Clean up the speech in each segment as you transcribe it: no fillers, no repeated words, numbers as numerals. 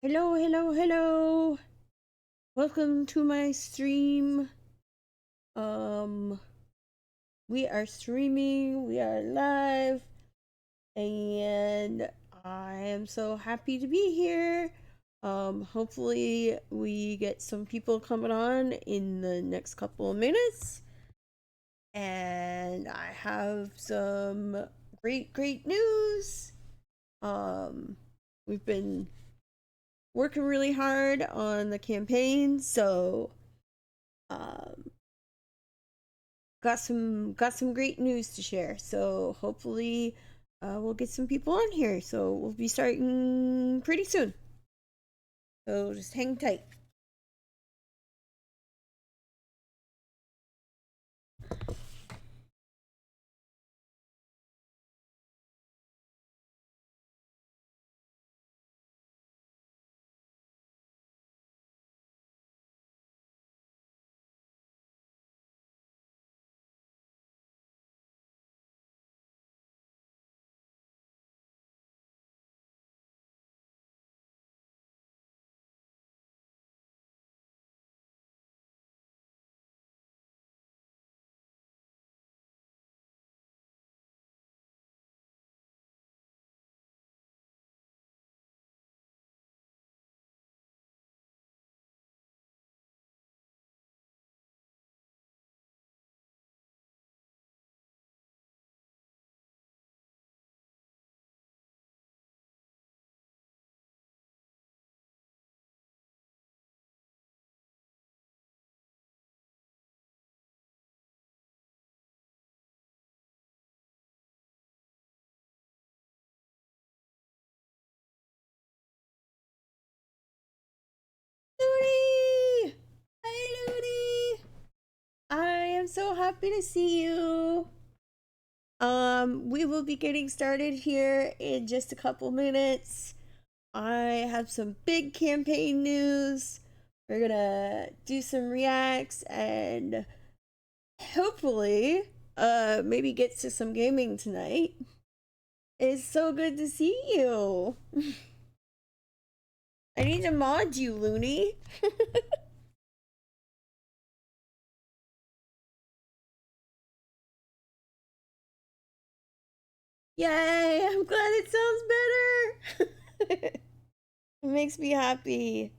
Hello, hello, hello. Welcome to my stream. Um we are streaming, we are live, and I am so happy to be here. Hopefully we get some people coming on in the next couple of minutes. And I have some great news. Um we've been working really hard on the campaign, so um got some great news to share. So hopefully we'll get some people on here. So we'll be starting pretty soon. So just hang tight. Ludi! Hi, Ludi! I am so happy to see you. We will be getting started here in just a couple minutes. I have some big campaign news. We're gonna do some reacts and hopefully maybe get to some gaming tonight. It's so good to see you. I need to mod you, Looney. Yay, I'm glad it sounds better. It makes me happy.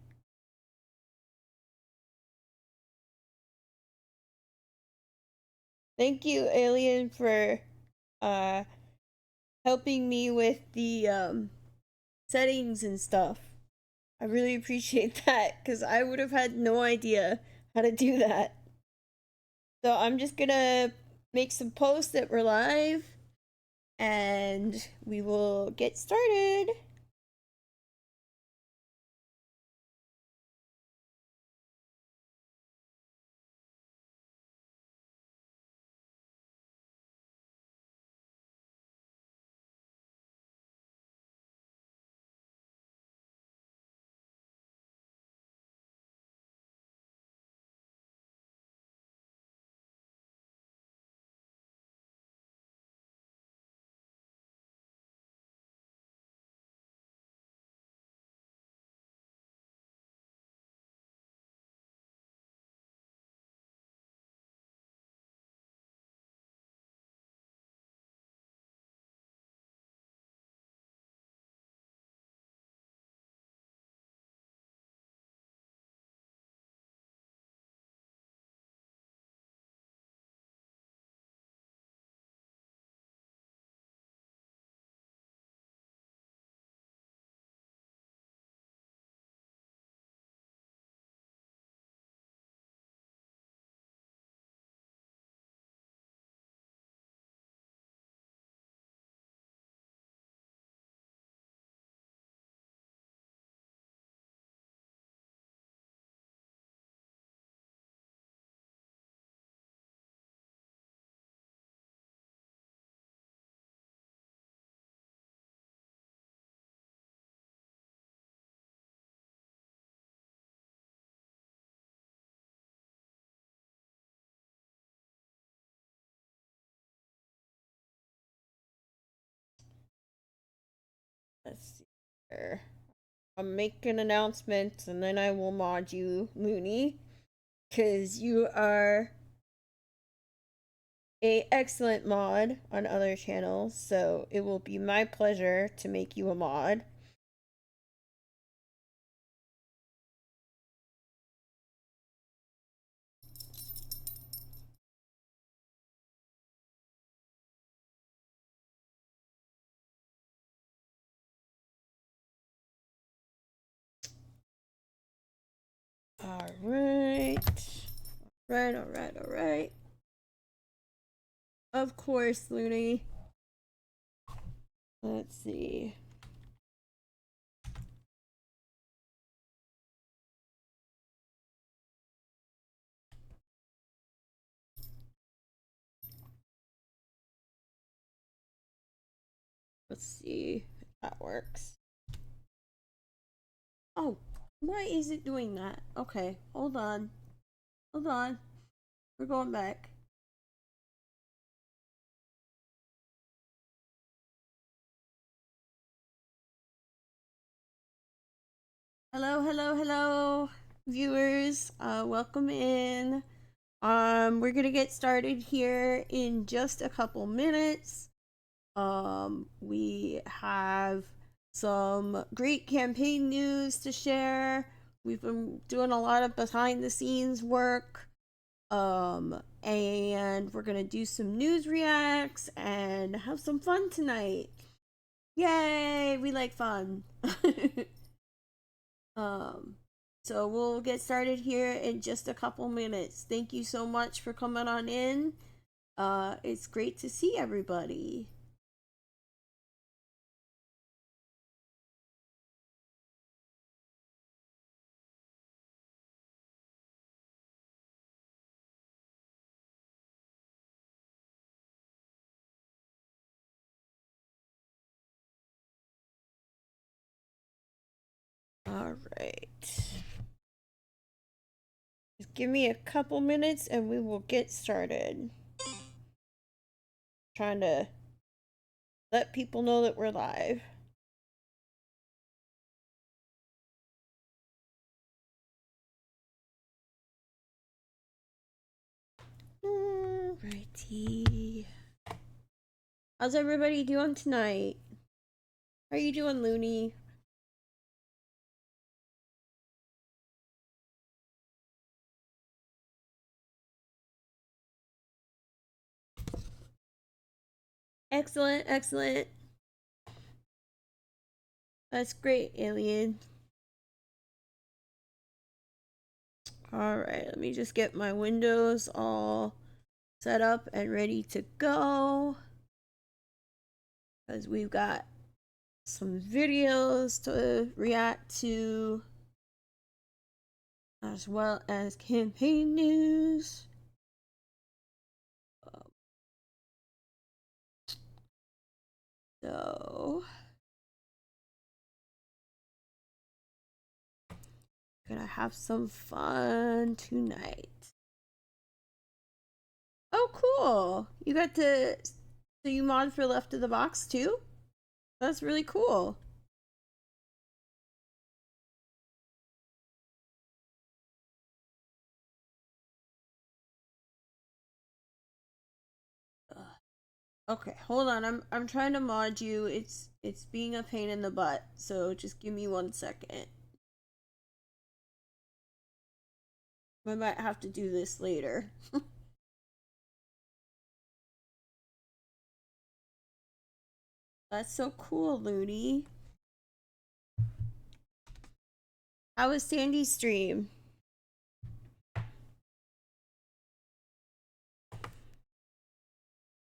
Thank you, Alien, for uh helping me with the settings and stuff. I really appreciate that because I would have had no idea how to do that. So I'm just gonna make some posts that we're live and we will get started. Let's see here. I'll make an announcement and then I will mod you, Looney, because you are a excellent mod on other channels, so it will be my pleasure to make you a mod. Alright. Alright. Of course, Looney. Let's see. Let's see if that works. Oh, why is it doing that? Okay, hold on. Hold on. We're going back. Hello, viewers. Welcome in. We're gonna get started here in just a couple minutes. We have some great campaign news to share. We've been doing a lot of behind the scenes work. And we're gonna do some news reacts and have some fun tonight. Yay! We like fun. um, so we'll get started here in just a couple minutes. Thank you so much for coming on in. It's great to see everybody. All right. Just give me a couple minutes and we will get started. Trying to let people know that we're live. Alrighty. How's everybody doing tonight? How are you doing, Looney? Excellent. That's great, Alien. Alright, let me just get my windows all set up and ready to go. Because we've got some videos to react to, as well as campaign news. So, gonna have some fun tonight. Oh, cool! You got to. So you mod for Left of the Box too? That's really cool. Okay, hold on. I'm trying to mod you. It's being a pain in the butt. So just give me 1 second. I might have to do this later. That's so cool, Looney. How was Sandy's stream?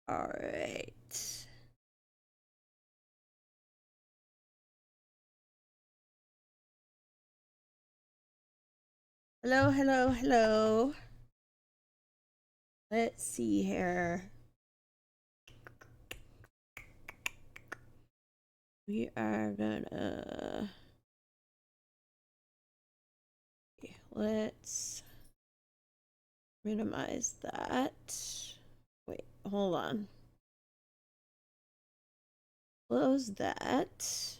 All right. Hello. Let's see here. We are gonna. Let's minimize that. Wait, hold on. Close that.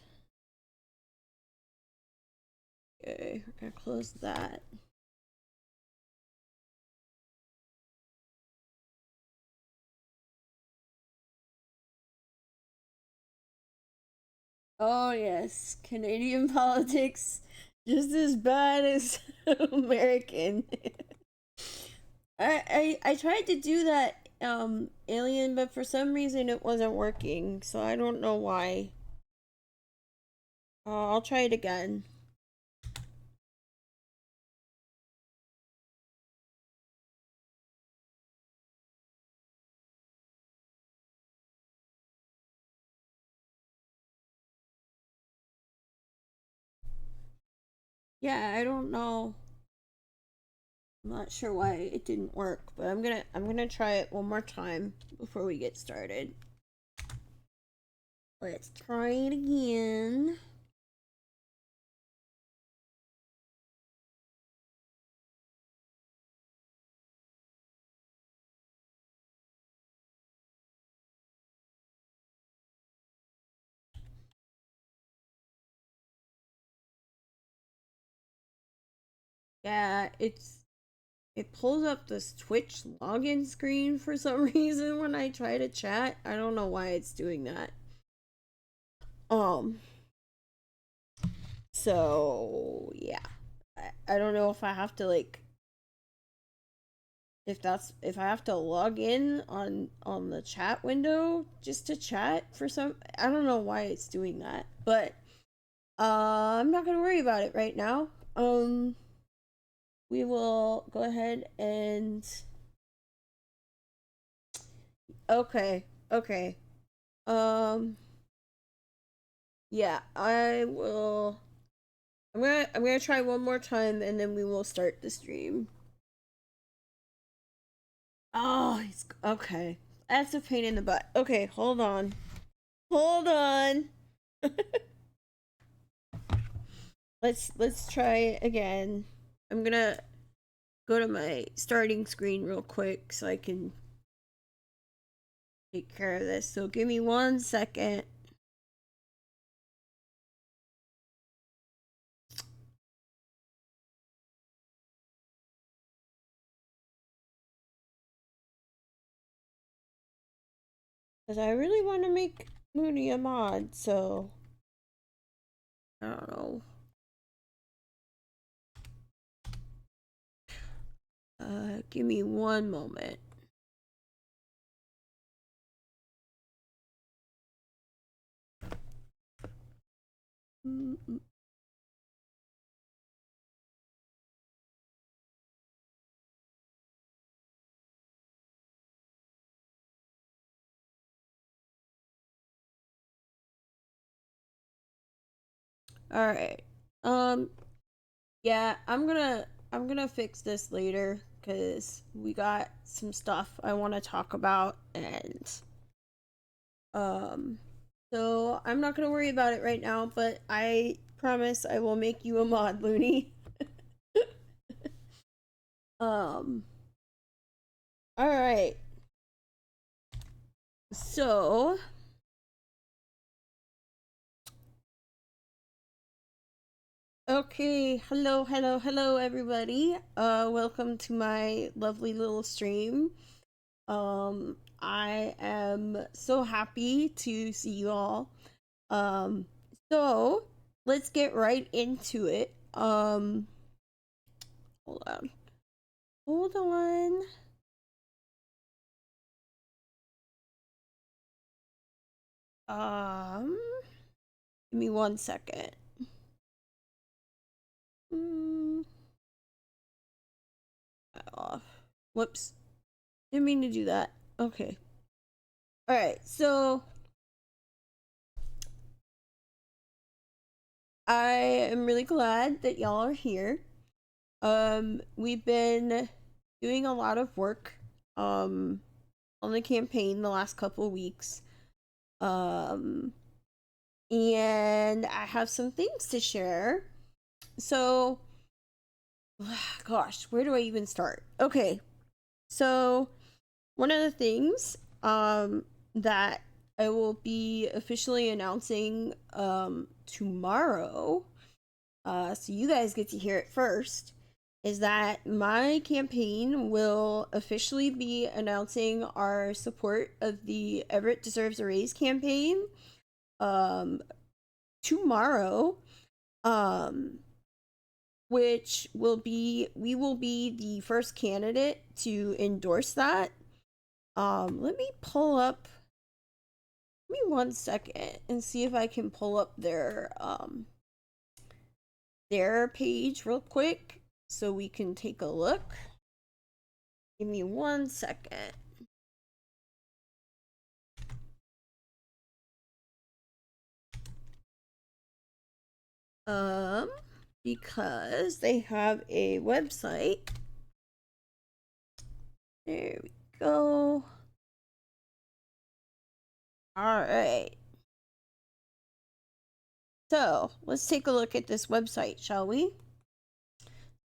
Okay, we're gonna close that. Oh yes, Canadian politics just as bad as American. I tried to do that Alien, but for some reason it wasn't working, so I don't know why. I'll try it again. Yeah, I don't know. I'm not sure why it didn't work, but I'm gonna try it one more time before we get started. Let's try it again. Yeah, it pulls up this Twitch login screen for some reason when I try to chat. I don't know why it's doing that. Um, so yeah. I don't know if I have to like if I have to log in on the chat window just to chat for some I don't know why it's doing that. But I'm not going to worry about it right now. We will go ahead and okay. Okay. Um yeah, I will I'm gonna try one more time and then we will start the stream. Oh, it's okay. That's a pain in the butt. Okay, hold on. Hold on. Let's try it again. I'm gonna go to my starting screen real quick so I can take care of this. So give me 1 second. Because I really want to make Mooney a mod, so I don't know. Give me one moment. Mm-mm. All right. Um. Yeah, I'm gonna fix this later because we got some stuff I want to talk about and um. So I'm not gonna worry about it right now, but I promise I will make you a mod, Looney. um. All right. So okay, hello everybody. Welcome to my lovely little stream. I am so happy to see you all. Um, so let's get right into it. Hold on. Hold on. Um, Give me 1 second. Mm, off. Whoops. Didn't mean to do that. Okay. All right. So I am really glad that y'all are here. We've been doing a lot of work on the campaign the last couple weeks. Um and I have some things to share. So, gosh, where do I even start? Okay. So, one of the things that I will be officially announcing tomorrow so you guys get to hear it first, is that my campaign will officially be announcing our support of the Everett Deserves a Raise campaign um, tomorrow, um, which will be, we will be the first candidate to endorse that. Let me pull up, give me 1 second and see if I can pull up their page real quick so we can take a look. Give me 1 second. Because they have a website. There we go. All right. So let's take a look at this website, shall we?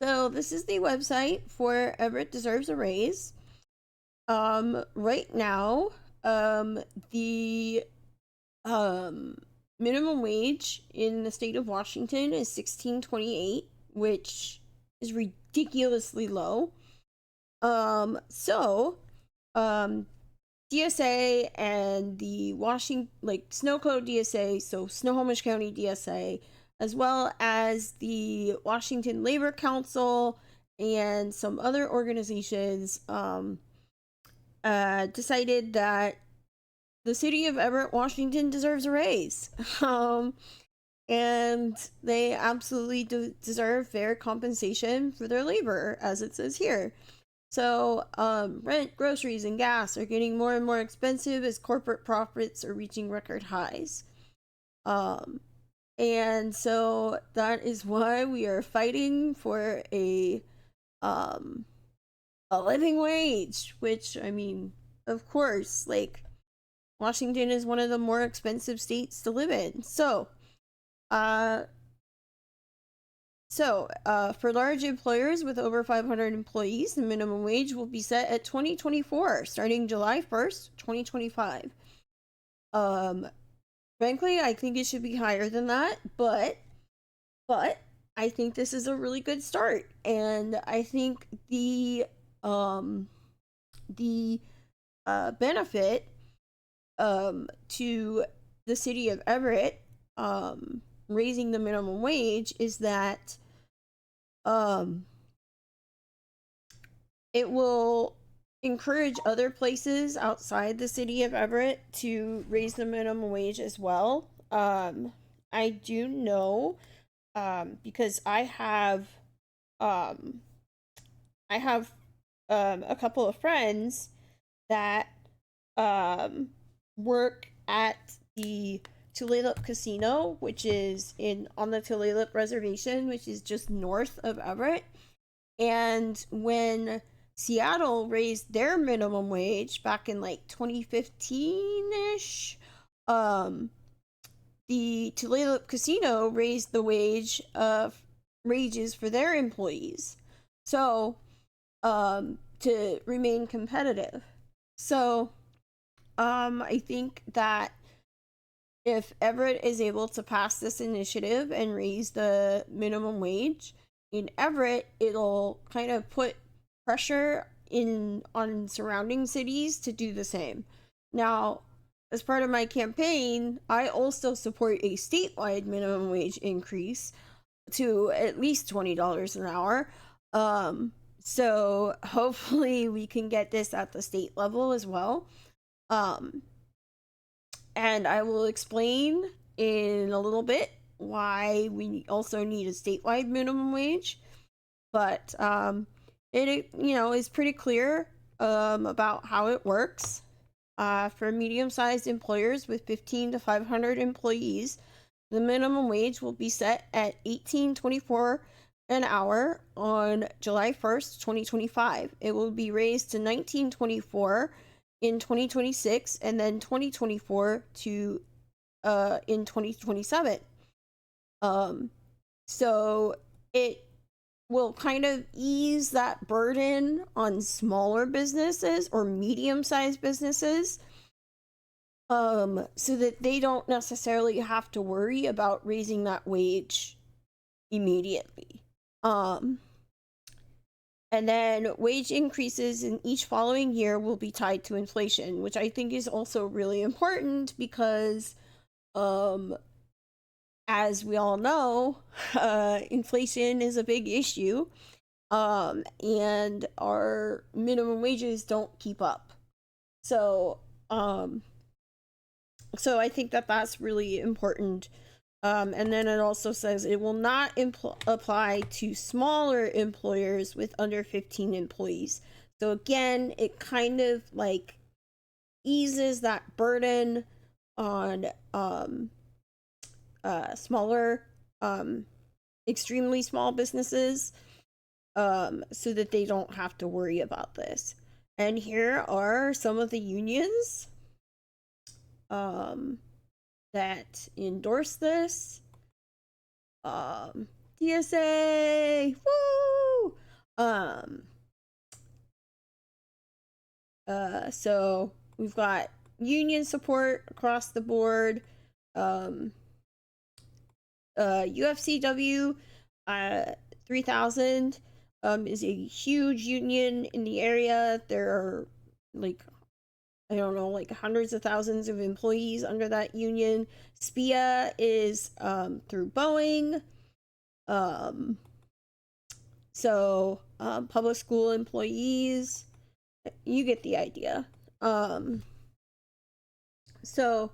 So this is the website for Everett Deserves a Raise. Right now, the minimum wage in the state of Washington is $16.28, which is ridiculously low. DSA and the Snow Code DSA, so Snohomish County DSA, as well as the Washington Labor Council and some other organizations, decided that the city of Everett, Washington deserves a raise. And they absolutely deserve fair compensation for their labor, as it says here. So, rent, groceries, and gas are getting more and more expensive as corporate profits are reaching record highs. And so that is why we are fighting for a living wage, which, I mean, of course, like, Washington is one of the more expensive states to live in. So, for large employers with over 500 employees, the minimum wage will be set at $20.24 starting July 1st, 2025. Frankly, I think it should be higher than that, but I think this is a really good start, and I think the benefit to the city of Everett raising the minimum wage is that it will encourage other places outside the city of Everett to raise the minimum wage as well. I do know because I have a couple of friends that work at the Tulalip Casino, which is on the Tulalip Reservation, which is just north of Everett. And when Seattle raised their minimum wage back in like 2015-ish, the Tulalip Casino raised the wages for their employees. So, to remain competitive. So, I think that if Everett is able to pass this initiative and raise the minimum wage in Everett, it'll kind of put pressure on surrounding cities to do the same. Now, as part of my campaign, I also support a statewide minimum wage increase to at least $20 an hour. So hopefully we can get this at the state level as well. And I will explain in a little bit why we also need a statewide minimum wage. But it is pretty clear about how it works. For medium-sized employers with 15 to 500 employees, the minimum wage will be set at $18.24 an hour on July 1st, 2025. It will be raised to $19.24 in 2026 and then $20.24 to in 2027. So it will kind of ease that burden on smaller businesses or medium-sized businesses, so that they don't necessarily have to worry about raising that wage immediately. And then wage increases in each following year will be tied to inflation, which I think is also really important because, as we all know, inflation is a big issue, and our minimum wages don't keep up. So, um, so I think that that's really important. And then it also says it will not apply to smaller employers with under 15 employees. So again, it kind of like eases that burden on smaller, extremely small businesses, so that they don't have to worry about this. And here are some of the unions that endorse this. DSA, woo! So we've got union support across the board. UFCW 3000 is a huge union in the area. There are like, I don't know, like hundreds of thousands of employees under that union. SPIA is through Boeing. So public school employees, you get the idea. So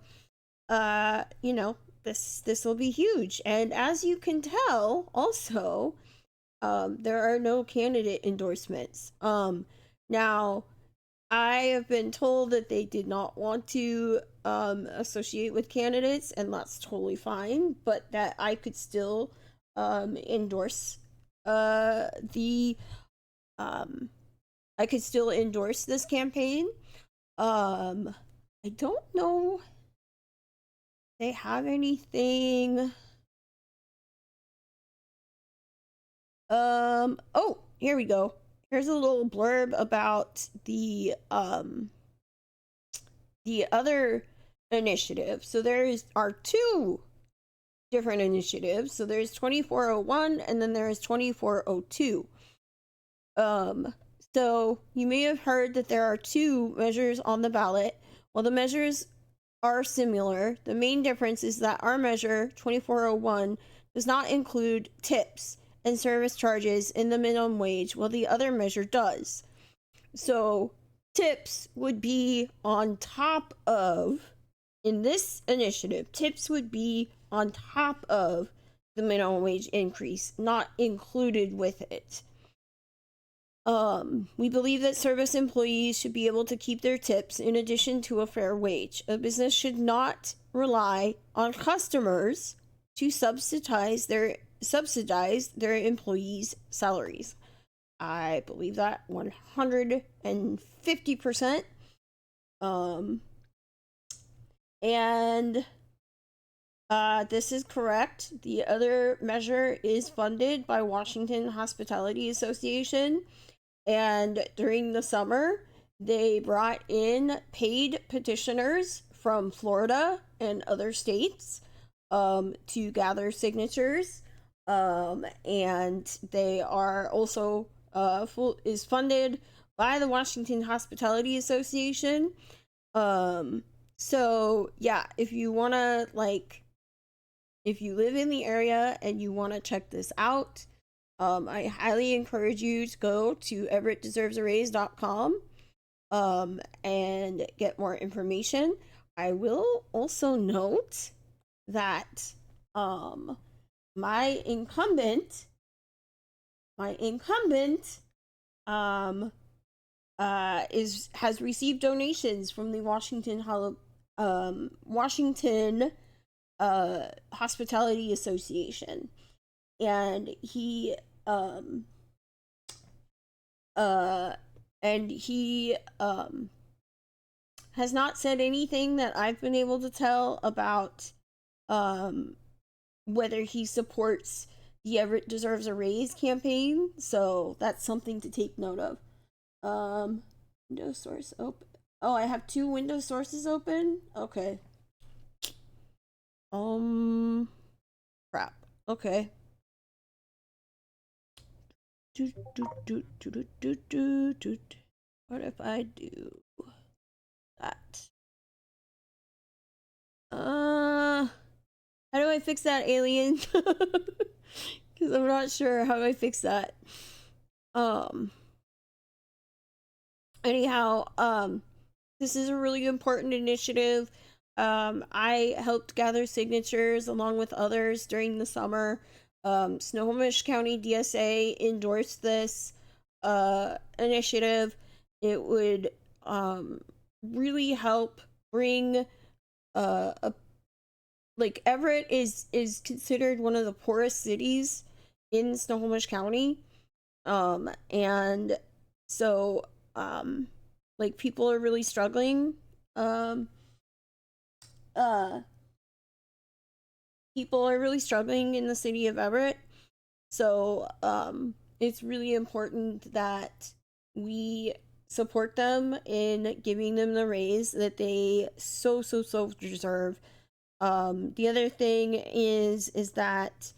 you know, this will be huge. And as you can tell, also, there are no candidate endorsements. Now, I have been told that they did not want to associate with candidates, and that's totally fine, but that I could still endorse the I could still endorse this campaign. I don't know if they have anything. Oh, here we go. Here's a little blurb about the other initiative. So are two different initiatives. So there's 2401 and then there's 2402. So you may have heard that there are two measures on the ballot. Well, the measures are similar. The main difference is that our measure 2401 does not include tips and service charges in the minimum wage, while the other measure does. So tips would be on top of, in this initiative, tips would be on top of the minimum wage increase, not included with it. We believe that service employees should be able to keep their tips in addition to a fair wage. A business should not rely on customers to subsidize their employees' salaries. I believe that 150%. And this is correct. The other measure is funded by Washington Hospitality Association. And during the summer, they brought in paid petitioners from Florida and other states to gather signatures. And they are also is funded by the Washington Hospitality Association. So yeah, if you want to, like, if you live in the area and you want to check this out, I highly encourage you to go to everettdeservesaraise.com and get more information. I will also note that my incumbent has received donations from the Washington Hospitality Association, and he has not said anything that I've been able to tell about whether he supports the Everett Deserves a Raise campaign. So that's something to take note of. Windows source open. Oh, I have two Windows sources open? Okay. Crap. Okay. What if I do that? How do I fix that, alien? Because I'm not sure how I fix that. Anyhow, this is a really important initiative. I helped gather signatures along with others during the summer. Snohomish County DSA endorsed this initiative. It would really help bring a like Everett is considered one of the poorest cities in Snohomish County. And so like people are really struggling. Uh People are really struggling in the city of Everett. So it's really important that we support them in giving them the raise that they so deserve. The other thing is that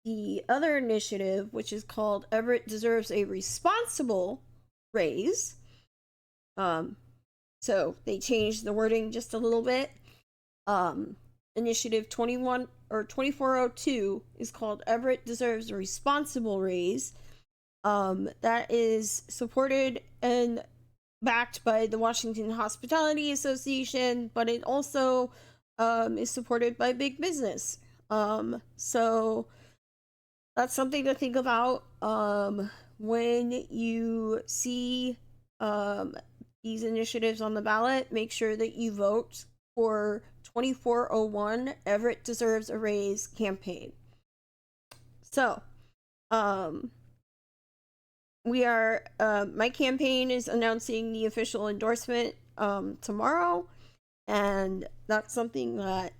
the other initiative, which is called Everett Deserves a Responsible Raise, so they changed the wording just a little bit. Initiative 21 or 2402 is called Everett Deserves a Responsible Raise. That is supported and backed by the Washington Hospitality Association, but it also is supported by big business. So that's something to think about when you see these initiatives on the ballot. Make sure that you vote for 2401 Everett Deserves a Raise campaign. So, we are my campaign is announcing the official endorsement tomorrow, and that's something that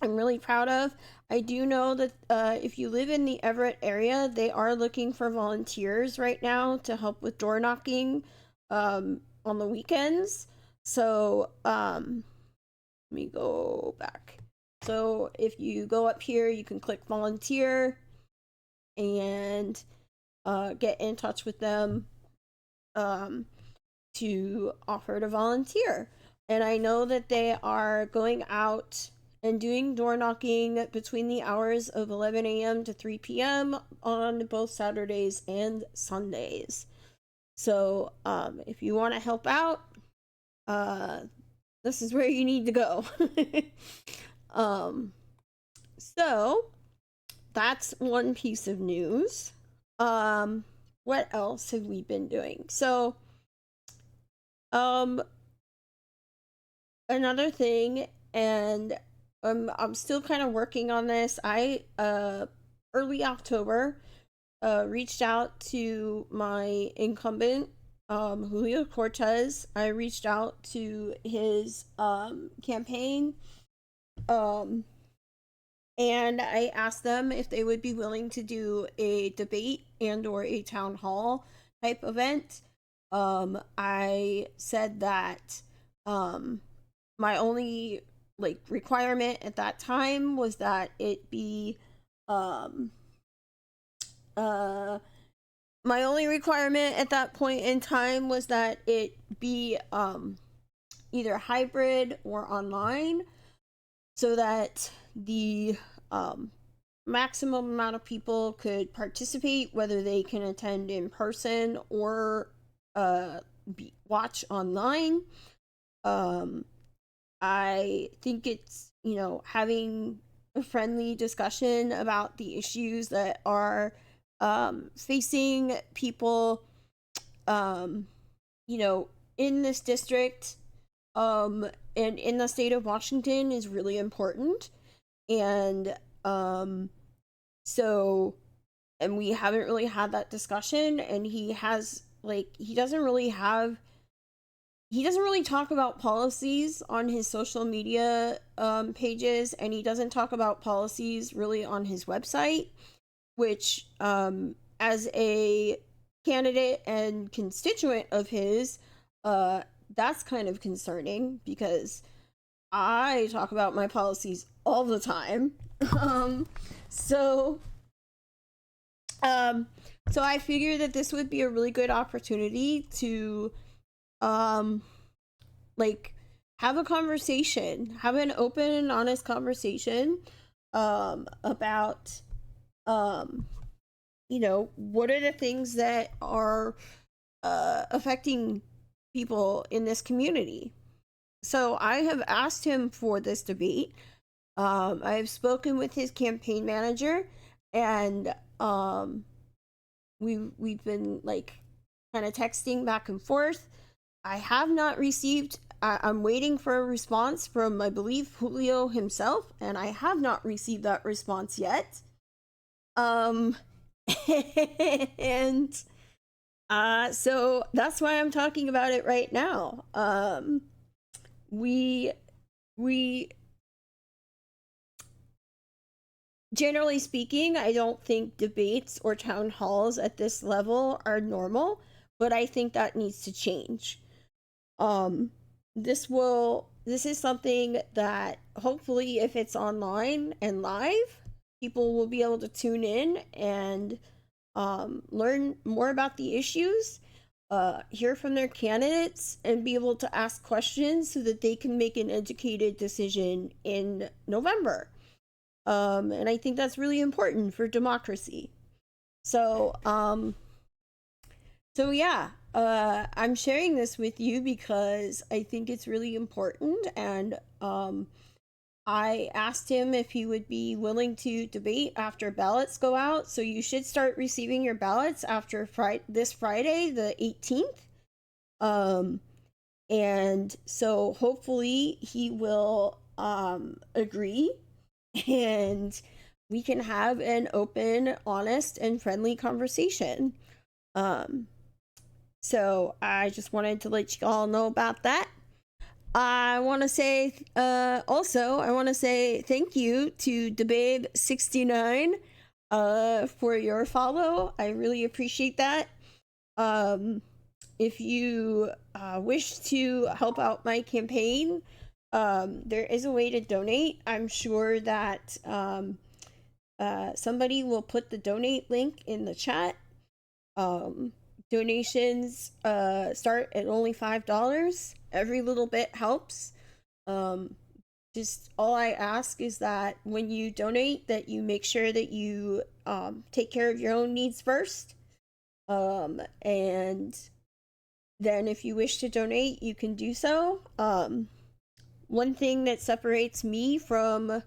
I'm really proud of. I do know that if you live in the Everett area, they are looking for volunteers right now to help with door knocking on the weekends. So let me go back. So if you go up here, you can click volunteer and get in touch with them to offer to volunteer. And I know that they are going out and doing door knocking between the hours of 11 a.m. to 3 p.m. on both Saturdays and Sundays. So if you want to help out, this is where you need to go. So that's one piece of news. What else have we been doing? So another thing, and I'm still kind of working on this. I early October reached out to my incumbent Julio Cortez. I reached out to his campaign and I asked them if they would be willing to do a debate and or a town hall type event. I said that my only like requirement at that time was that it be my only requirement at that point in time was that it be either hybrid or online, so that the maximum amount of people could participate, whether they can attend in person or watch online. I think it's, having a friendly discussion about the issues that are facing people, in this district and in the state of Washington is really important. And so, and we haven't really had that discussion, and he doesn't really talk about policies on his social media pages, and he doesn't talk about policies really on his website, which as a candidate and constituent of his, that's kind of concerning, because I talk about my policies all the time. So So I figured that this would be a really good opportunity to like have a conversation, have an open and honest conversation about what are the things that are affecting people in this community. So I have asked him for this debate. I have spoken with his campaign manager, and we've been like kind of texting back and forth. I have not received. I'm waiting for a response from, I believe, Julio himself, and I have not received that response yet. Um, and so that's why I'm talking about it right now. We generally speaking, I don't think debates or town halls at this level are normal, but I think that needs to change. Um, this is something that hopefully, if it's online and live, people will be able to tune in and learn more about the issues, hear from their candidates, and be able to ask questions so that they can make an educated decision in November. And I think that's really important for democracy. So, yeah, I'm sharing this with you because I think it's really important, and I asked him if he would be willing to debate after ballots go out. So you should start receiving your ballots after this Friday, the 18th. And so hopefully he will agree, and we can have an open, honest, and friendly conversation. So I just wanted to let you all know about that. I want to say, I want to say thank you to DeBabe69 for your follow. I really appreciate that. If you wish to help out my campaign, there is a way to donate. I'm sure that somebody will put the donate link in the chat. Donations start at only $5. Every little bit helps. Just all I ask is that when you donate, that you make sure that you take care of your own needs first. And then if you wish to donate, you can do so. One thing that separates me from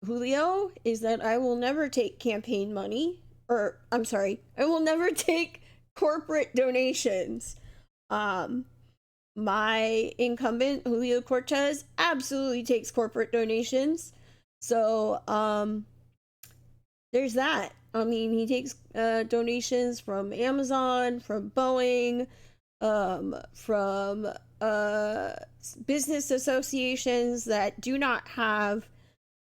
Julio is that I will never take campaign money, or I'm sorry, I will never take corporate donations. My incumbent, Julio Cortez, absolutely takes corporate donations. So, there's that. I mean, he takes donations from Amazon, from Boeing, from business associations that do not have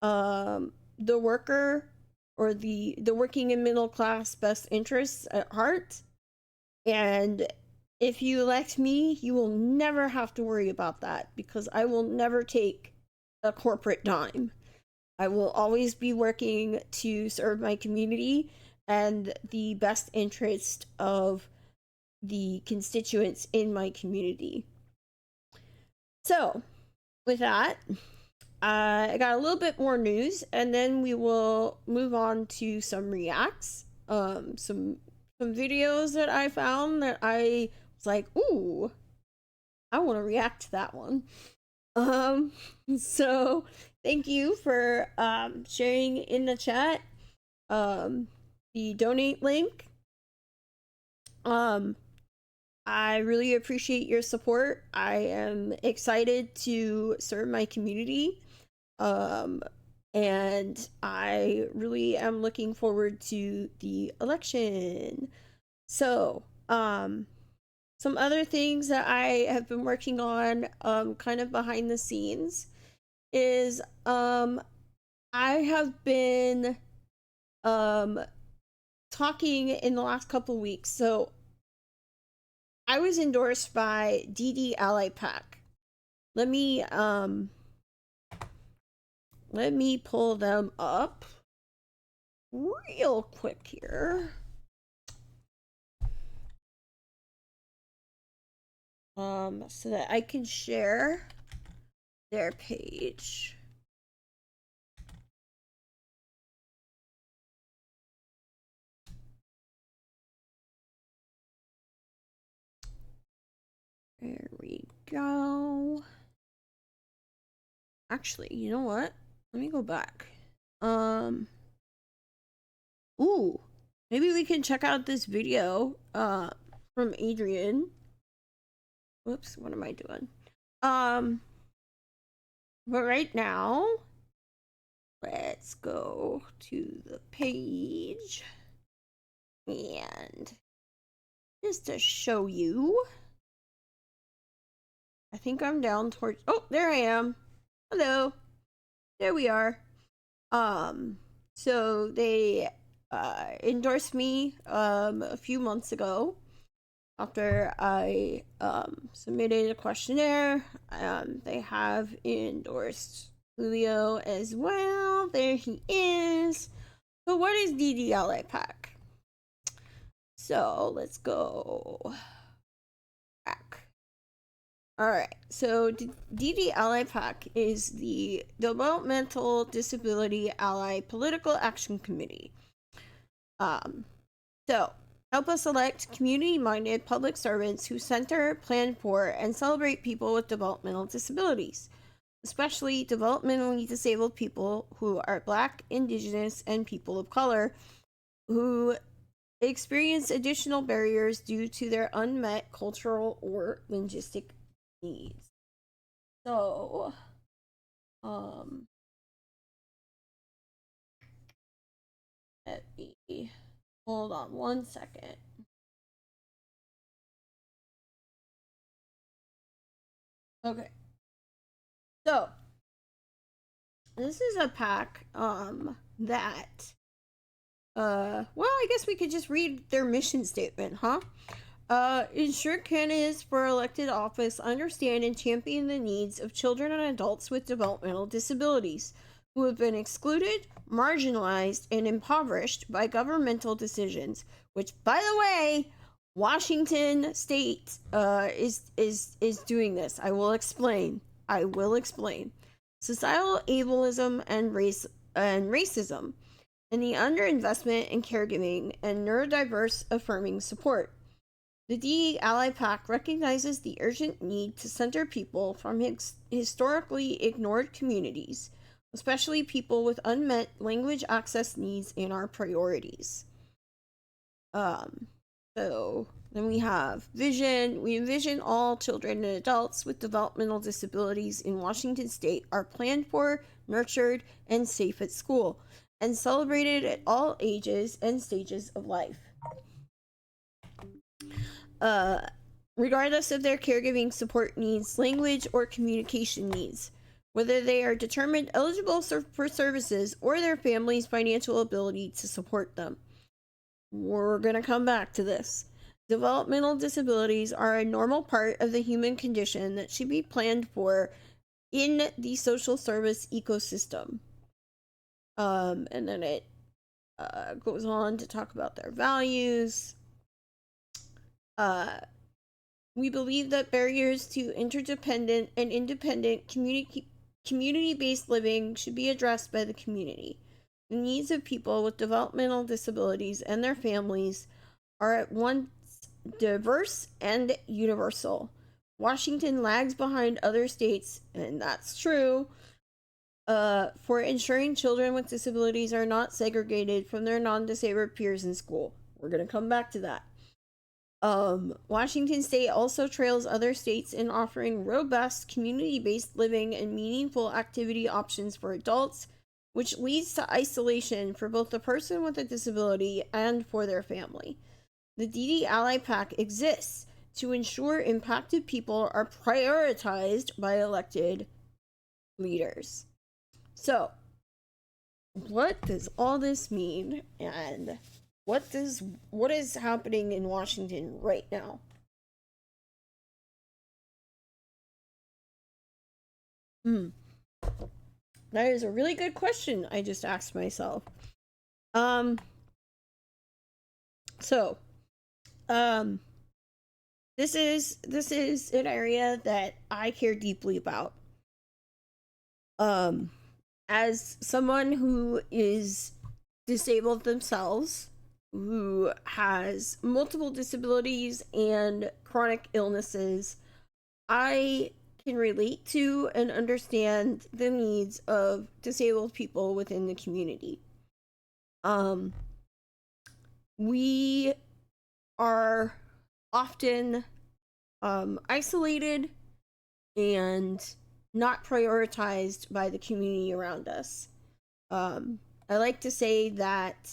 the worker or the working and middle class best interests at heart. And if you elect me, you will never have to worry about that, because I will never take a corporate dime. I will always be working to serve my community and the best interest of the constituents in my community. So, with that, I got a little bit more news, and then we will move on to some reacts. Some videos that I found that I was like, ooh, I want to react to that one. So thank you for sharing in the chat the donate link. I really appreciate your support. I am excited to serve my community. And I really am looking forward to the election. So, some other things that I have been working on, kind of behind the scenes, is I have been talking in the last couple weeks. So I was endorsed by DD Ally Pack. Let me pull them up real quick here. So that I can share their page. There we go. Actually, you know what? Let me go back. Ooh, maybe we can check out this video from Adrian. Whoops, what am I doing? But right now, let's go to the page and just to show you, I think I'm down towards, oh, there I am. Hello. There we are. So they endorsed me a few months ago after I submitted a questionnaire. They have endorsed Julio as well. There he is. So what is DDLA PAC? So let's go back. All right, so DDLA PAC is the Developmental Disability Ally Political Action Committee. So help us elect community-minded public servants who center, plan for, and celebrate people with developmental disabilities, especially developmentally disabled people who are Black, Indigenous, and people of color who experience additional barriers due to their unmet cultural or linguistic needs. So, let me hold on one second. Okay. So, this is a PAC that well, I guess we could just read their mission statement, huh? Ensure candidates for elected office understand and champion the needs of children and adults with developmental disabilities who have been excluded, marginalized, and impoverished by governmental decisions, which, by the way, Washington State is doing this. I will explain. Societal ableism and racism, and the underinvestment in caregiving and neurodiverse affirming support. The DE Ally PAC recognizes the urgent need to center people from historically ignored communities, especially people with unmet language access needs, in our priorities. So then we have vision. We envision all children and adults with developmental disabilities in Washington State are planned for, nurtured, and safe at school, and celebrated at all ages and stages of life. Regardless of their caregiving support needs, language, or communication needs, whether they are determined eligible for services or their family's financial ability to support them. We're going to come back to this. Developmental disabilities are a normal part of the human condition that should be planned for in the social service ecosystem. And then it goes on to talk about their values. We believe that barriers to interdependent and independent community-based living should be addressed by the community. The needs of people with developmental disabilities and their families are at once diverse and universal. Washington lags behind other states, and that's true, for ensuring children with disabilities are not segregated from their non-disabled peers in school. We're going to come back to that. Washington State also trails other states in offering robust community-based living and meaningful activity options for adults, which leads to isolation for both the person with a disability and for their family. The DD Ally PAC exists to ensure impacted people are prioritized by elected leaders. So, what does all this mean, and what is happening in Washington right now? That is a really good question I just asked myself. Um, so, um, this is an area that I care deeply about. Um, as someone who is disabled themselves, who has multiple disabilities and chronic illnesses, I can relate to and understand the needs of disabled people within the community. Um, we are often isolated and not prioritized by the community around us. Um, I like to say that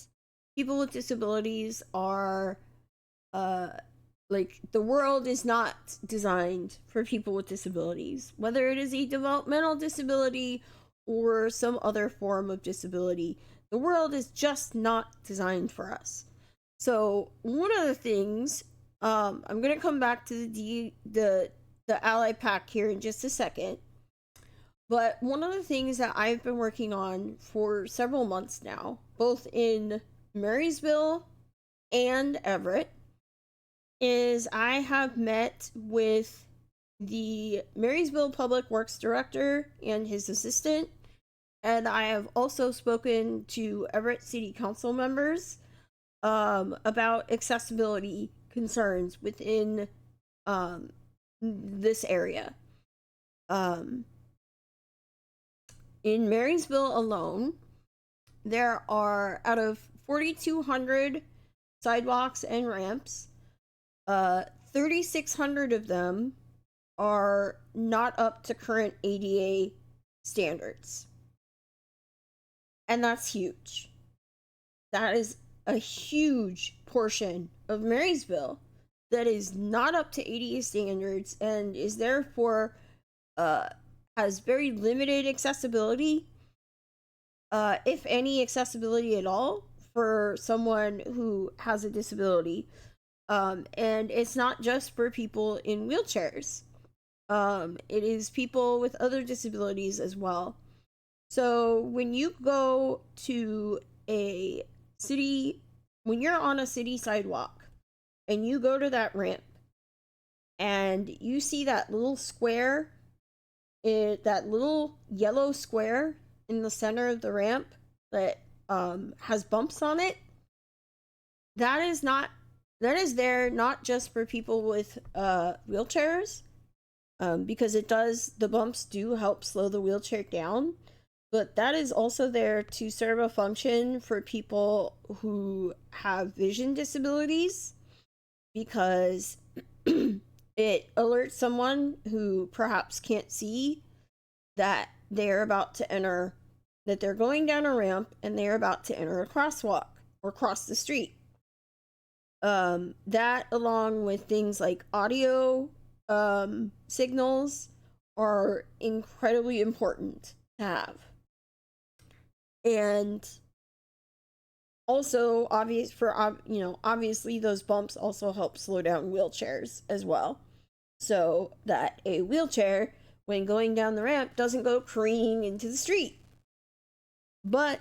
people with disabilities are uh, like the world is not designed for people with disabilities, whether it is a developmental disability or some other form of disability. The world is just not designed for us. So one of the things, I'm gonna come back to the ally pack here in just a second. But one of the things that I've been working on for several months now, both in Marysville and Everett, is I have met with the Marysville Public Works Director and his assistant, and I have also spoken to Everett City Council members about accessibility concerns within this area. Um, in Marysville alone, there are out of 4,200 sidewalks and ramps, 3,600 of them are not up to current ADA standards. And that's huge. That is a huge portion of Marysville that is not up to ADA standards and is therefore has very limited accessibility, if any accessibility at all, for someone who has a disability. And it's not just for people in wheelchairs. It is people with other disabilities as well. So when you go to a city, when you're on a city sidewalk and you go to that ramp and you see that little square, that little yellow square in the center of the ramp that has bumps on it, that is there not just for people with wheelchairs, because the bumps do help slow the wheelchair down, but that is also there to serve a function for people who have vision disabilities, because it alerts someone who perhaps can't see that they're going down a ramp and they're about to enter a crosswalk or cross the street. That, along with things like audio signals, are incredibly important to have. And also, obviously those bumps also help slow down wheelchairs as well, so that a wheelchair, when going down the ramp, doesn't go careening into the street. But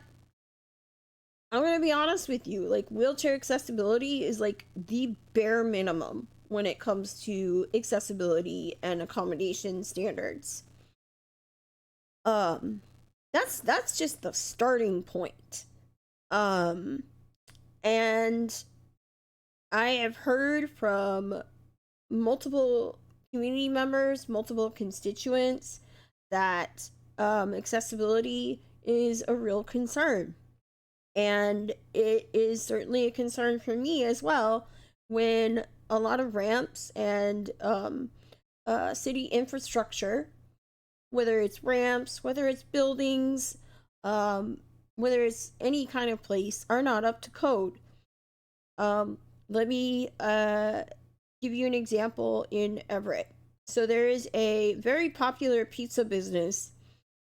I'm gonna be honest with you, like, wheelchair accessibility is like the bare minimum when it comes to accessibility and accommodation standards. That's just the starting point. And I have heard from multiple community members, multiple constituents, that accessibility is a real concern. And it is certainly a concern for me as well when a lot of ramps and city infrastructure, whether it's ramps, whether it's buildings, whether it's any kind of place, are not up to code. Let me give you an example in Everett. So there is a very popular pizza business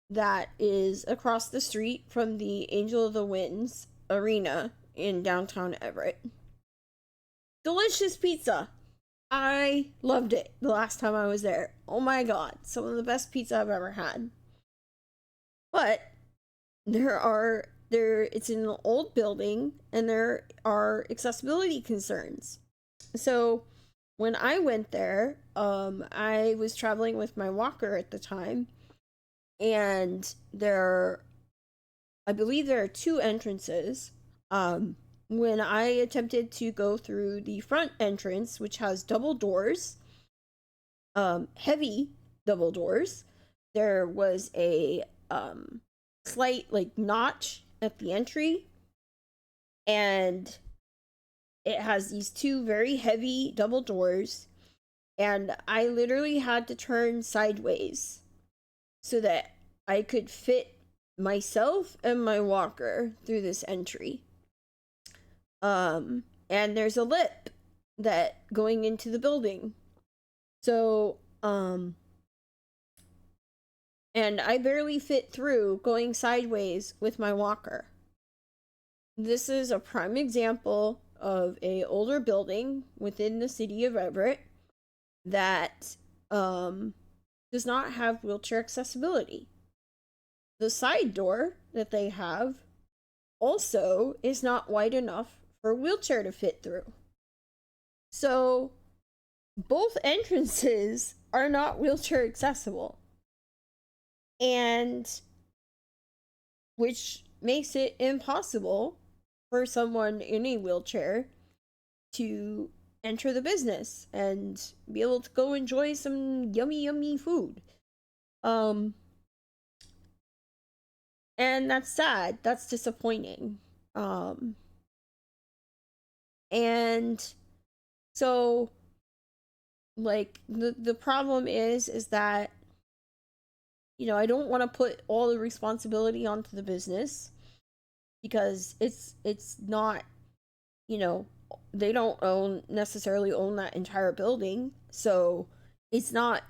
that is across the street from the Angel of the Winds arena in downtown Everett. Delicious pizza. I loved it the last time I was there. Oh my god, some of the best pizza I've ever had. But there it's in an old building and there are accessibility concerns. So when I went there, I was traveling with my walker at the time, and I believe there are two entrances. When I attempted to go through the front entrance, which has double doors, heavy double doors, there was a slight like notch at the entry, and it has these two very heavy double doors, and I literally had to turn sideways so that I could fit myself and my walker through this entry. And there's a lip that going into the building. So, and I barely fit through going sideways with my walker. This is a prime example of a older building within the city of Everett that does not have wheelchair accessibility. The side door that they have also is not wide enough for a wheelchair to fit through. So both entrances are not wheelchair accessible, and which makes it impossible for someone in a wheelchair to enter the business and be able to go enjoy some yummy food. And that's sad. That's disappointing. And so like the problem is that, you know, I don't want to put all the responsibility onto the business, because it's not, you know, they don't necessarily own that entire building, so it's not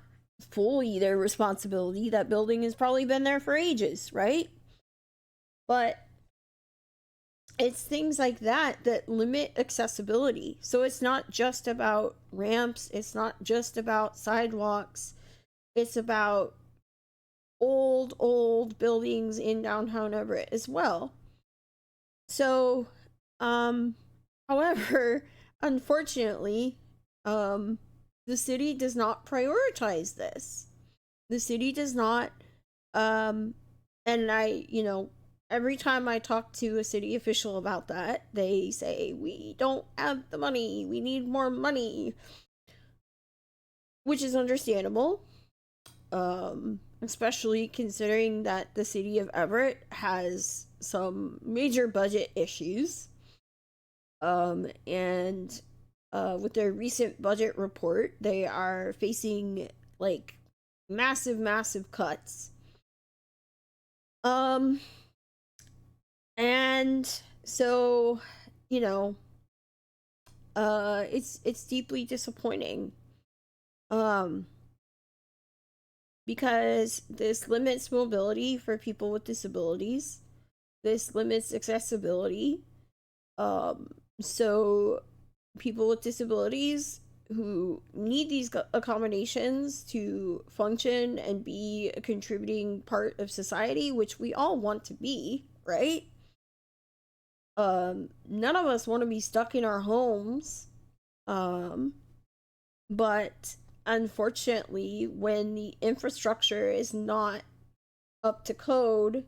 fully their responsibility. That building has probably been there for ages, right? But it's things like that that limit accessibility. So it's not just about ramps, it's not just about sidewalks, it's about old buildings in downtown Everett as well. So, however, unfortunately, the city does not prioritize this. The city does not, and I, you know, every time I talk to a city official about that, they say, we don't have the money, we need more money, which is understandable, especially considering that the city of Everett has some major budget issues. And with their recent budget report, they are facing like massive cuts. And so, you know, it's deeply disappointing. Because this limits mobility for people with disabilities. This limits accessibility. So people with disabilities who need these accommodations to function and be a contributing part of society, which we all want to be, right? None of us want to be stuck in our homes. But unfortunately, when the infrastructure is not up to code,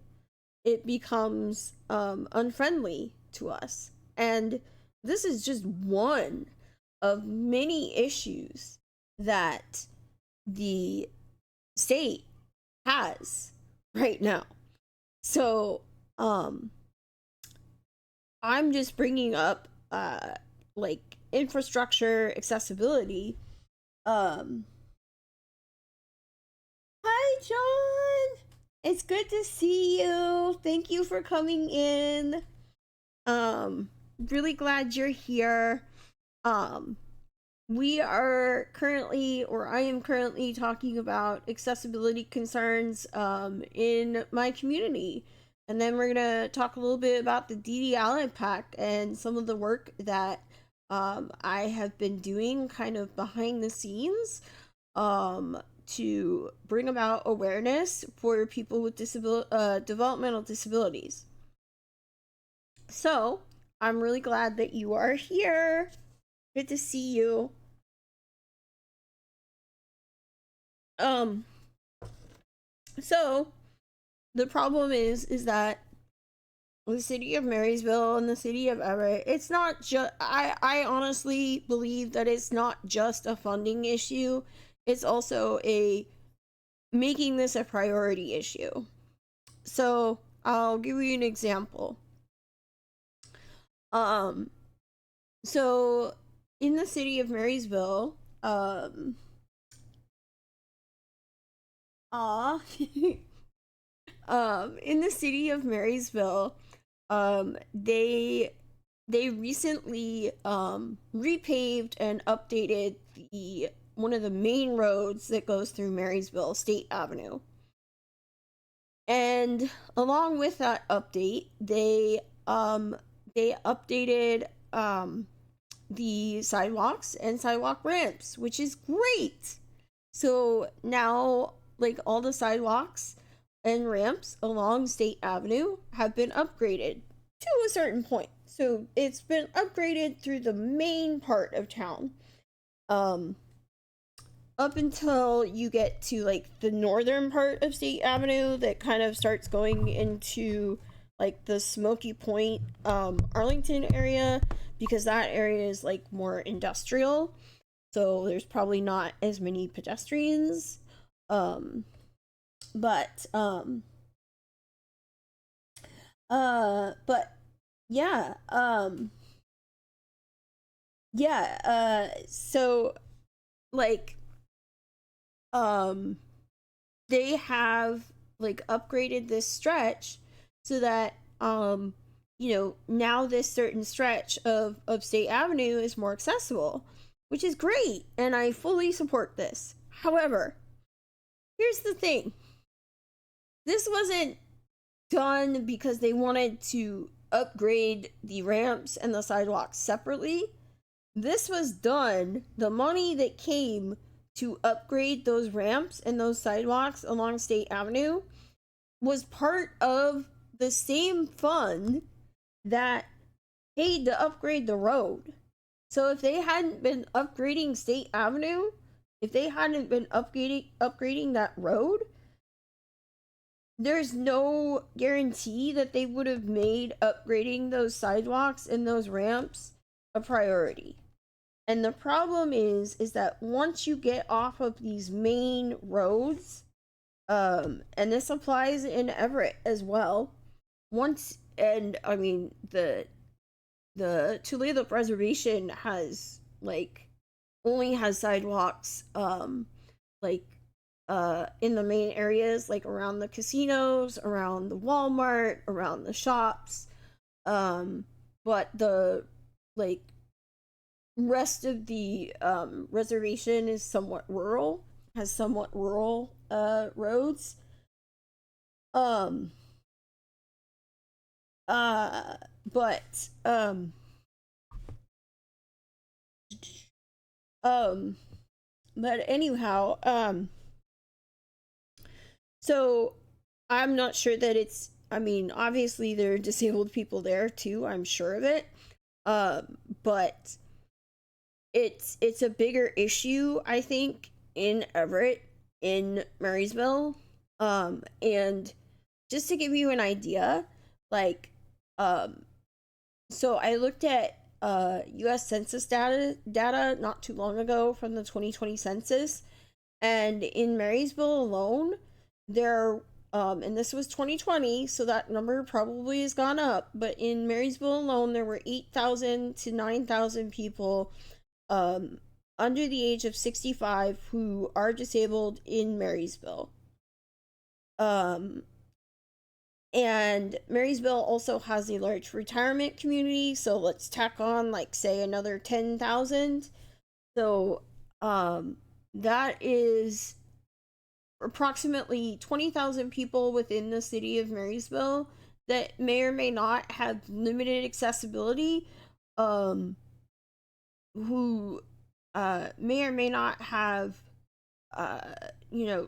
it becomes unfriendly to us. And this is just one of many issues that the state has right now. So, I'm just bringing up like infrastructure accessibility. Hi, John. It's good to see you. Thank you for coming in. Really glad you're here. We are currently, or I am currently talking about accessibility concerns in my community. And then we're going to talk a little bit about the DD Allen Pack and some of the work that I have been doing kind of behind the scenes to bring about awareness for people with developmental disabilities. So I'm really glad that you are here. Good to see you. Um, so the problem is that the city of Marysville and the city of Everett, it's not just, I honestly believe that it's not just a funding issue, it's also a making this a priority issue. So I'll give you an example. Um, so in the city of Marysville, ah, in the city of Marysville, they recently repaved and updated the one of the main roads that goes through Marysville, State Avenue. And along with that update, they updated the sidewalks and sidewalk ramps, which is great. So now, like, all the sidewalks and ramps along State Avenue have been upgraded to a certain point. So it's been upgraded through the main part of town. Up until you get to like the northern part of State Avenue that kind of starts going into like the Smoky Point, Arlington area, because that area is like more industrial. So there's probably not as many pedestrians. Um, but but yeah, so like, um, they have like upgraded this stretch so that, now this certain stretch of State Avenue is more accessible, which is great, and I fully support this. However, here's the thing. This wasn't done because they wanted to upgrade the ramps and the sidewalks separately. This was done, the money that came to upgrade those ramps and those sidewalks along State Avenue was part of the same fund that paid to upgrade the road. So if they hadn't been upgrading State Avenue, if they hadn't been upgrading that road, there's no guarantee that they would have made upgrading those sidewalks and those ramps a priority. And the problem is that once you get off of these main roads, and this applies in Everett as well. Once, and I mean, the Tulip Reservation has like only has sidewalks, like in the main areas, like around the casinos, around the Walmart, around the shops. But the like rest of the reservation is somewhat rural, has somewhat rural roads. Um but um but anyhow, so I'm not sure that it's, I mean, obviously there are disabled people there too, I'm sure of it. But it's a bigger issue, I think, in Everett, in Marysville. And just to give you an idea, like, um, so I looked at U.S. Census data not too long ago from the 2020 census, and in Marysville alone, there and this was 2020, so that number probably has gone up. But in Marysville alone, there were 8,000 to 9,000 people um, under the age of 65 who are disabled in Marysville. Um, and Marysville also has a large retirement community, so let's tack on, like, say, another 10,000. So, that is approximately 20,000 people within the city of Marysville that may or may not have limited accessibility, um, who may or may not have,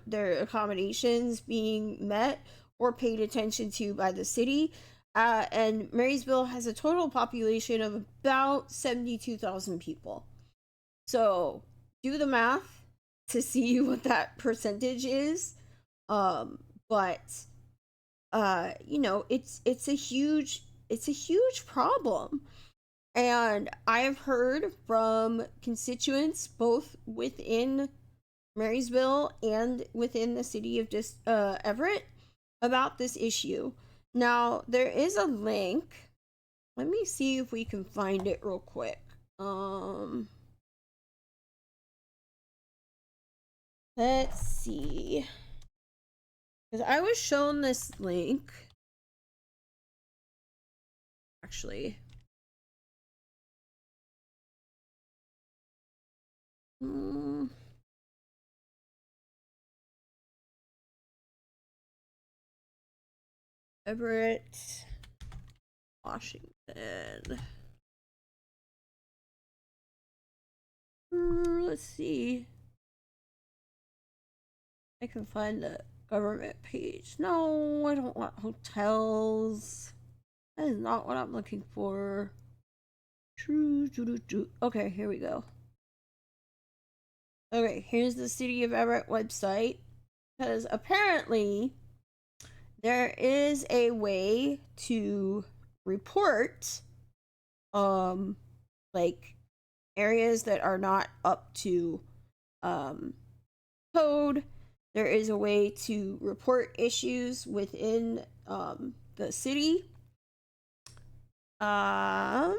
their accommodations being met or paid attention to by the city. And Marysville has a total population of about 72,000 people. So do the math to see what that percentage is. But you know, it's a huge problem. And I have heard from constituents both within Marysville and within the city of Everett about this issue. Now, there is a link. Let me see if we can find it real quick. Let's see. Because I was shown this link. Actually. Everett, Washington. Let's see. I can find the government page. No, I don't want hotels. That is not what I'm looking for. Okay, here we go. Okay, here's the City of Everett website. Because apparently there is a way to report like areas that are not up to code. There is a way to report issues within the city. But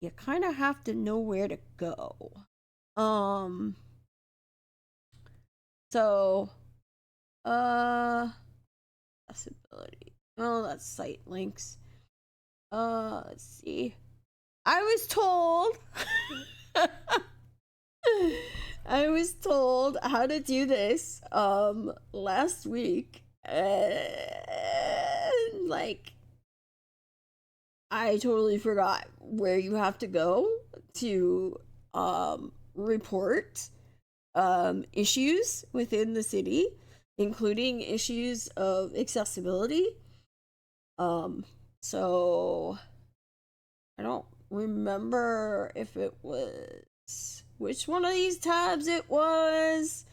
you kind of have to know where to go. So accessibility. Oh, that's site links. Let's see. I was told I was told how to do this last week. And like I totally forgot where you have to go to report issues within the city, including issues of accessibility. So I don't remember if it was which one of these tabs it was,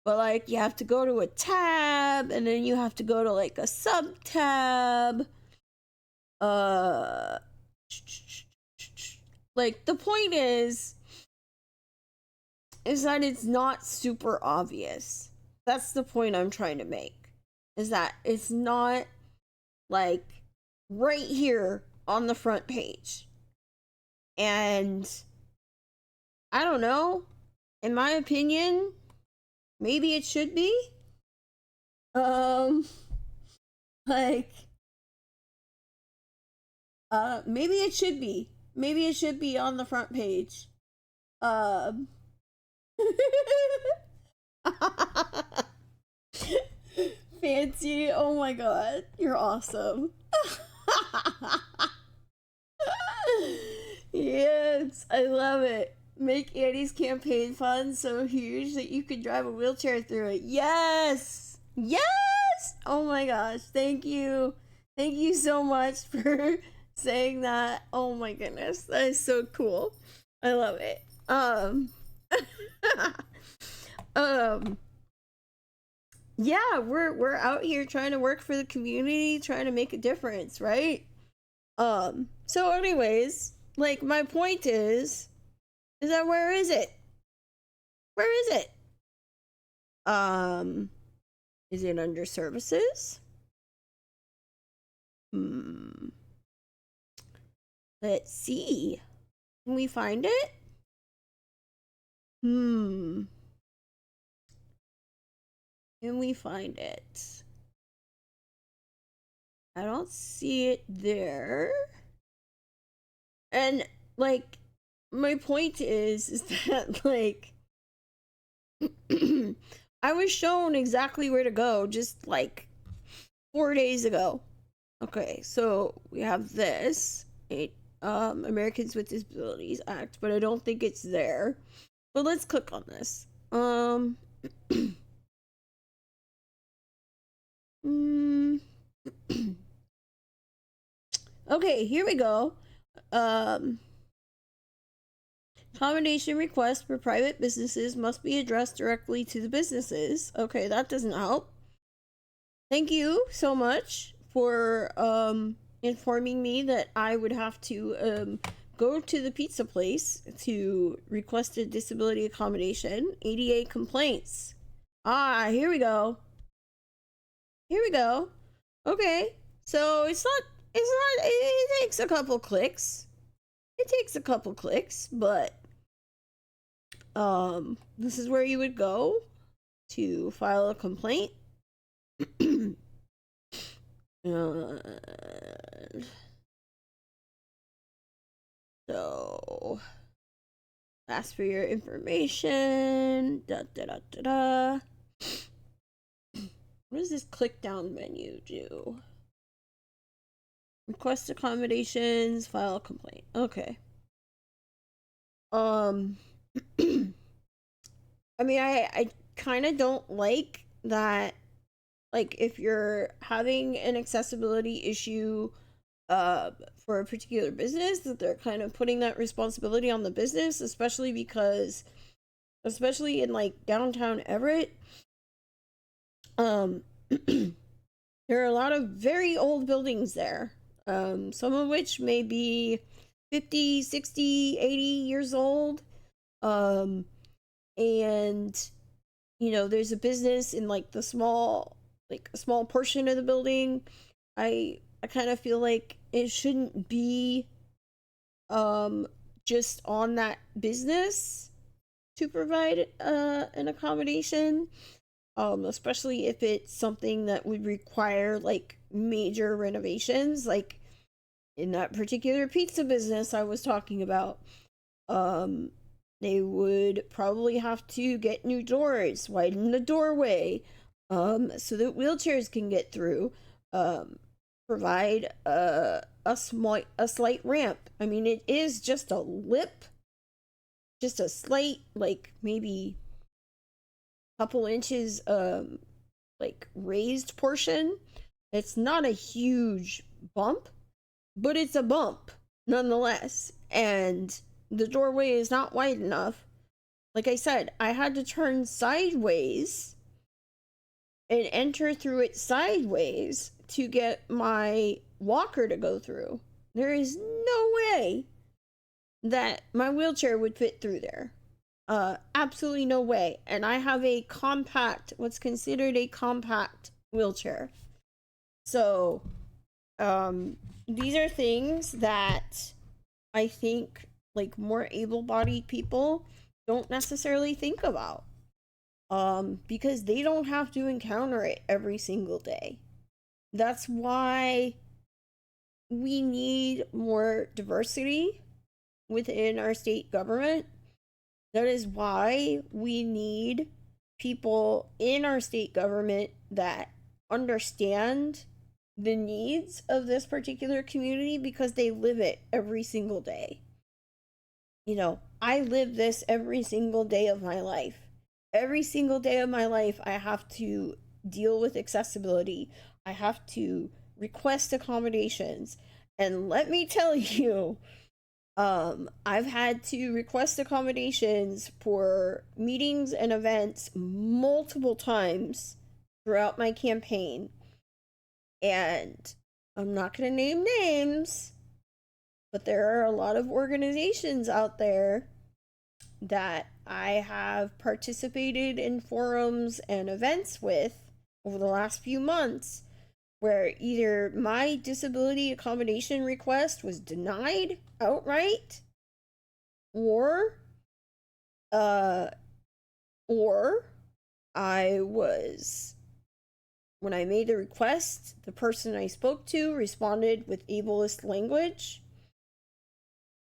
but like you have to go to a tab and then you have to go to like a sub tab. Like the point is that it's not super obvious. That's the point I'm trying to make. Is that it's not like right here on the front page. And I don't know, in my opinion, maybe it should be. Like maybe it should be. Maybe it should be on the front page. Fancy, oh my god, you're awesome. Yes, I love it. Make Annie's campaign fund so huge that you can drive a wheelchair through it. Yes! Yes! Oh my gosh, thank you. Thank you so much for saying that. Oh my goodness, that is so cool. I love it. Yeah, we're out here trying to work for the community, trying to make a difference, right? So anyways, like my point is that where is it? Where is it? Is it under services? Let's see. Can we find it? Can we find it? I don't see it there. And like my point is that like I was shown exactly where to go just like 4 days ago. Okay, so we have this Americans with Disabilities Act, but I don't think it's there. But let's click on this. Mm. Okay, here we go. Um, Accommodation requests for private businesses must be addressed directly to the businesses. Okay, that doesn't help. Thank you so much for informing me that I would have to go to the pizza place to request a disability accommodation. ADA complaints. Ah, here we go. Here we go. Okay. So it takes a couple clicks. It takes a couple clicks, but this is where you would go to file a complaint. uh, so ask for your information. Da da da da da. What does this click down menu do? Request accommodations, file a complaint. Okay. I mean, I kind of don't like that. Like, if you're having an accessibility issue for a particular business, that they're kind of putting that responsibility on the business, especially because, especially in like downtown Everett, um, there are a lot of very old buildings there, some of which may be 50, 60, 80 years old. And there's a business in like a small portion of the building. I kind of feel like it shouldn't be just on that business to provide an accommodation, especially if it's something that would require like major renovations, like in that particular pizza business I was talking about. They would probably have to get new doors, widen the doorway, so that wheelchairs can get through. Provide a slight ramp. I mean, it is just a lip, just a slight, like maybe couple inches, like raised portion. It's not a huge bump, but it's a bump nonetheless. And the doorway is not wide enough. Like I said, I had to turn sideways and enter through it sideways to get my walker to go through. There is no way that my wheelchair would fit through there. Absolutely no way. And I have what's considered a compact wheelchair. So, these are things that I think like more able-bodied people don't necessarily think about, because they don't have to encounter it every single day. That's why we need more diversity within our state government. That is why we need people in our state government that understand the needs of this particular community, because they live it every single day. I live this every single day of my life. Every single day of my life, I have to deal with accessibility. I have to request accommodations. And let me tell you, I've had to request accommodations for meetings and events multiple times throughout my campaign. And I'm not going to name names, but there are a lot of organizations out there that I have participated in forums and events with over the last few months, where either my disability accommodation request was denied outright, or uh or I was when I made the request, the person I spoke to responded with ableist language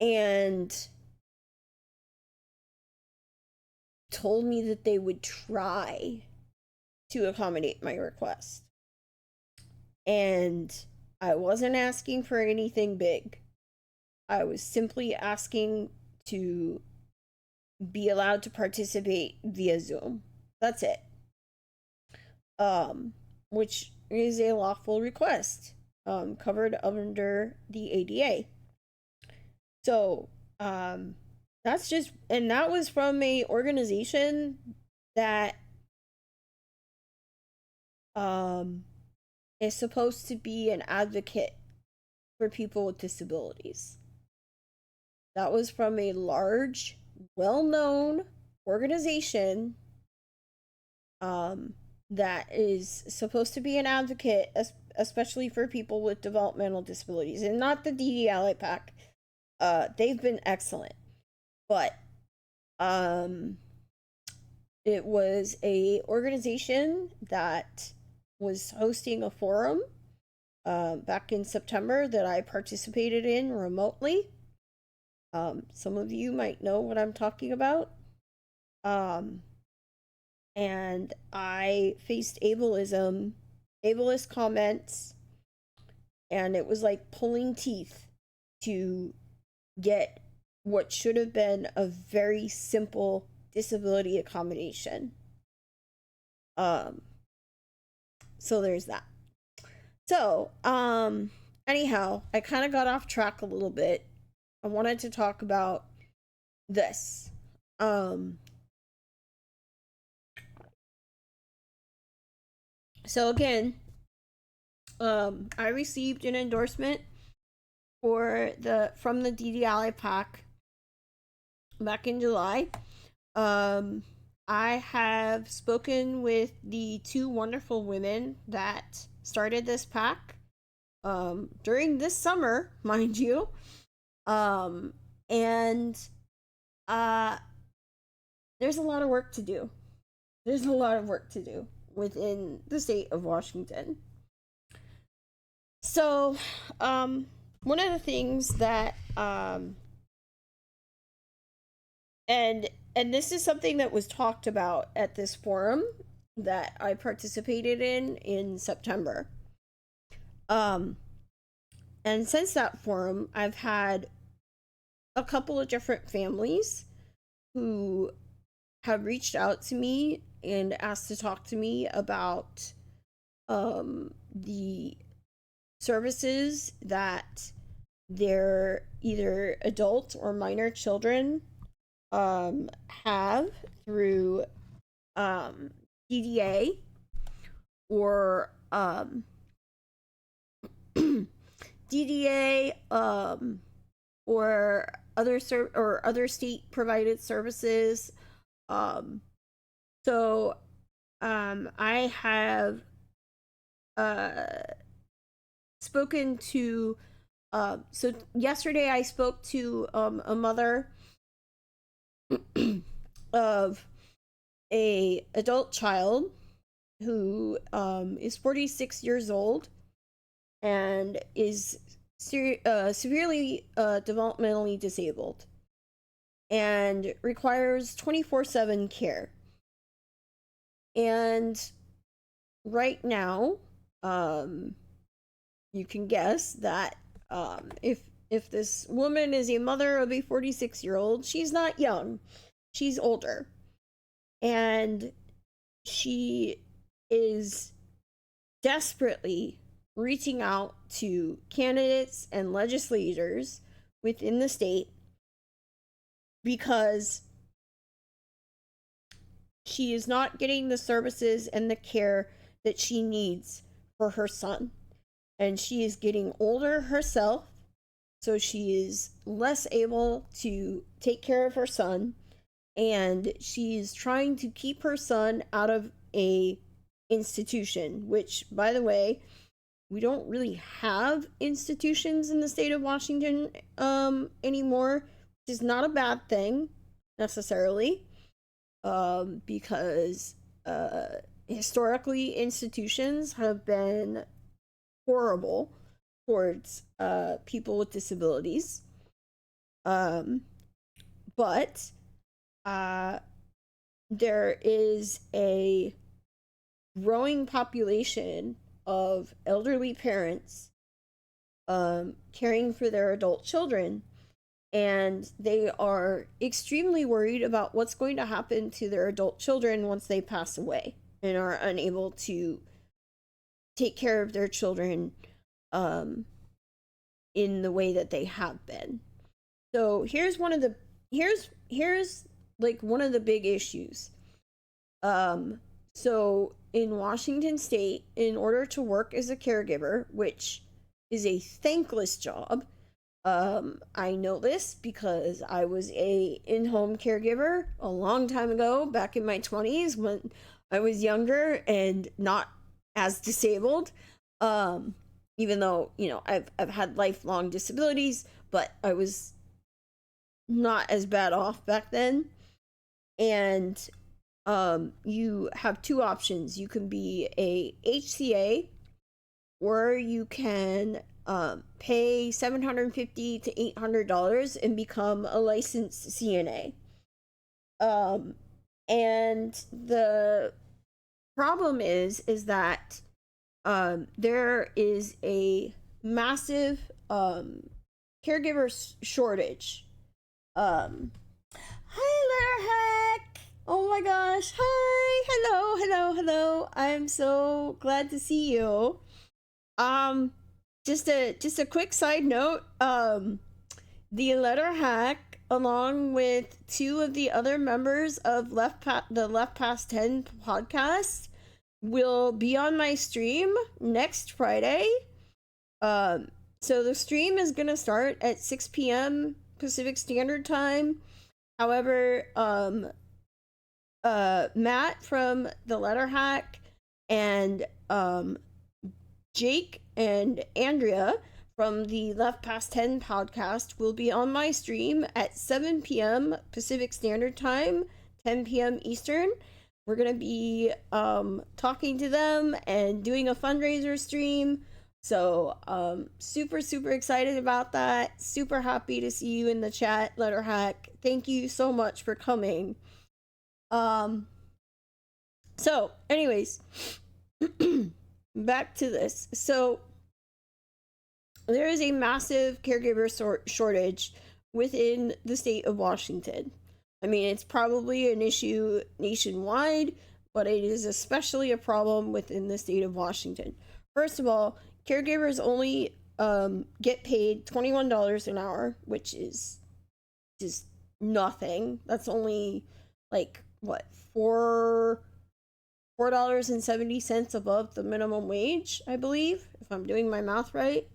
and told me that they would try to accommodate my request. And I wasn't asking for anything big. I was simply asking to be allowed to participate via Zoom. That's it. Which is a lawful request, covered under the ADA. So, that's just, and that was from a organization that is supposed to be an advocate for people with disabilities. That was from a large, well-known organization that is supposed to be an advocate, especially for people with developmental disabilities, and not the DDLA pack. They've been excellent, but it was a organization that was hosting a forum back in September that I participated in remotely. Some of you might know what I'm talking about. And I faced ableist comments, and it was like pulling teeth to get what should have been a very simple disability accommodation. So there's that. So, anyhow, I kind of got off track a little bit. I wanted to talk about this. So again, I received an endorsement from the DDLI pack back in July. I have spoken with the two wonderful women that started this pack during this summer, mind you. And there's a lot of work to do. There's a lot of work to do within the state of Washington. So, one of the things that and this is something that was talked about at this forum that I participated in September. And since that forum, I've had a couple of different families who have reached out to me and asked to talk to me about the services that their either adult or minor children have through DDA or DDA or other state provided services. So I have spoken to so yesterday I spoke to a mother of a adult child who is 46 years old and is severely developmentally disabled and requires 24/7 care. And right now, you can guess that if this woman is a mother of a 46-year-old, she's not young, she's older, and she is desperately reaching out to candidates and legislators within the state because she is not getting the services and the care that she needs for her son. And she is getting older herself, so she is less able to take care of her son, and she's trying to keep her son out of a institution, which, by the way, we don't really have institutions in the state of Washington anymore, which is not a bad thing necessarily, because historically institutions have been horrible towards people with disabilities. But there is a growing population of elderly parents caring for their adult children, and they are extremely worried about what's going to happen to their adult children once they pass away and are unable to take care of their children in the way that they have been. So here's like one of the big issues. So in Washington state, in order to work as a caregiver, which is a thankless job, I know this because I was a in-home caregiver a long time ago, back in my 20s when I was younger and not as disabled. Even though, I've had lifelong disabilities, but I was not as bad off back then. And you have two options. You can be a HCA, or you can pay $750 to $800 and become a licensed CNA. And the problem is that there is a massive caregiver shortage. Hi, Letterhack. Oh my gosh. Hi. Hello. I'm so glad to see you. Just a quick side note. The Letterhack, along with two of the other members of the Left Past 10 podcast, will be on my stream next Friday. So the stream is gonna start at 6 p.m. Pacific Standard Time. However, Matt from the Letterhack and Jake and Andrea from the Left Past 10 podcast will be on my stream at 7 p.m. Pacific Standard Time, 10 p.m. Eastern. We're going to be talking to them and doing a fundraiser stream. So super excited about that. Super happy to see you in the chat, Letterhack. Thank you so much for coming. So anyways, back to this. So there is a massive caregiver shortage within the state of Washington. I mean, it's probably an issue nationwide, but it is especially a problem within the state of Washington. First of all, caregivers only get paid $21 an hour, which is just nothing. That's only like what, $4.70 above the minimum wage, I believe, if I'm doing my math right.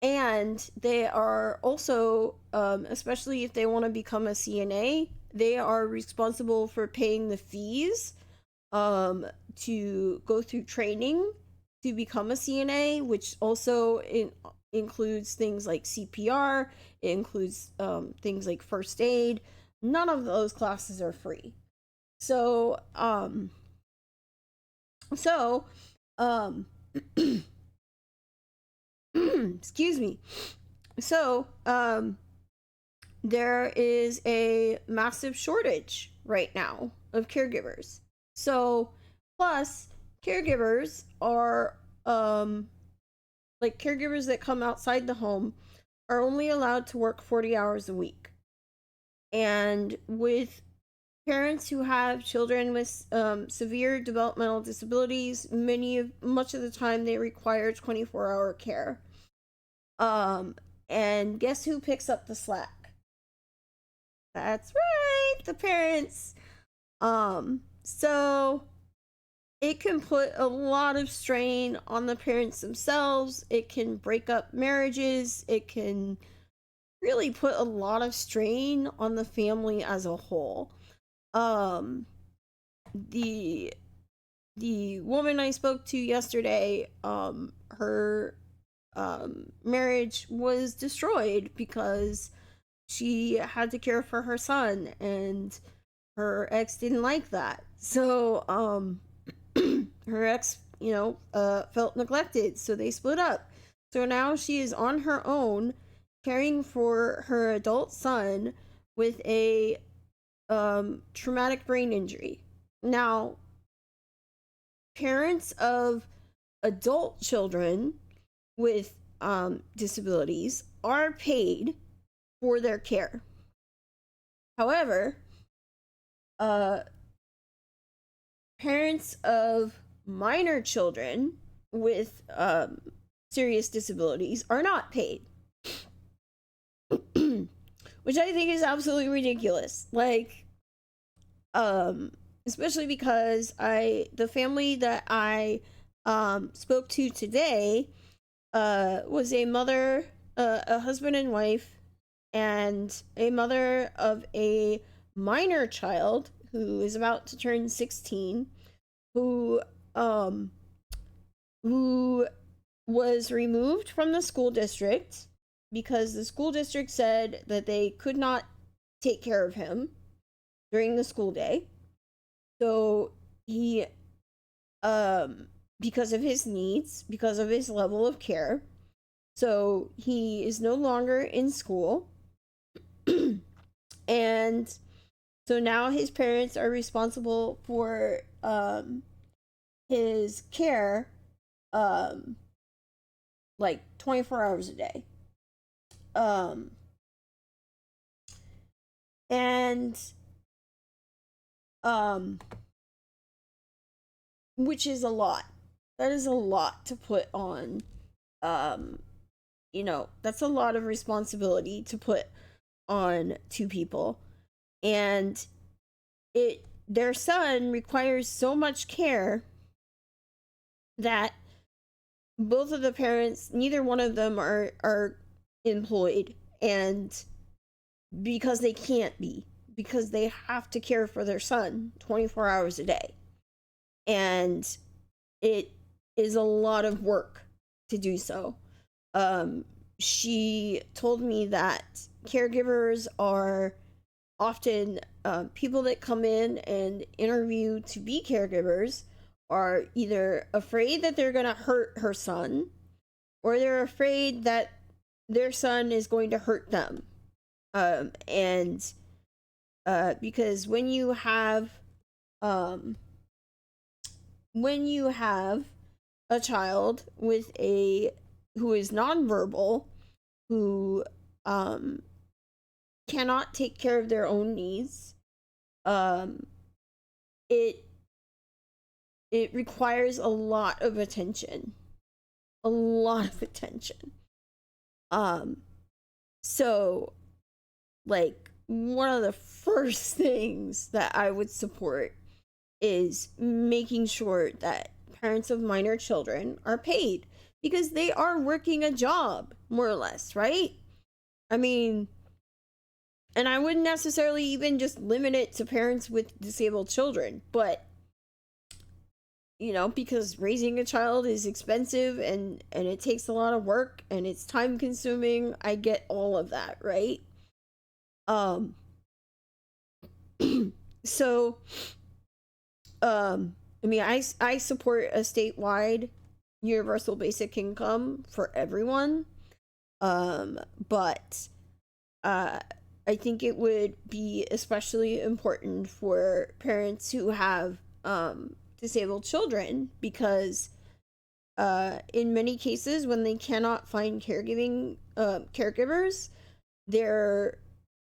And they are also, especially if they want to become a CNA, they are responsible for paying the fees to go through training to become a CNA, which also includes things like CPR. It includes things like first aid. None of those classes are free. So excuse me. So, there is a massive shortage right now of caregivers. So, plus, caregivers are, like caregivers that come outside the home are only allowed to work 40 hours a week. And with parents who have children with severe developmental disabilities, much of the time they require 24-hour care. And guess who picks up the slack? That's right, the parents. So it can put a lot of strain on the parents themselves. It can break up marriages. It can really put a lot of strain on the family as a whole. The woman I spoke to yesterday, her marriage was destroyed because she had to care for her son, and her ex didn't like that. So her ex, felt neglected, so they split up. So now she is on her own caring for her adult son with a traumatic brain injury. Now, parents of adult children with disabilities are paid for their care. However, parents of minor children with serious disabilities are not paid. Which I think is absolutely ridiculous. Like, especially because the family that I spoke to today was a mother, a husband and wife, and a mother of a minor child who is about to turn 16, who um who was removed from the school district because the school district said that they could not take care of him during the school day. So he because of his needs, because of his level of care, so he is no longer in school. And so now his parents are responsible for his care um like 24 hours a day. Um and um which is a lot. That is a lot to put on. um that's a lot of responsibility to put on two people. And their son requires so much care that both of the parents, neither one of them are employed, and because they can't be, because they have to care for their son 24 hours a day. And it is a lot of work to do so. She told me that caregivers are often people that come in and interview to be caregivers are either afraid that they're going to hurt her son, or they're afraid that their son is going to hurt them. And because um, when you have a child with who is nonverbal, who cannot take care of their own needs, um, it requires a lot of attention, a lot of attention. So like one of the first things that I would support is making sure that parents of minor children are paid, because they are working a job, more or less, right? I mean, and I wouldn't necessarily even just limit it to parents with disabled children, but because raising a child is expensive, and it takes a lot of work and it's time consuming. I get all of that, right? Um so I mean, I support a statewide universal basic income for everyone. But uh I think it would be especially important for parents who have disabled children, because in many cases, when they cannot find caregivers, they're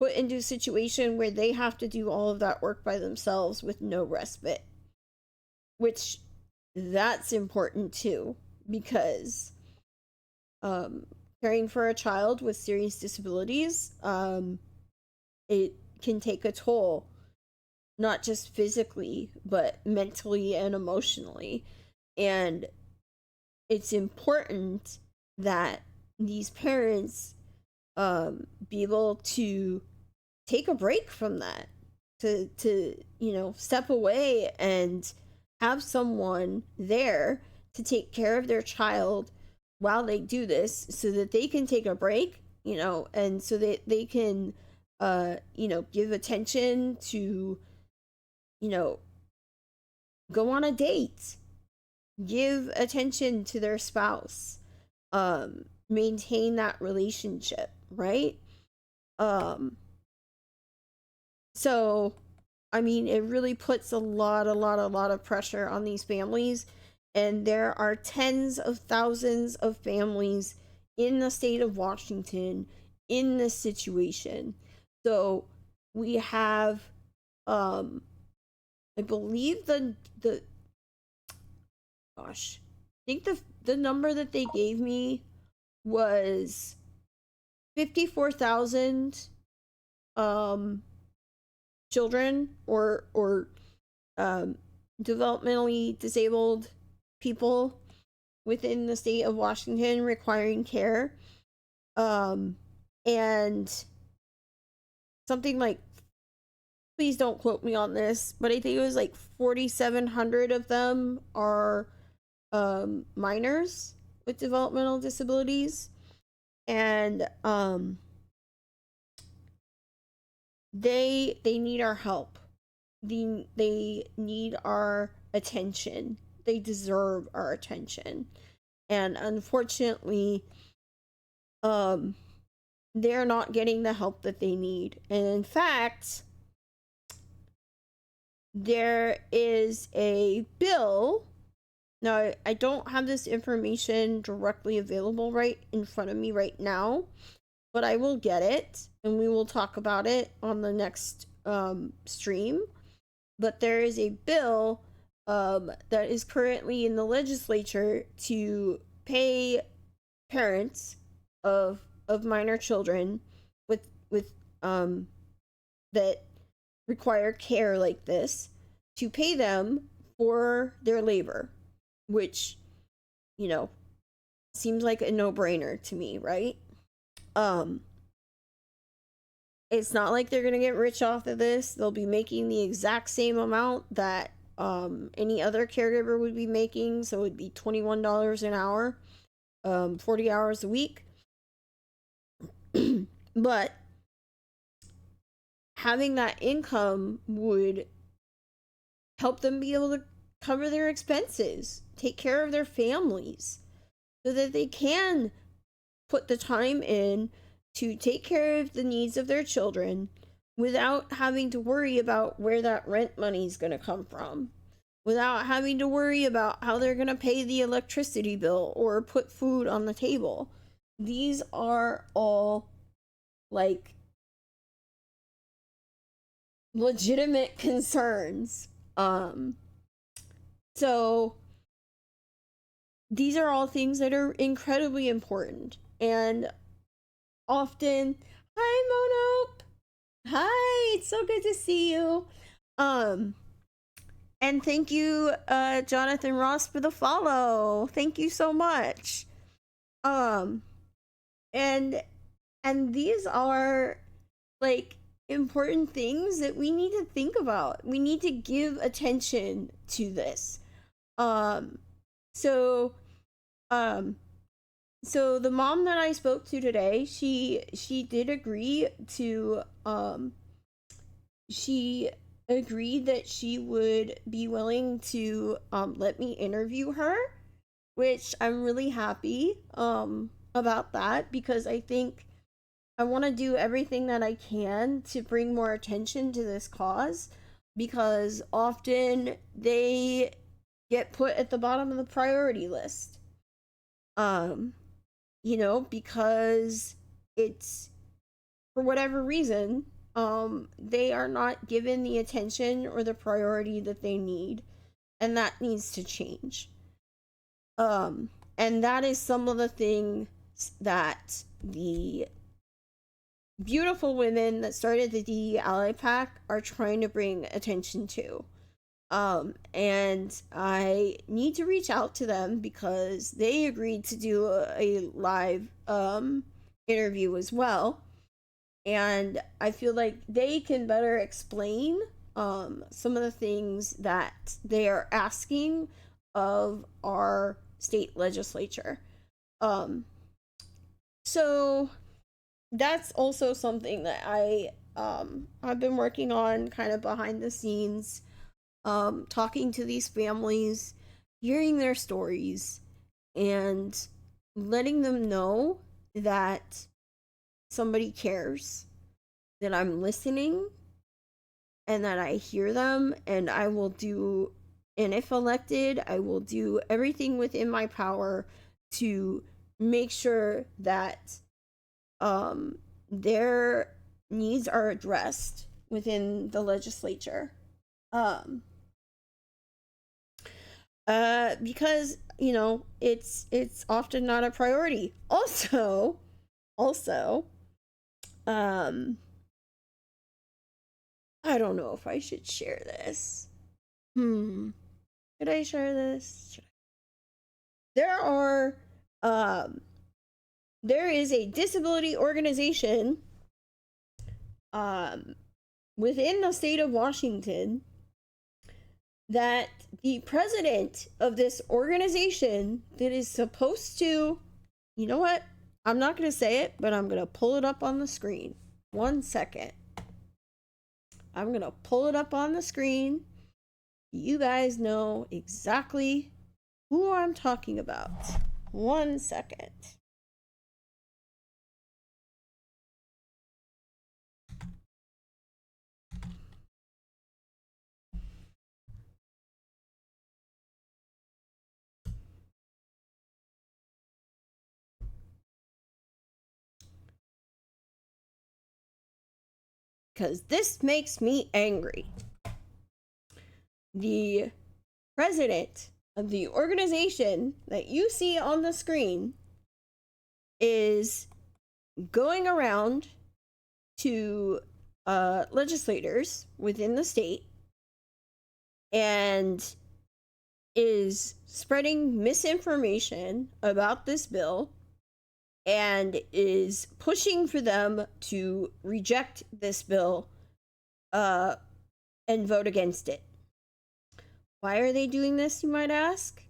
put into a situation where they have to do all of that work by themselves with no respite, which that's important too, because caring for a child with serious disabilities, it can take a toll, not just physically but mentally and emotionally. And it's important that these parents be able to take a break from that, to step away and have someone there to take care of their child while they do this, so that they can take a break, and so that they can give attention to, go on a date, give attention to their spouse, maintain that relationship, right? um so I mean, it really puts a lot of pressure on these families. And there are tens of thousands of families in the state of Washington in this situation. So we have, I believe the gosh, I think the number that they gave me was 54,000 um children or um developmentally disabled people within the state of Washington requiring care. And something like, please don't quote me on this, but I think it was like 4,700 of them are minors with developmental disabilities. And they need our help. They need our attention. They deserve our attention. And unfortunately, they're not getting the help that they need. And in fact, there is a bill. Now, I don't have this information directly available right in front of me right now, but I will get it and we will talk about it on the next stream. But there is a bill that is currently in the legislature to pay parents of minor children with that require care like this, to pay them for their labor, which, you know, seems like a no-brainer to me, right? It's not like they're gonna get rich off of this. They'll be making the exact same amount that any other caregiver would be making, so it would be $21 an hour, 40 hours a week. But having that income would help them be able to cover their expenses, take care of their families, so that they can put the time in to take care of the needs of their children without having to worry about where that rent money is going to come from, without having to worry about how they're going to pay the electricity bill or put food on the table. These are all like legitimate concerns. So these are all things that are incredibly important. And often, hi Monope, hi, it's so good to see you. And thank you, Jonathan Ross, for the follow. Thank you so much. And these are like important things that we need to think about. We need to give attention to this. So the mom that I spoke to today, she did agree to she agreed that she would be willing to let me interview her, which I'm really happy about that, because I think I want to do everything that I can to bring more attention to this cause, because often they get put at the bottom of the priority list. You know, because it's, for whatever reason, they are not given the attention or the priority that they need, and that needs to change. And that is some of the things that the beautiful women that started the DE Ally Pack are trying to bring attention to. And I need to reach out to them because they agreed to do a live interview as well. And I feel like they can better explain some of the things that they are asking of our state legislature. So that's also something that I've been working on kind of behind the scenes, talking to these families, hearing their stories, and letting them know that somebody cares, that I'm listening, and that I hear them, and I will do, and if elected, I will do everything within my power to make sure that their needs are addressed within the legislature. Because it's often not a priority. Also, um, I don't know if I should share this. Should I share this? There are, there is a disability organization, within the state of Washington that the president of this organization that is supposed to, you know what? I'm not going to say it, but I'm going to pull it up on the screen. 1 second. I'm going to pull it up on the screen. You guys know exactly who I'm talking about. 1 second. Because this makes me angry. The president of the organization that you see on the screen is going around to legislators within the state and is spreading misinformation about this bill and is pushing for them to reject this bill and vote against it. Why are they doing this, you might ask?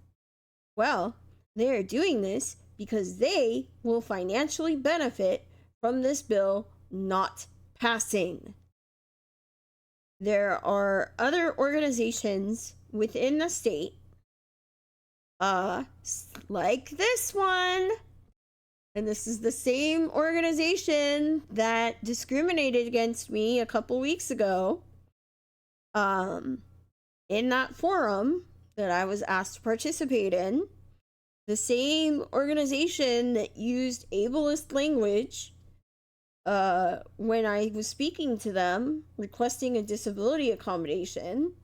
Well, they are doing this because they will financially benefit from this bill not passing. There are other organizations within the state, like this one, and this is the same organization that discriminated against me a couple weeks ago, in that forum that I was asked to participate in. The same organization that used ableist language when I was speaking to them requesting a disability accommodation.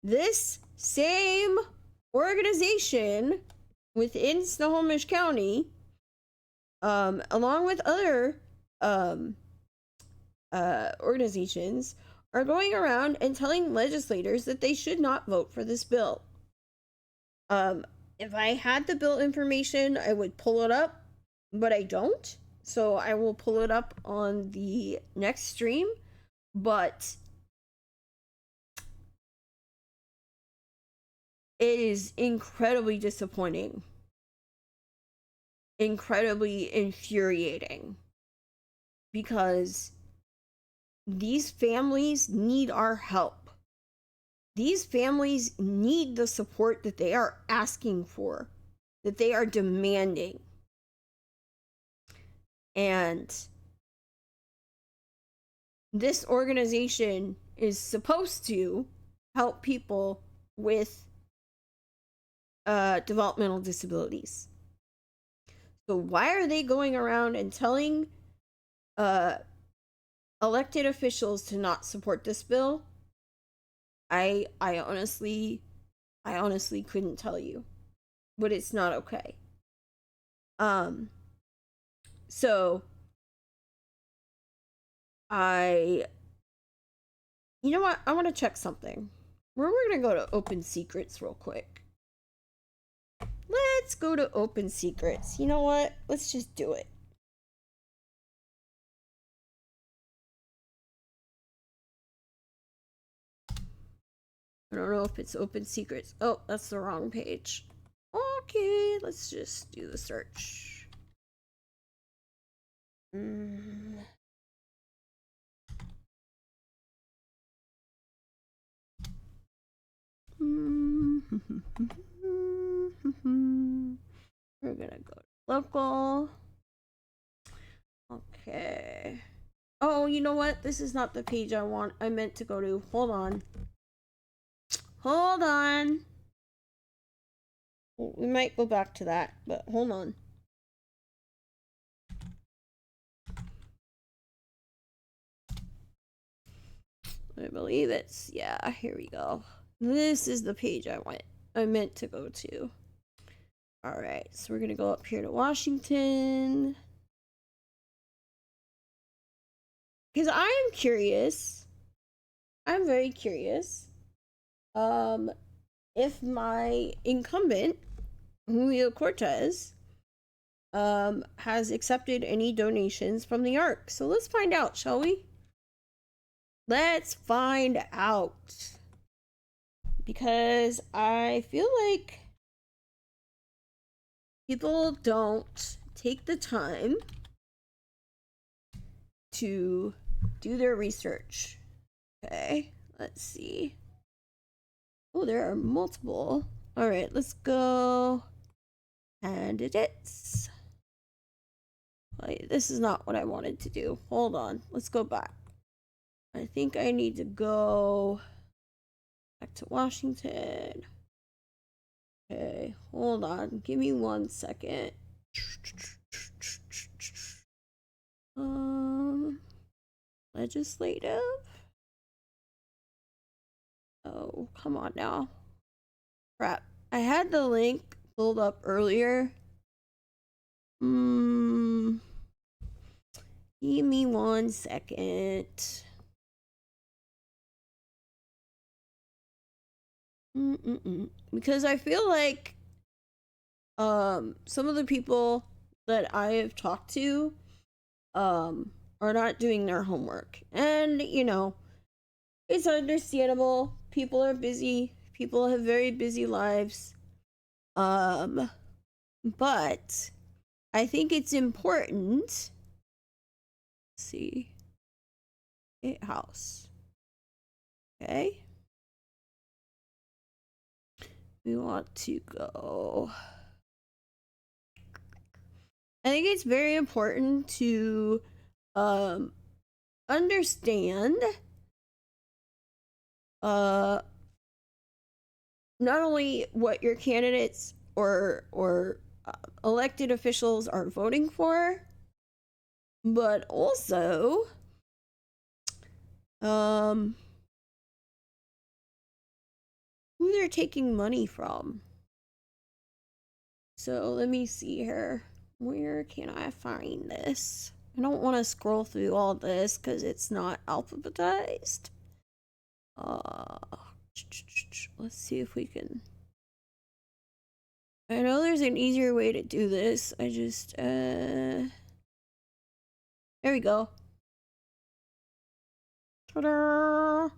This same organization within Snohomish County, along with other organizations, are going around and telling legislators that they should not vote for this bill. If I had the bill information, I would pull it up, but I don't. So I will pull it up on the next stream. But it is incredibly disappointing, incredibly infuriating, because these families need our help. These families need the support that they are asking for, that they are demanding. And this organization is supposed to help people with developmental disabilities. So why are they going around and telling elected officials to not support this bill? I honestly couldn't tell you, but it's not okay. So you know what? I want to check something. We're gonna go to Open Secrets real quick. Let's go to Open Secrets. You know what? Let's just do it. I don't know if it's Open Secrets. Oh, that's the wrong page. Okay, let's just do the search. We're gonna go to local. Okay. Oh, you know what? This is not the page I meant to go to. Hold on. We might go back to that, but hold on. I believe it's, yeah, here we go. This is the page I want. I meant to go to. All right, so we're gonna go up here to Washington. Because I am curious. I'm very curious. If my incumbent, Julio Cortez, has accepted any donations from the ARC. So let's find out, shall we? Let's find out. Because I feel like people don't take the time to do their research. Okay, let's see. Oh, there are multiple. All right, let's go. Candidates. Wait, this is not what I wanted to do. Hold on, let's go back. I think I need to go back to Washington. Okay, hold on. Give me 1 second. Legislative. Oh, come on now. Crap. I had the link pulled up earlier. Give me 1 second. Because I feel like some of the people that I have talked to are not doing their homework. And, you know, it's understandable. People are busy. People have very busy lives. But I think it's important. Let's see. House. Okay. We want to go. I think it's very important to understand not only what your candidates or elected officials are voting for, but also who they're taking money from. So let me see here. Where can I find this? I don't want to scroll through all this because it's not alphabetized. Let's see if we can. I know there's an easier way to do this. I just there we go. Ta-da!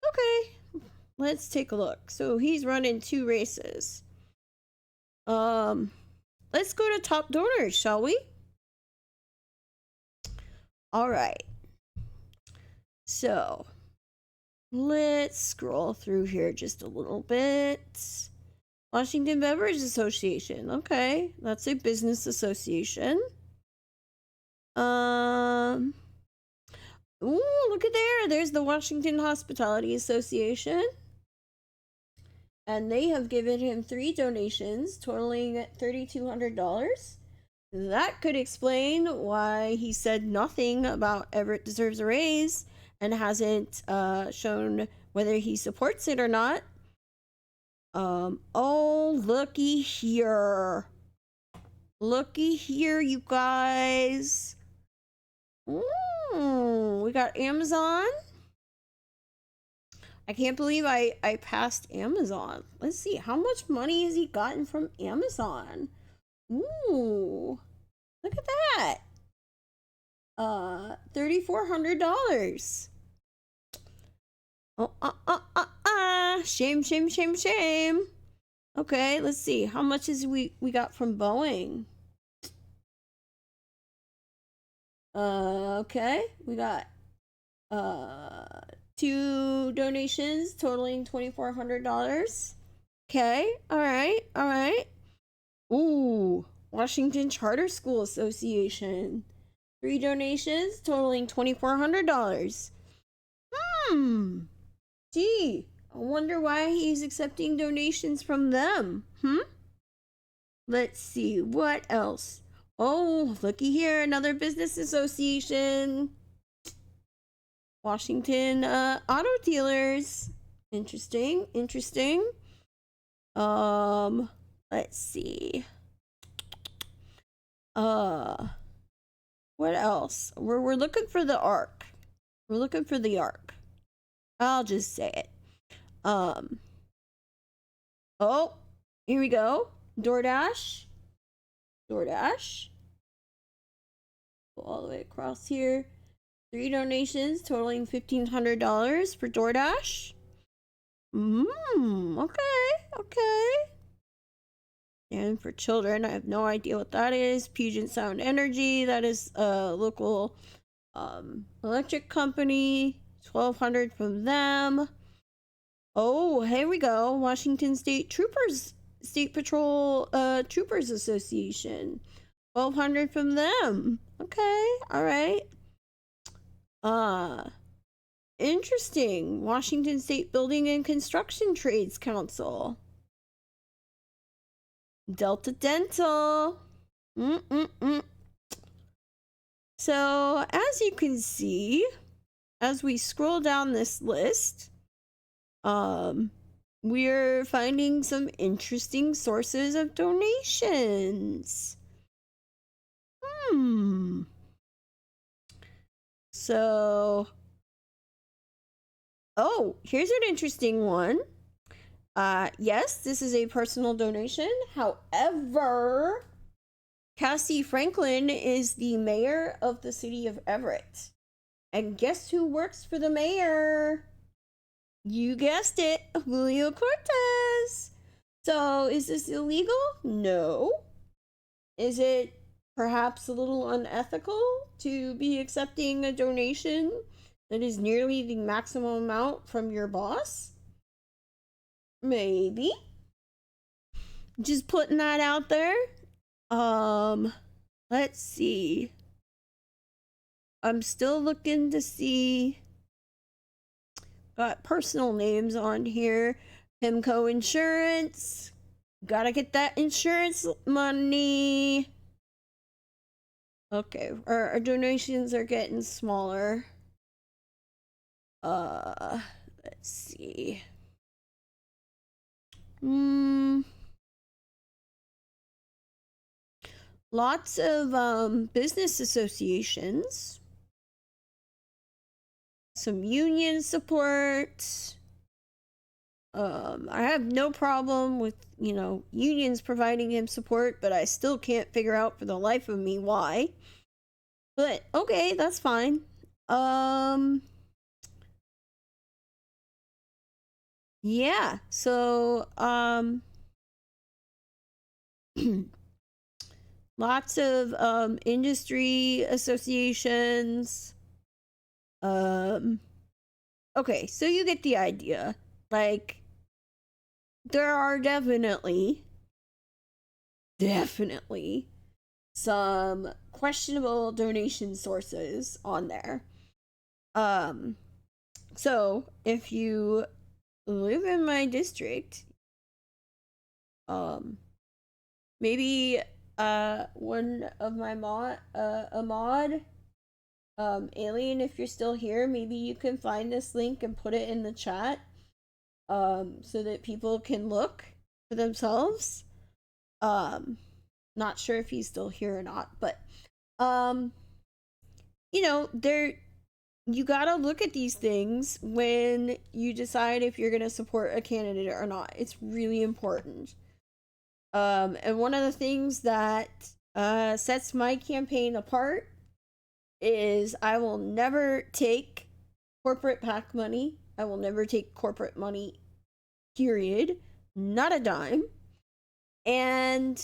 Okay, let's take a look. So he's running 2 races. Let's go to top donors, shall we? All right. So let's scroll through here just a little bit. Washington Beverage Association. Okay, that's a business association. Ooh, look at there. There's the Washington Hospitality Association. And they have given him 3 donations totaling $3,200. That could explain why he said nothing about Everett deserves a raise and hasn't shown whether he supports it or not. Oh, looky here. Looky here, you guys. Ooh, we got Amazon. I can't believe I passed Amazon. Let's see, how much money has he gotten from Amazon? Ooh, look at that. $3,400. Oh, shame, shame, shame, shame. Okay, let's see. How much is we got from Boeing? Okay, we got 2 donations totaling $2,400. Okay, all right. Ooh, Washington Charter School Association. 3 donations totaling $2,400. Gee, I wonder why he's accepting donations from them. Let's see, what else? Oh, looky here, another business association. Washington Auto Dealers. Interesting. Let's see. What else? We're looking for the arc. We're looking for the arc. I'll just say it. Oh, here we go. DoorDash. Go all the way across here. 3 donations totaling $1,500 for DoorDash. Okay. And for children, I have no idea what that is. Puget Sound Energy, that is a local electric company. $1,200 from them. Oh, here we go. Washington State Patrol Troopers Association. $1,200 from them. Okay, all right. Interesting. Washington State Building and Construction Trades Council. Delta Dental. So, as you can see, as we scroll down this list, we're finding some interesting sources of donations. So, oh, here's an interesting one. Yes, this is a personal donation. However, Cassie Franklin is the mayor of the city of Everett. And guess who works for the mayor? You guessed it, Julio Cortez. So, is this illegal? No. Is it perhaps a little unethical to be accepting a donation that is nearly the maximum amount from your boss? Maybe. Just putting that out there. Let's see. I'm still looking to see. Got personal names on here. Pimco Insurance. Gotta get that insurance money. Okay, our donations are getting smaller. Let's see. Lots of business associations. Some union support. I have no problem with, unions providing him support, but I still can't figure out for the life of me why. But okay, that's fine. Yeah, so lots of industry associations. Okay, so you get the idea. Like, there are definitely some questionable donation sources on there. So if you live in my district, maybe one of my Ahmad, Alien, if you're still here, maybe you can find this link and put it in the chat, so that people can look for themselves. Not sure if he's still here or not, but you gotta look at these things when you decide if you're gonna support a candidate or not. It's really important. And one of the things that sets my campaign apart is I will never take corporate PAC money. I will never take corporate money, period. Not a dime. And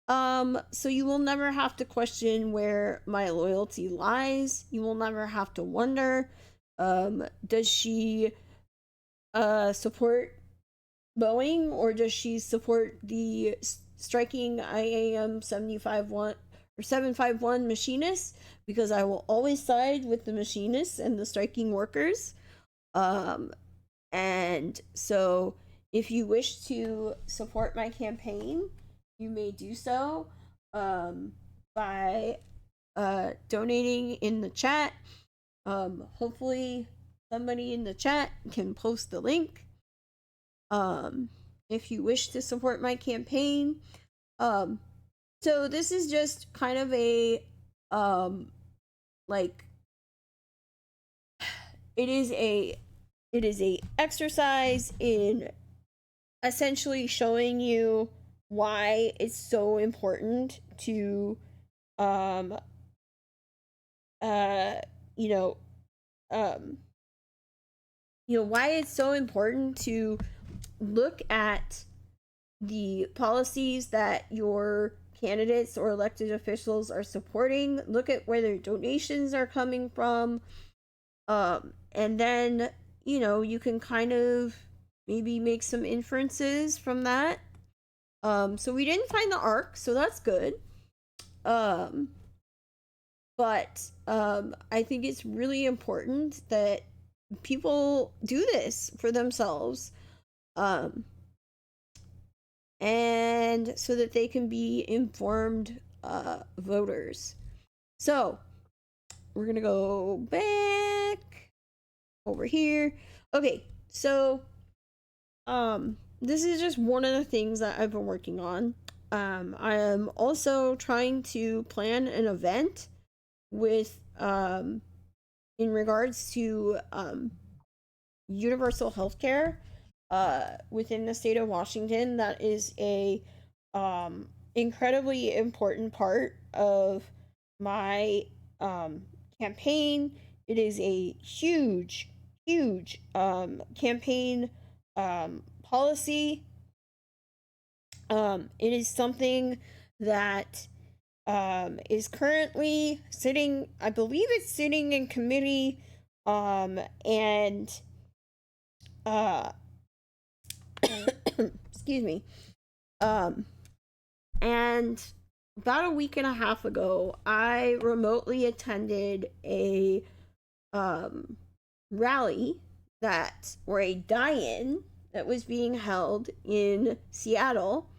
so you will never have to question where my loyalty lies. You will never have to wonder, does she support Boeing, or does she support the striking IAM 751 machinists? Because I will always side with the machinists and the striking workers. And so if you wish to support my campaign, you may do so by donating in the chat. Hopefully somebody in the chat can post the link um, if you wish to support my campaign. Um, so this is just kind of a like it is a exercise in essentially showing you why it's so important to um uh you know um why it's so important to look at the policies that your candidates or elected officials are supporting, look at where their donations are coming from, and then you can kind of maybe make some inferences from that. So we didn't find the ark, so that's good. um but I think it's really important that people do this for themselves, um and so that they can be informed voters. So we're gonna go back over here. Okay, so this is just one of the things that I've been working on. I am also trying to plan an event with in regards to universal healthcare within the state of Washington. That is a incredibly important part of my campaign. It is a huge campaign policy. It is something that is currently sitting, I believe it's sitting in committee, and uh, excuse me, um, and about a week and a half ago, I remotely attended a rally or a die-in that was being held in Seattle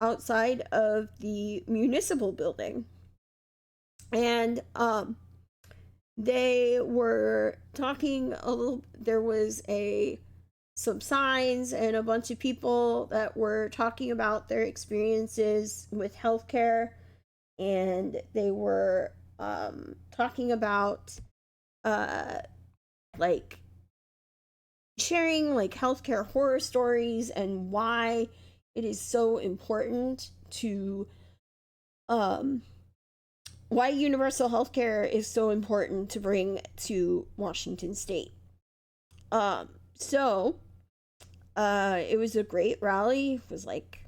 outside of the municipal building. And they were talking a little, there was some signs and a bunch of people that were talking about their experiences with healthcare, and they were talking about like sharing like healthcare horror stories and why it is so important to why universal healthcare is so important to bring to Washington state. So it was a great rally. It was like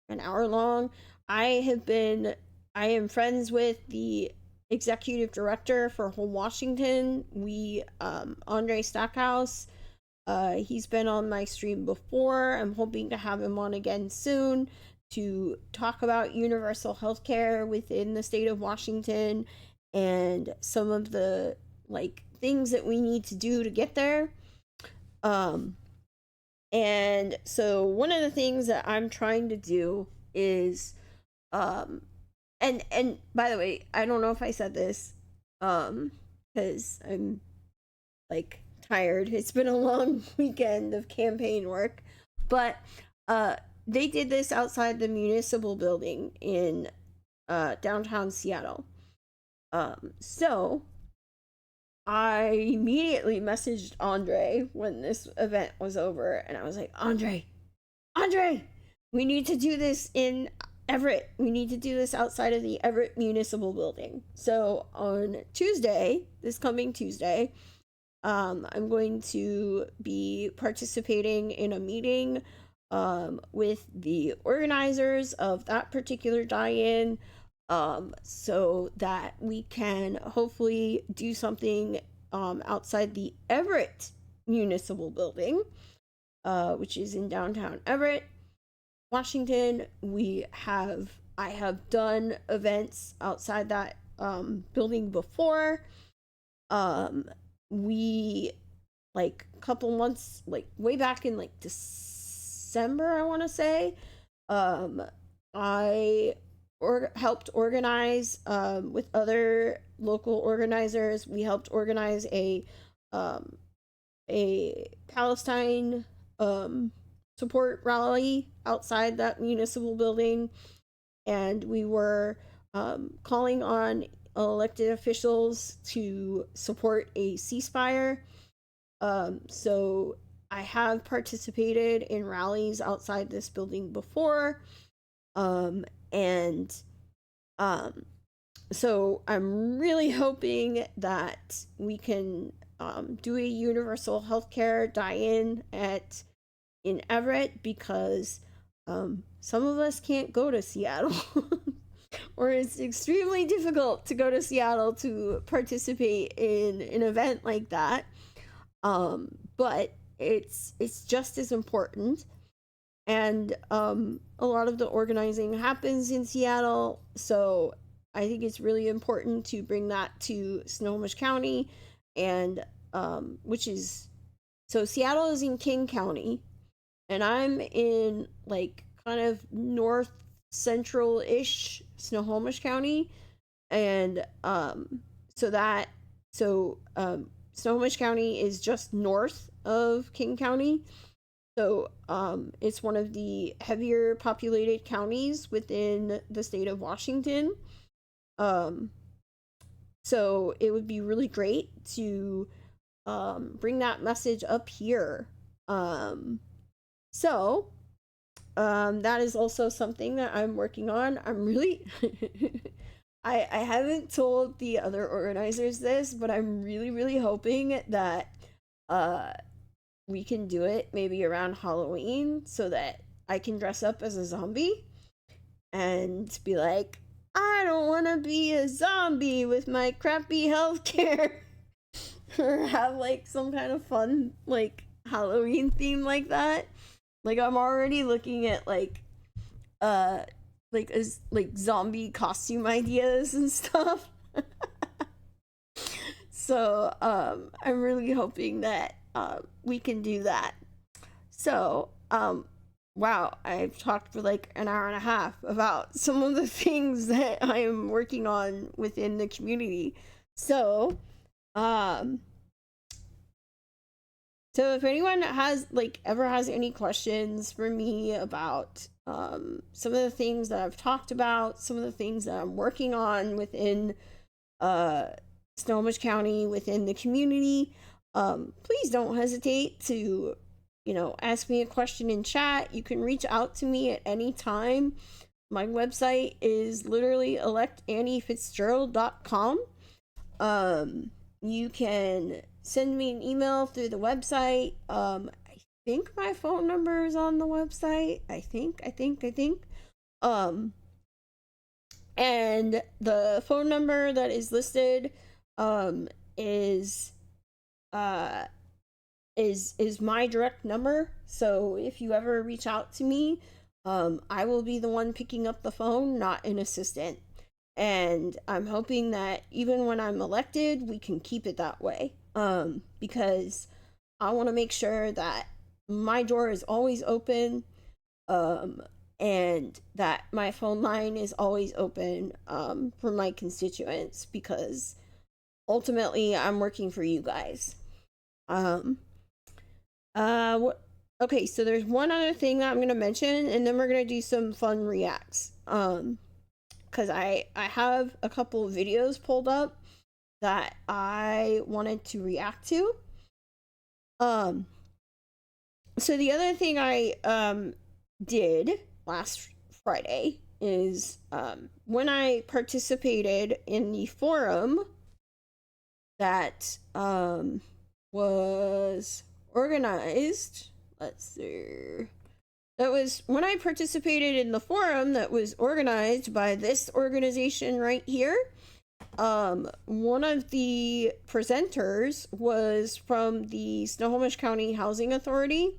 an hour long. I am friends with the executive director for Whole Washington. Andre Stackhouse. He's been on my stream before. I'm hoping to have him on again soon to talk about universal healthcare within the state of Washington and some of the like things that we need to do to get there. And so one of the things that I'm trying to do is and by the way, I don't know if I said this cuz I'm like tired. It's been a long weekend of campaign work, but they did this outside the municipal building in downtown Seattle. So I immediately messaged Andre when this event was over, and I was like, Andre, we need to do this in Everett. We need to do this outside of the Everett Municipal Building. So on Tuesday, this coming Tuesday, I'm going to be participating in a meeting with the organizers of that particular die-in, so that we can hopefully do something outside the Everett Municipal Building, which is in downtown Everett, Washington. I have done events outside that building before. We like a couple months, like way back in like December, I want to say, I helped organize with other local organizers. We helped organize a Palestine support rally outside that municipal building, and we were calling on elected officials to support a ceasefire. So I have participated in rallies outside this building before, and so I'm really hoping that we can do a universal healthcare die-in in Everett, because some of us can't go to Seattle. Or it's extremely difficult to go to Seattle to participate in an event like that. But it's just as important, and a lot of the organizing happens in Seattle, so I think it's really important to bring that to Snohomish County, and which is, so Seattle is in King County, and I'm in like kind of north central ish Snohomish County, and Snohomish County is just north of King County. So it's one of the heavier populated counties within the state of Washington. So it would be really great to bring that message up here. That is also something that I'm working on. I'm really I haven't told the other organizers this, but I'm really hoping that we can do it maybe around Halloween, so that I can dress up as a zombie and be like, I don't want to be a zombie with my crappy healthcare. Or have like some kind of fun like Halloween theme like that. Like I'm already looking at like zombie costume ideas and stuff. So I'm really hoping that we can do that. So wow, I've talked for like an hour and a half about some of the things that I am working on within the community. So if anyone has like ever has any questions for me about some of the things that I've talked about, some of the things that I'm working on within Snohomish County, within the community, please don't hesitate to, ask me a question in chat. You can reach out to me at any time. My website is literally electanniefitzgerald.com. You can send me an email through the website. I think my phone number is on the website. I think. And the phone number that is listed is my direct number. So if you ever reach out to me, I will be the one picking up the phone, not an assistant. And I'm hoping that even when I'm elected, we can keep it that way. Because I want to make sure that my door is always open, and that my phone line is always open for my constituents, because ultimately I'm working for you guys. Okay, so there's one other thing that I'm going to mention, and then we're going to do some fun reacts. Because I have a couple of videos pulled up that I wanted to react to. So the other thing I did last Friday is when I participated in the forum that was organized. Let's see. That was when I participated in the forum that was organized by this organization right here. One of the presenters was from the Snohomish County Housing Authority,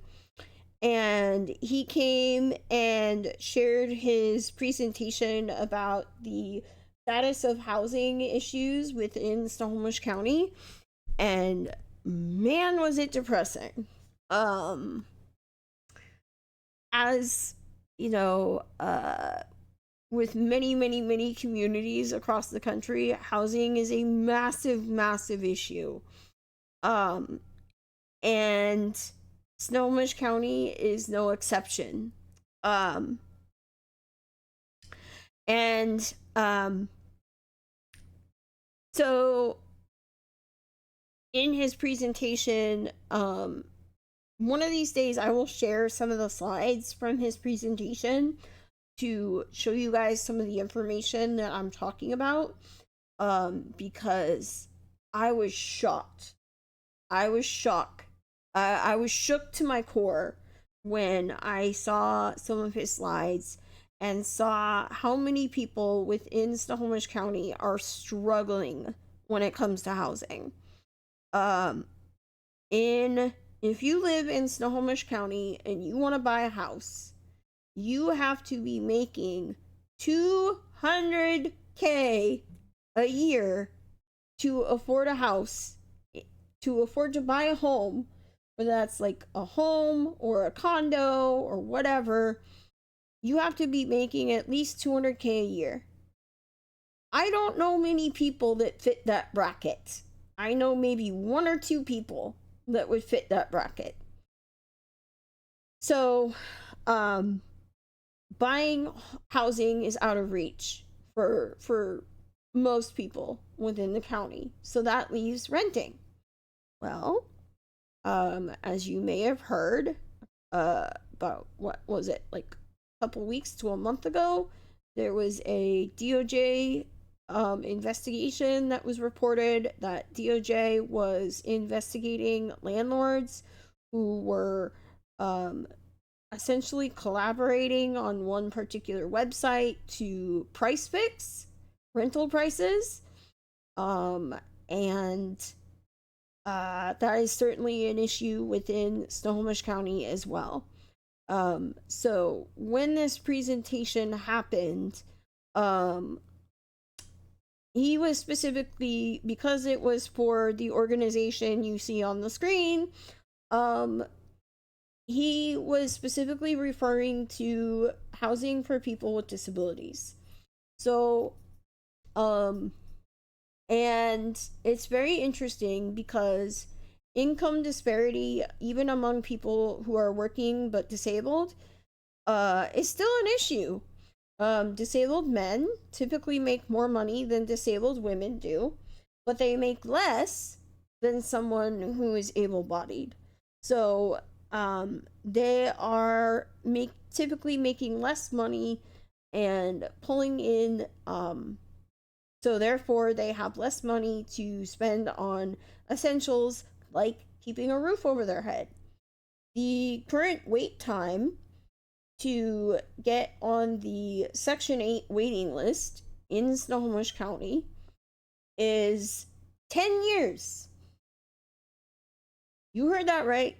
and he came and shared his presentation about the status of housing issues within Snohomish County, and man, was it depressing. As you know, with many communities across the country, housing is a massive issue. And Snohomish County is no exception. Um, and so in his presentation, one of these days I will share some of the slides from his presentation to show you guys some of the information that I'm talking about, because I was shocked. I was shocked. I was shook to my core when I saw some of his slides and saw how many people within Snohomish County are struggling when it comes to housing. Um, in if you live in Snohomish County and you want to buy a house, you have to be making $200K a year to afford a house, to afford to buy a home, whether that's like a home or a condo or whatever. You have to be making at least $200K a year. I don't know many people that fit that bracket. I know maybe one or two people that would fit that bracket. So, buying housing is out of reach for most people within the county. So that leaves renting. Well, as you may have heard, about what was it, like a couple weeks to a month ago, there was a DOJ investigation that was reported that DOJ was investigating landlords who were essentially collaborating on one particular website to price fix rental prices. And that is certainly an issue within Snohomish County as well. So when this presentation happened, he was specifically, because it was for the organization you see on the screen, he was specifically referring to housing for people with disabilities. So, and it's very interesting because income disparity, even among people who are working but disabled, is still an issue. Disabled men typically make more money than disabled women do, but they make less than someone who is able-bodied. So they are typically making less money and pulling in, so therefore they have less money to spend on essentials like keeping a roof over their head. The current wait time to get on the Section 8 waiting list in Snohomish County is 10 years. You heard that right.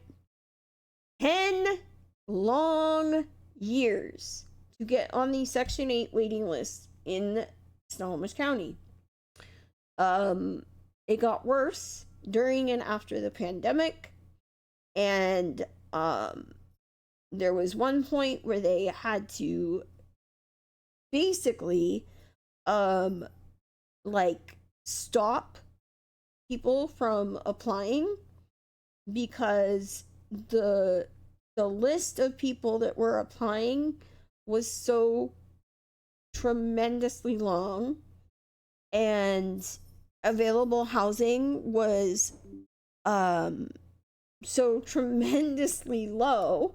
10 long years to get on the Section 8 waiting list in Snohomish County. It got worse during and after the pandemic, and there was one point where they had to basically like stop people from applying because the list of people that were applying was so tremendously long, and available housing was so tremendously low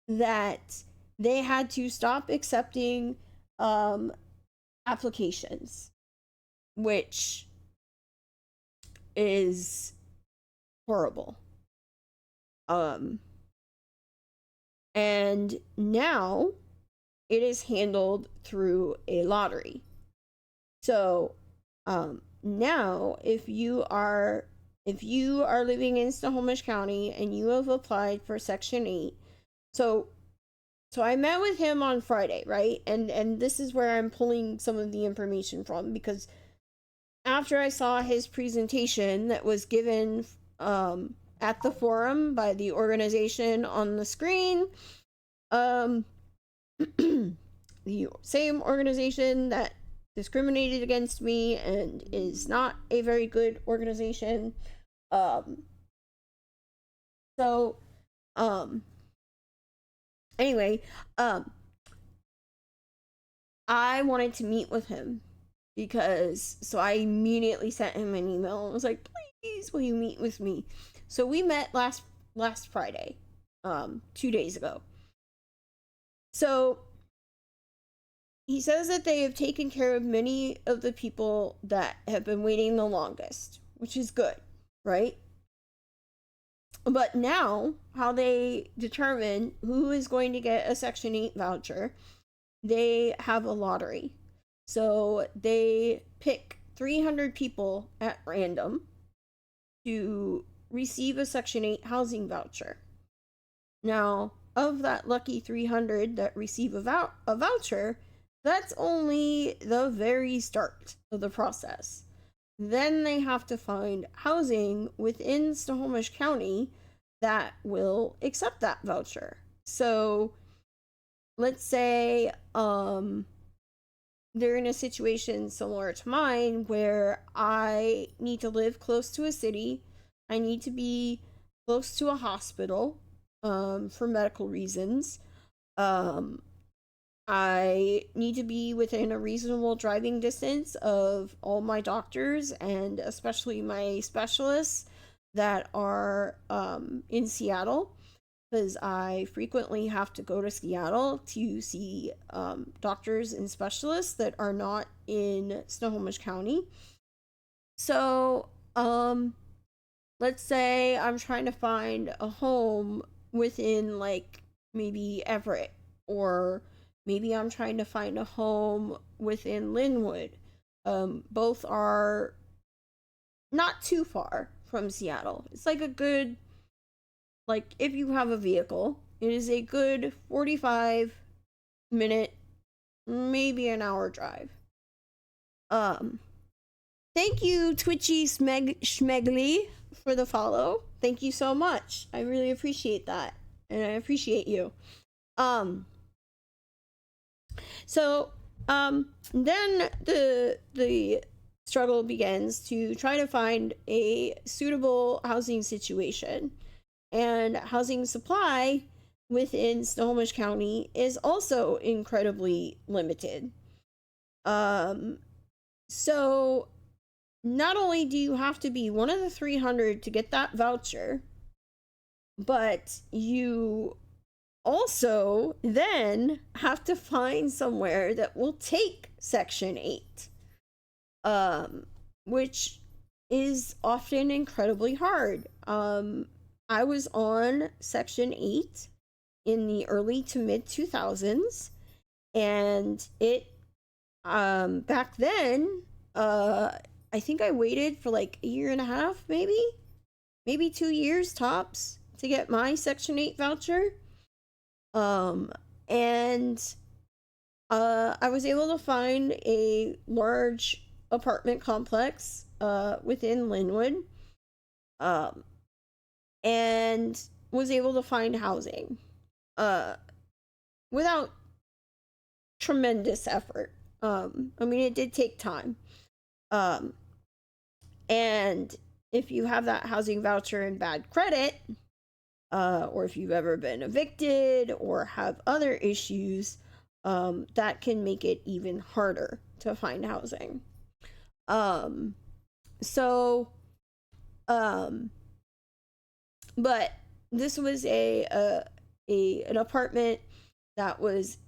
that they had to stop accepting applications, which is horrible. And now it is handled through a lottery. So now if you are living in Snohomish County and you have applied for Section 8, so I met with him on Friday, right? And this is where I'm pulling some of the information from, because after I saw his presentation that was given at the forum by the organization on the screen, the same organization that discriminated against me and is not a very good organization. So Um, anyway, um, I wanted to meet with him because so I immediately sent him an email and was like, please will you meet with me? So we met last Friday, 2 days ago. So he says that they have taken care of many of the people that have been waiting the longest, which is good, right? But now, how they determine who is going to get a Section 8 voucher, they have a lottery. So they pick 300 people at random to receive a Section 8 housing voucher. Now, of that lucky 300 that receive a voucher, that's only the very start of the process. Then they have to find housing within Snohomish County that will accept that voucher. So let's say they're in a situation similar to mine where I need to live close to a city, I need to be close to a hospital for medical reasons. I need to be within a reasonable driving distance of all my doctors and especially my specialists that are in Seattle, because I frequently have to go to Seattle to see doctors and specialists that are not in Snohomish County. So, let's say I'm trying to find a home within like maybe Everett, or maybe I'm trying to find a home within Linwood. Both are not too far from Seattle. It's like a good, like if you have a vehicle, it is a good 45-minute, maybe an hour drive. Um, Thank you, Twitchy Schmegly, for the follow. Thank you so much. I really appreciate that. And I appreciate you. Um, so, then the struggle begins to try to find a suitable housing situation. And housing supply within Snohomish County is also incredibly limited. So not only do you have to be one of the 300 to get that voucher, but you also then have to find somewhere that will take Section 8, which is often incredibly hard. I was on Section 8 in the early to mid 2000s, and it, back then, I think I waited for like a year and a half, maybe 2 years tops to get my Section 8 voucher. And I was able to find a large apartment complex within Linwood, and was able to find housing without tremendous effort. I mean, it did take time. And if you have that housing voucher in bad credit, or if you've ever been evicted or have other issues, that can make it even harder to find housing. So, but this was an apartment that was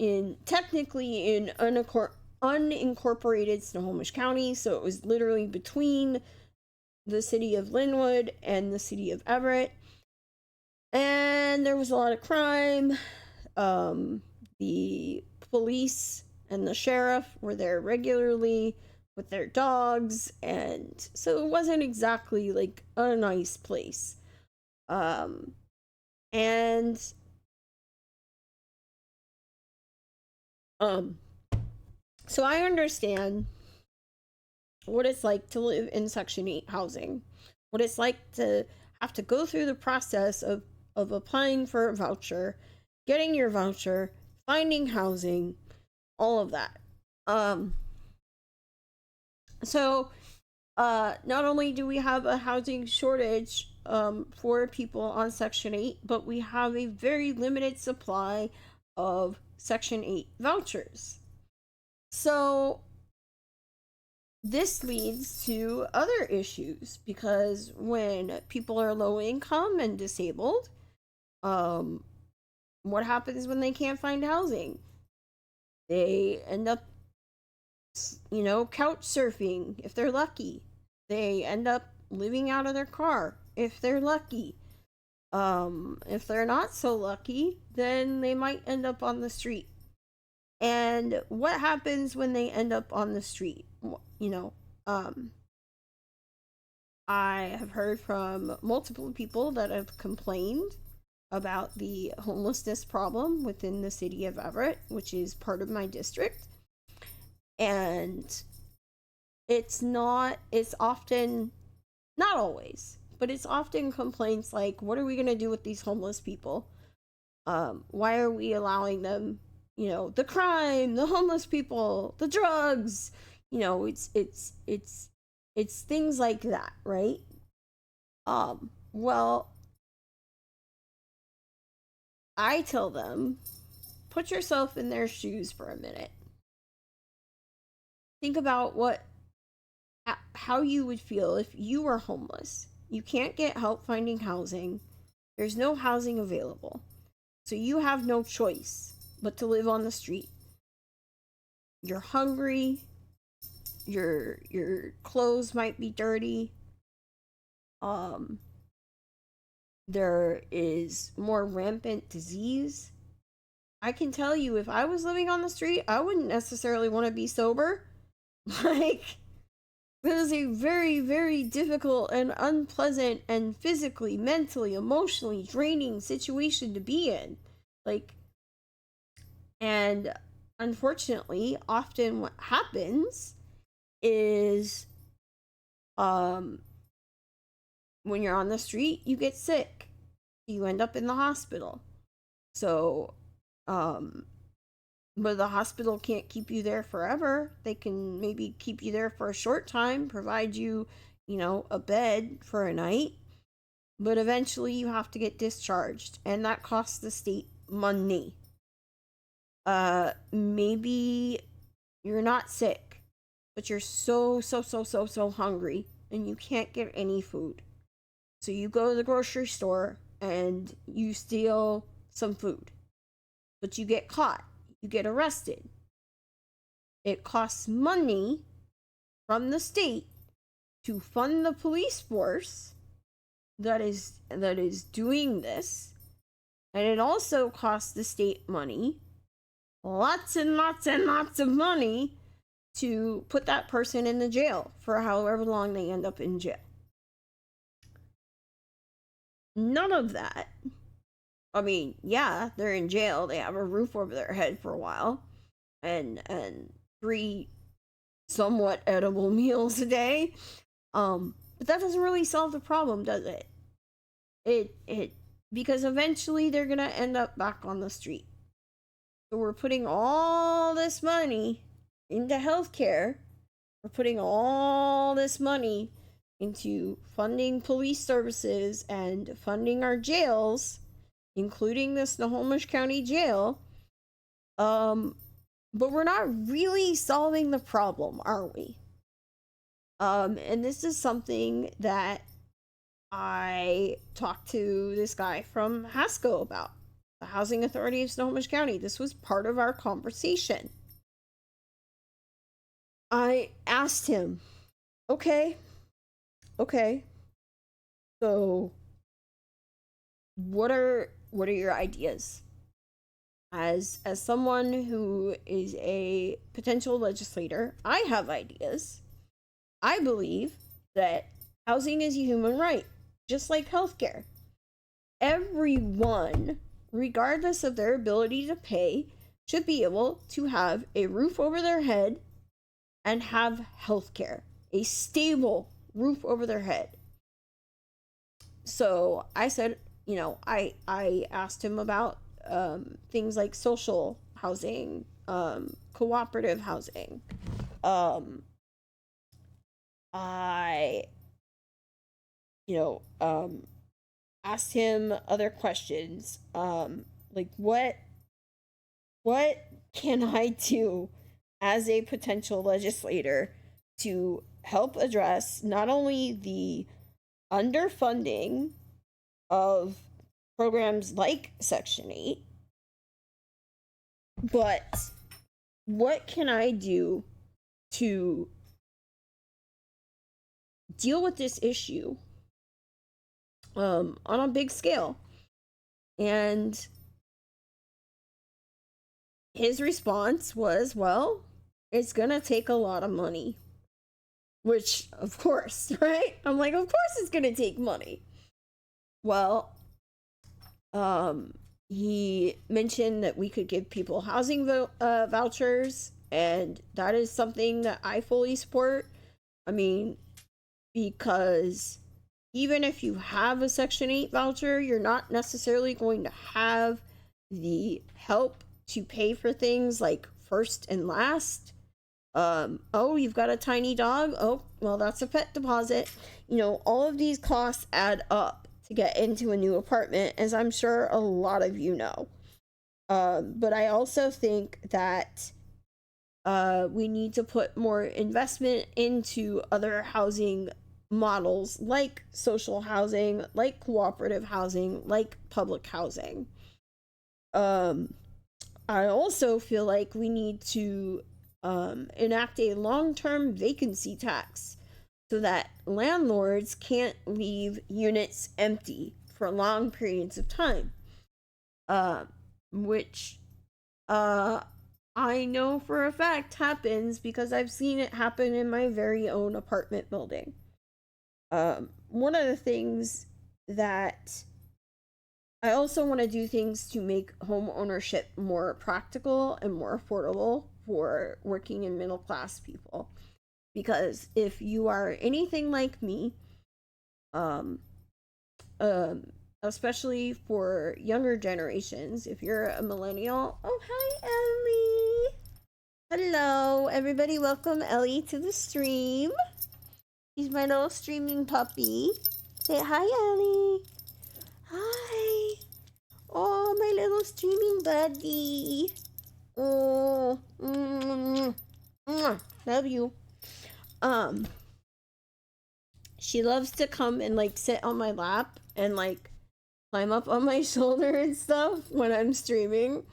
technically in unincorporated Snohomish County, so it was literally between the city of Linwood and the city of Everett. And there was a lot of crime. The police and the sheriff were there regularly with their dogs, and so it wasn't exactly like a nice place. And so I understand what it's like to live in Section 8 housing, what it's like to have to go through the process of applying for a voucher, getting your voucher, finding housing, all of that. So not only do we have a housing shortage for people on Section 8, but we have a very limited supply of Section 8 vouchers. So this leads to other issues, because when people are low income and disabled, what happens when they can't find housing? They end up, couch surfing if they're lucky. They end up living out of their car if they're lucky. If they're not so lucky, then they might end up on the street. And what happens when they end up on the street? I have heard from multiple people that have complained about the homelessness problem within the city of Everett, which is part of my district. And it's often, not always, but it's often complaints like, what are we going to do with these homeless people? Why are we allowing them, the crime, the homeless people, the drugs, it's things like that, right? Well, I tell them, put yourself in their shoes for a minute. Think about how you would feel if you were homeless. You can't get help finding housing. There's no housing available. So you have no choice but to live on the street. You're hungry. Your clothes might be dirty. There is more rampant disease. I can tell you, if I was living on the street, I wouldn't necessarily want to be sober. Like, that is a very, very difficult and unpleasant and physically, mentally, emotionally draining situation to be in. Like, and unfortunately, often what happens is, when you're on the street, you get sick. You end up in the hospital. So, but the hospital can't keep you there forever. They can maybe keep you there for a short time, provide you, a bed for a night. But eventually you have to get discharged, and that costs the state money. Maybe you're not sick, but you're so hungry and you can't get any food. So you go to the grocery store and you steal some food, but you get caught. You get arrested. It costs money from the state to fund the police force that is doing this, and it also costs the state money, lots and lots and lots of money, to put that person in the jail for however long they end up in jail. None of that. I mean, yeah, they're in jail. They have a roof over their head for a while, and 3 somewhat edible meals a day. But that doesn't really solve the problem, does it? It because eventually they're gonna end up back on the street. So we're putting all this money into healthcare. We're putting all this money into funding police services and funding our jails, including the Snohomish County Jail. But we're not really solving the problem, are we? And this is something that I talked to this guy from HASCO about, the Housing Authority of Snohomish County. This was part of our conversation. I asked him, okay, so what are your ideas? As someone who is a potential legislator, I have ideas. I believe that housing is a human right, just like healthcare. Everyone, regardless of their ability to pay, should be able to have a roof over their head and have healthcare, a stable roof over their head. So I said, I asked him about things like social housing, cooperative housing. I asked him other questions, like what can I do as a potential legislator to help address not only the underfunding of programs like Section 8, but what can I do to deal with this issue on a big scale? And his response was, well, it's gonna take a lot of money. Which, of course, right? I'm like, of course it's gonna take money. Well, he mentioned that we could give people housing vouchers, and that is something that I fully support. I mean, because even if you have a Section 8 voucher, you're not necessarily going to have the help to pay for things like first and last. Oh, you've got a tiny dog? Oh, well, that's a pet deposit. You know, all of these costs add up to get into a new apartment, as I'm sure a lot of you know. But I also think that we need to put more investment into other housing models like social housing, like cooperative housing, like public housing. I also feel like we need to enact a long-term vacancy tax so that landlords can't leave units empty for long periods of time. Which I know for a fact happens because I've seen it happen in my very own apartment building. One of the things that I also want to do things to make home ownership more practical and more affordable for working and middle class people. Because if you are anything like me, um, especially for younger generations, if you're a millennial, oh, hi, Ellie. Hello, everybody. Welcome Ellie to the stream. He's my little streaming puppy. Say hi, Ellie. Hi. Oh, my little streaming buddy. Oh, love you. She loves to come and like sit on my lap and like climb up on my shoulder and stuff when I'm streaming.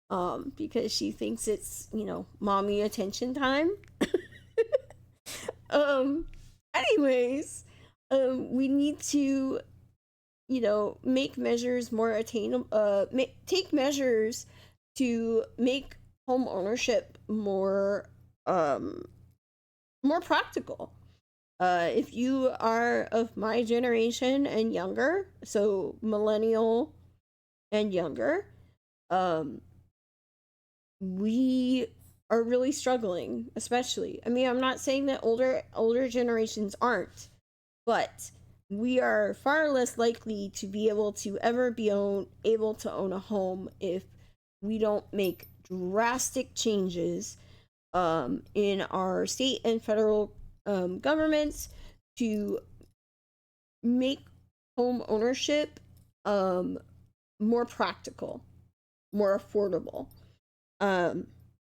Because she thinks it's, you know, mommy attention time. Anyways, we need to, you know, make measures more attainable, take measures to make home ownership more practical. If you are of my generation and younger, so millennial and younger, we are really struggling, especially. I mean, I'm not saying that older generations aren't, but we are far less likely to be able to ever be able to own a home if we don't make drastic changes in our state and federal governments to make home ownership more practical, more affordable.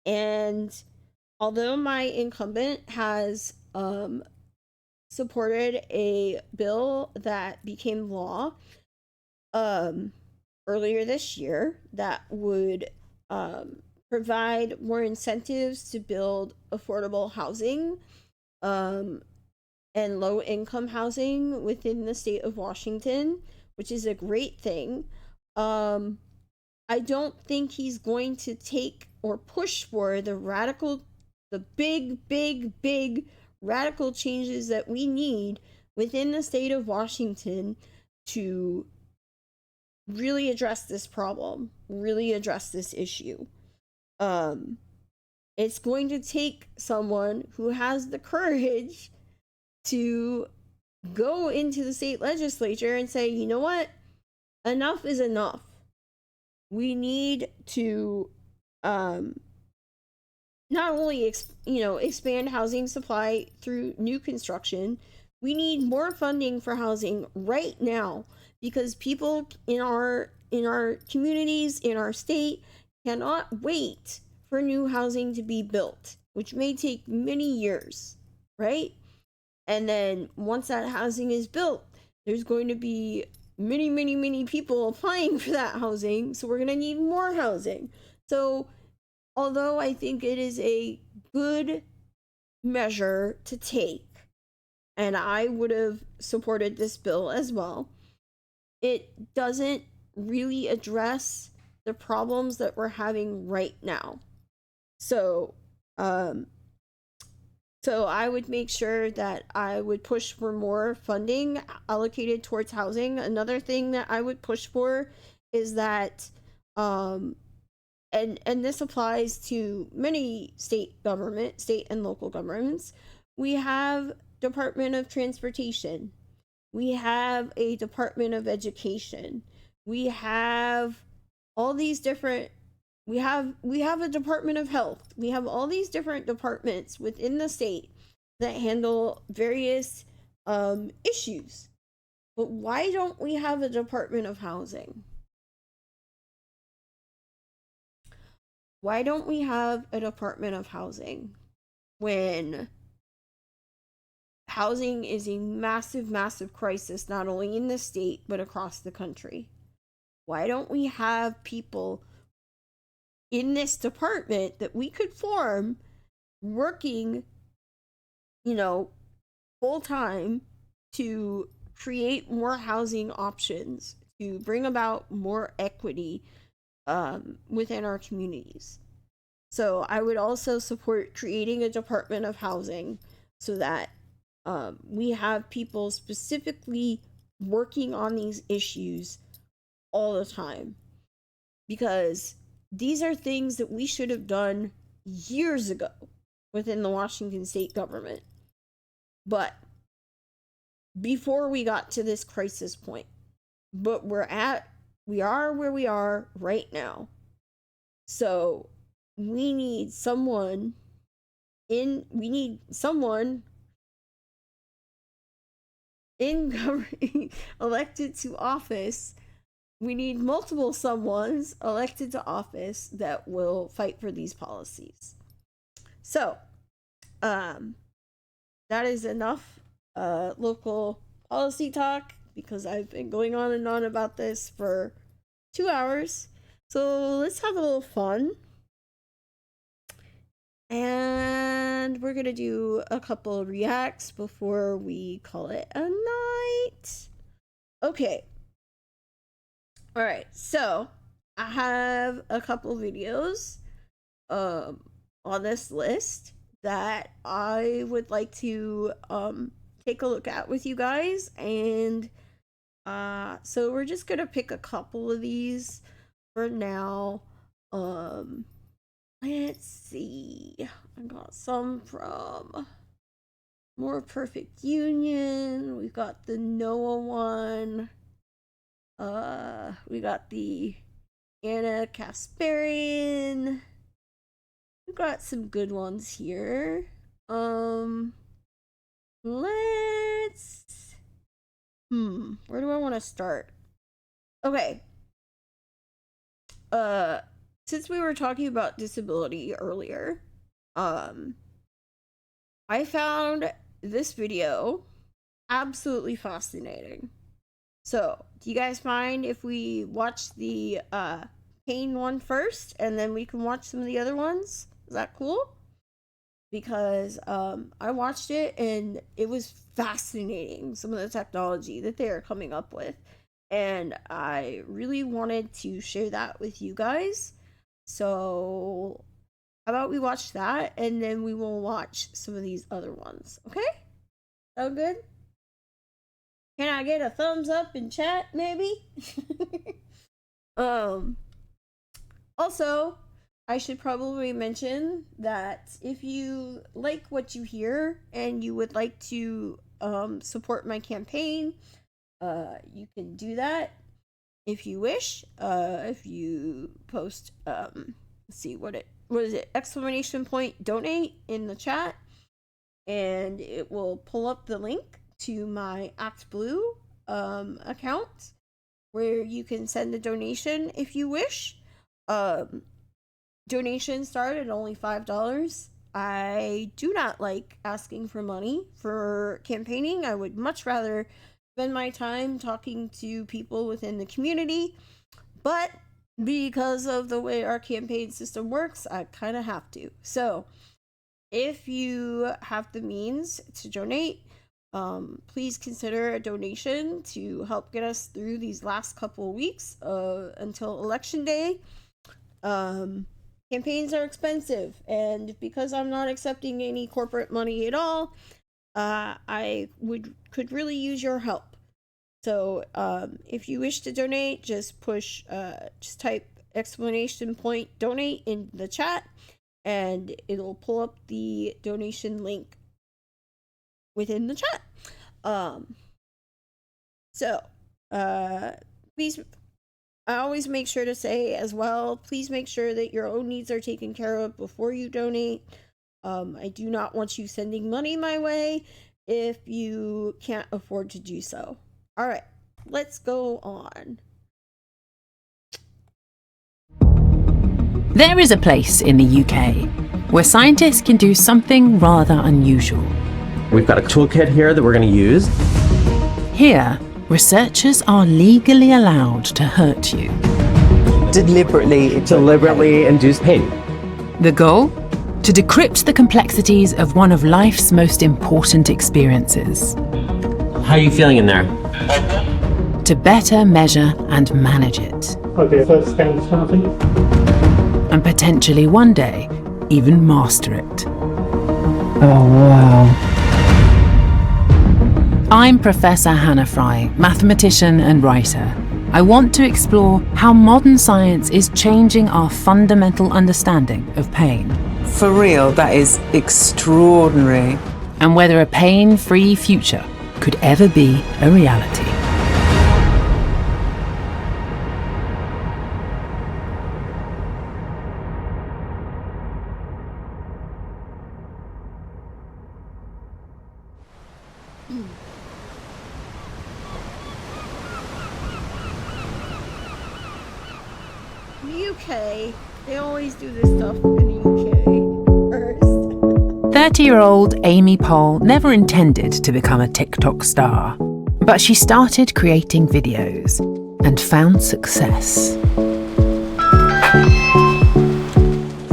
And although my incumbent has supported a bill that became law earlier this year that would provide more incentives to build affordable housing and low income housing within the state of Washington, which is a great thing. I don't think he's going to take or push for the big radical changes that we need within the state of Washington to really address this problem, really address this issue. It's going to take someone who has the courage to go into the state legislature and say, you know what? Enough is enough. We need to not only expand housing supply through new construction, we need more funding for housing right now because people in our communities, in our state, cannot wait for new housing to be built, which may take many years, right? And then once that housing is built, there's going to be many people applying for that housing, so we're going to need more housing. So although I think it is a good measure to take, and I would have supported this bill as well, it doesn't really address the problems that we're having right now. So I would make sure that I would push for more funding allocated towards housing. Another thing that I would push for is that and this applies to many state and local governments. We have Department of Transportation. We have a Department of Education. We have all these different we have a Department of Health. We have all these different departments within the state that handle various issues. But why don't we have a Department of Housing? Why don't we have a Department of Housing when housing is a massive crisis, not only in the state, but across the country? Why don't we have people in this department that we could form working, full time to create more housing options, to bring about more equity within our communities? So I would also support creating a Department of Housing so that we have people specifically working on these issues all the time, because these are things that we should have done years ago within the Washington state government, but before we got to this crisis point. But we are where we are right now. So we need someone in government elected to office. We need multiple someones elected to office that will fight for these policies. So, that is enough local policy talk, because I've been going on and on about this for 2 hours. So let's have a little fun. And we're going to do a couple of reacts before we call it a night. Okay. All right. So I have a couple videos on this list that I would like to take a look at with you guys. And so we're just going to pick a couple of these for now. Let's see. I got some from More Perfect Union. We've got the Noah one. We got the Anna Kasparian. We've got some good ones here. Let's where do I want to start? Okay. Since we were talking about disability earlier, I found this video absolutely fascinating. So, do you guys mind if we watch the pain one first, and then we can watch some of the other ones? Is that cool? Because I watched it and it was fascinating, some of the technology that they are coming up with. And I really wanted to share that with you guys. So, how about we watch that, and then we will watch some of these other ones, okay? Sound good? Can I get a thumbs up in chat, maybe? Also, I should probably mention that if you like what you hear and you would like to support my campaign, you can do that if you wish. If you post, let's see, what is it? Exclamation point donate in the chat, and it will pull up the link to my ActBlue account, where you can send a donation if you wish. Donations start at only $5. I do not like asking for money for campaigning. I would much rather spend my time talking to people within the community, but because of the way our campaign system works, I kind of have to. So if you have the means to donate, please consider a donation to help get us through these last couple of weeks until Election Day. Campaigns are expensive, and because I'm not accepting any corporate money at all, I could really use your help. So if you wish to donate, just type !donate in the chat, and it'll pull up the donation link within the chat. Please, I always make sure to say as well, please make sure that your own needs are taken care of before you donate. I do not want you sending money my way if you can't afford to do so. All right, let's go on. There is a place in the UK where scientists can do something rather unusual. We've got a toolkit here that we're going to use. Here, researchers are legally allowed to hurt you. Deliberately induce pain. The goal? To decrypt the complexities of one of life's most important experiences. How are you feeling in there? To better measure and manage it. Okay, first scan starting. And potentially one day, even master it. Oh, wow. I'm Professor Hannah Fry, mathematician and writer. I want to explore how modern science is changing our fundamental understanding of pain. For real, that is extraordinary. And whether a pain-free future could ever be a reality. The UK, they always do this stuff in the UK first. 30-year-old Amy Poll never intended to become a TikTok star, but she started creating videos and found success.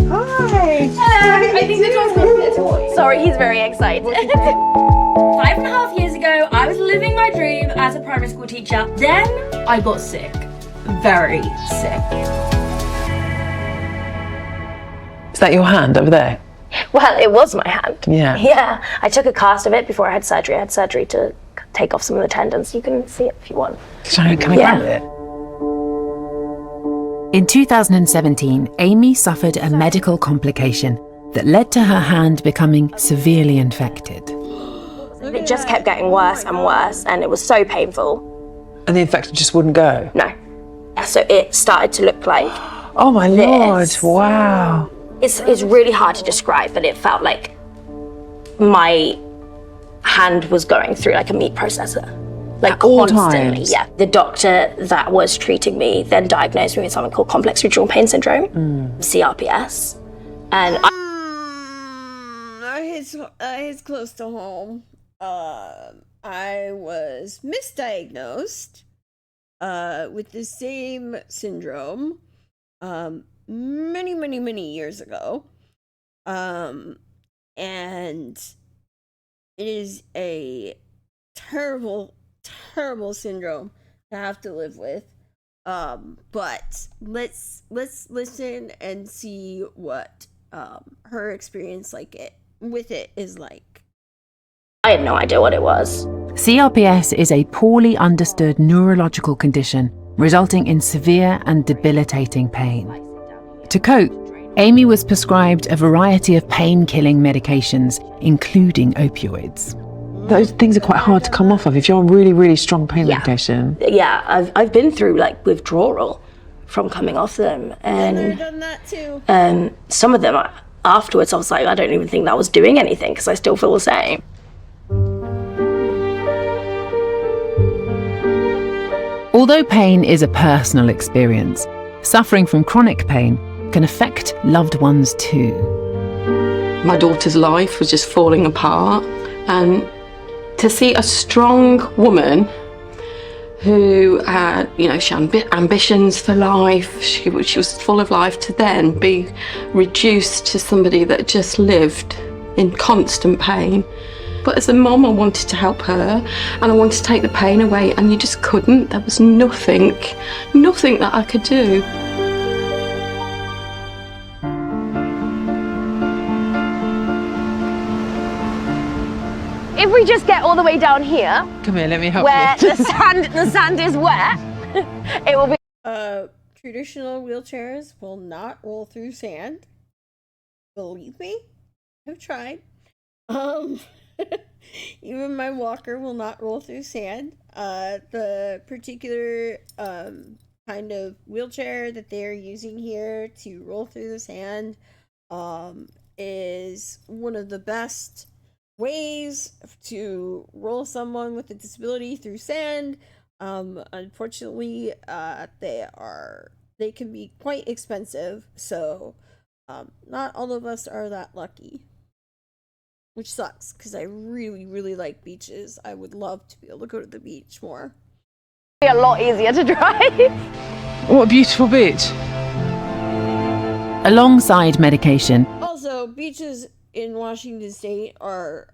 Hi! Hello! I think the dog's going to get a toy. Sorry, he's very excited. 5.5 years ago, I was living my dream as a primary school teacher. Then I got sick. Very sick. Is that your hand over there? Well, it was my hand. Yeah. Yeah. I took a cast of it before I had surgery. I had surgery to take off some of the tendons. You can see it if you want. Can I grab it? In 2017, Amy suffered a medical complication that led to her hand becoming severely infected. It just kept getting worse and worse, and it was so painful. And the infection just wouldn't go? No. So it started to look like Oh my Lord, this. wow. It's really hard to describe, but it felt like my hand was going through like a meat processor. Like At all constantly, times? yeah. The doctor that was treating me then diagnosed me with something called complex regional pain syndrome, CRPS. And that hits close to home. I was misdiagnosed with the same syndrome many years ago. And it is a terrible syndrome to have to live with. But let's listen and see what her experience with it is like. I had no idea what it was. CRPS is a poorly understood neurological condition resulting in severe and debilitating pain. To cope, Amy was prescribed a variety of pain-killing medications, including opioids. Those things are quite hard to come off of if you're on really, really strong pain medication. Yeah, I've been through like withdrawal from coming off them, and I've done that too. some of them afterwards I was like, I don't even think that was doing anything because I still feel the same. Although pain is a personal experience, suffering from chronic pain can affect loved ones too. My daughter's life was just falling apart, and to see a strong woman who had, she had ambitions for life, she was full of life, to then be reduced to somebody that just lived in constant pain. But as a mum, I wanted to help her and I wanted to take the pain away, and you just couldn't. There was nothing that I could do. If we just get all the way down here, Come here, let me help where you. the sand is wet, it will be. Traditional wheelchairs will not roll through sand. Believe me, I've tried. Even my walker will not roll through sand. The particular kind of wheelchair that they're using here to roll through the sand is one of the best ways to roll someone with a disability through sand. Unfortunately, they can be quite expensive, so not all of us are that lucky, which sucks because I really, really like beaches. I would love to be able to go to the beach more. Be a lot easier to drive. What a beautiful beach. Alongside medication, Also, beaches in Washington State are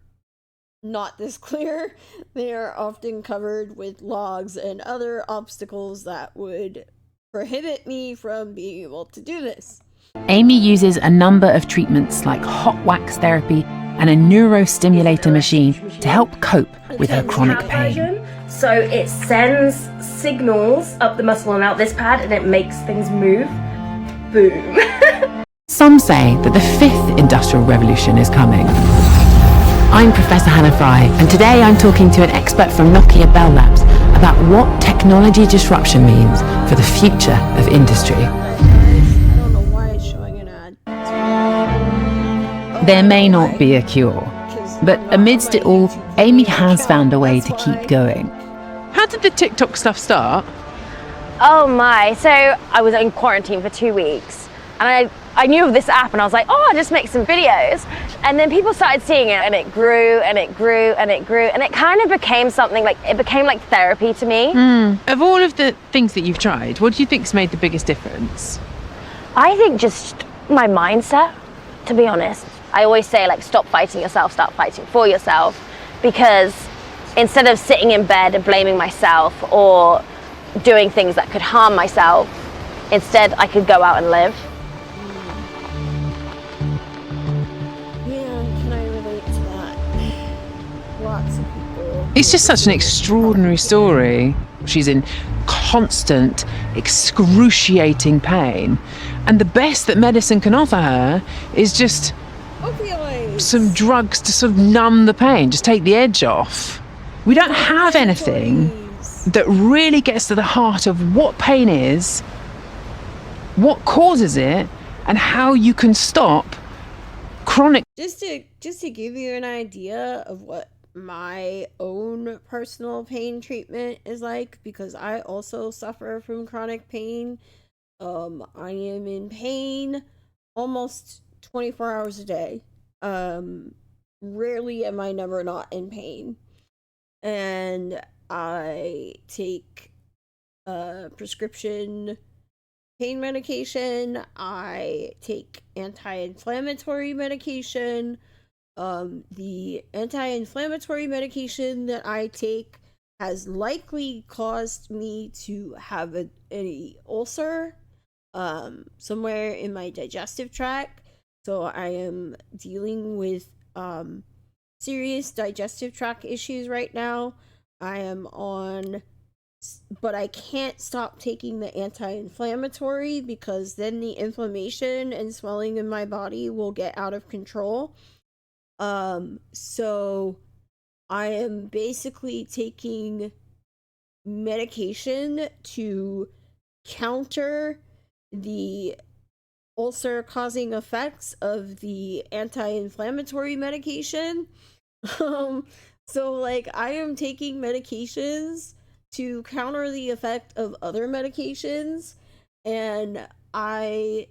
not this clear. They are often covered with logs and other obstacles that would prohibit me from being able to do this. Amy uses a number of treatments like hot wax therapy and a neurostimulator machine to help cope with her chronic pain. So it sends signals up the muscle and out this pad, and it makes things move. Boom. Some say that the fifth industrial revolution is coming. I'm Professor Hannah Fry, and today I'm talking to an expert from Nokia Bell Labs about what technology disruption means for the future of industry. I don't know why it's showing an ad. There may not be a cure, but amidst it all, Amy has found a way to keep going. How did the TikTok stuff start? Oh my, so I was in quarantine for 2 weeks, and I knew of this app, and I was like, oh, I'll just make some videos. And then people started seeing it, and it grew and it grew and it grew, and it kind of became something like, it became like therapy to me. Of all of the things that you've tried, what do you think's made the biggest difference? I think just my mindset, to be honest. I always say, like, stop fighting yourself, start fighting for yourself, because instead of sitting in bed and blaming myself or doing things that could harm myself, instead I could go out and live. It's just such an extraordinary story. She's in constant, excruciating pain. And the best that medicine can offer her is just Opioids. some drugs to sort of numb the pain, just take the edge off. We don't have anything that really gets to the heart of what pain is, what causes it, and how you can stop chronic. Just to give you an idea of what my own personal pain treatment is like, because I also suffer from chronic pain. I am in pain almost 24 hours a day. Rarely am I never not in pain. And I take prescription pain medication. I take anti-inflammatory medication. The anti-inflammatory medication that I take has likely caused me to have an ulcer somewhere in my digestive tract. So I am dealing with serious digestive tract issues right now. I am on, but I can't stop taking the anti-inflammatory because then the inflammation and swelling in my body will get out of control. So I am basically taking medication to counter the ulcer causing effects of the anti-inflammatory medication. So like I am taking medications to counter the effect of other medications, and I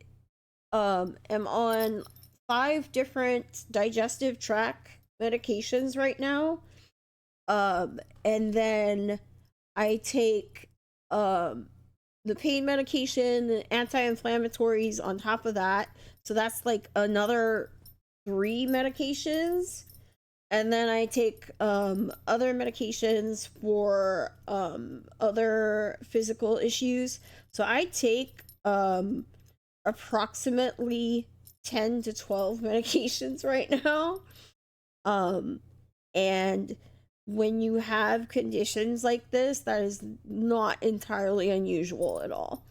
am on 5 different digestive tract medications right now. And then I take the pain medication, anti-inflammatories on top of that. So that's like another 3 medications. And then I take other medications for other physical issues. So I take approximately 10 to 12 medications right now. And when you have conditions like this, that is not entirely unusual at all.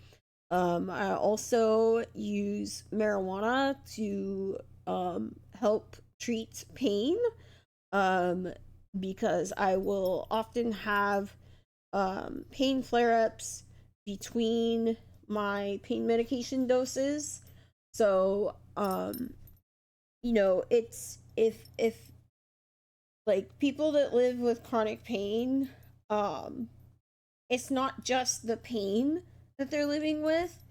I also use marijuana to help treat pain, because I will often have pain flare-ups between my pain medication doses. So it's if like people that live with chronic pain, it's not just the pain that they're living with.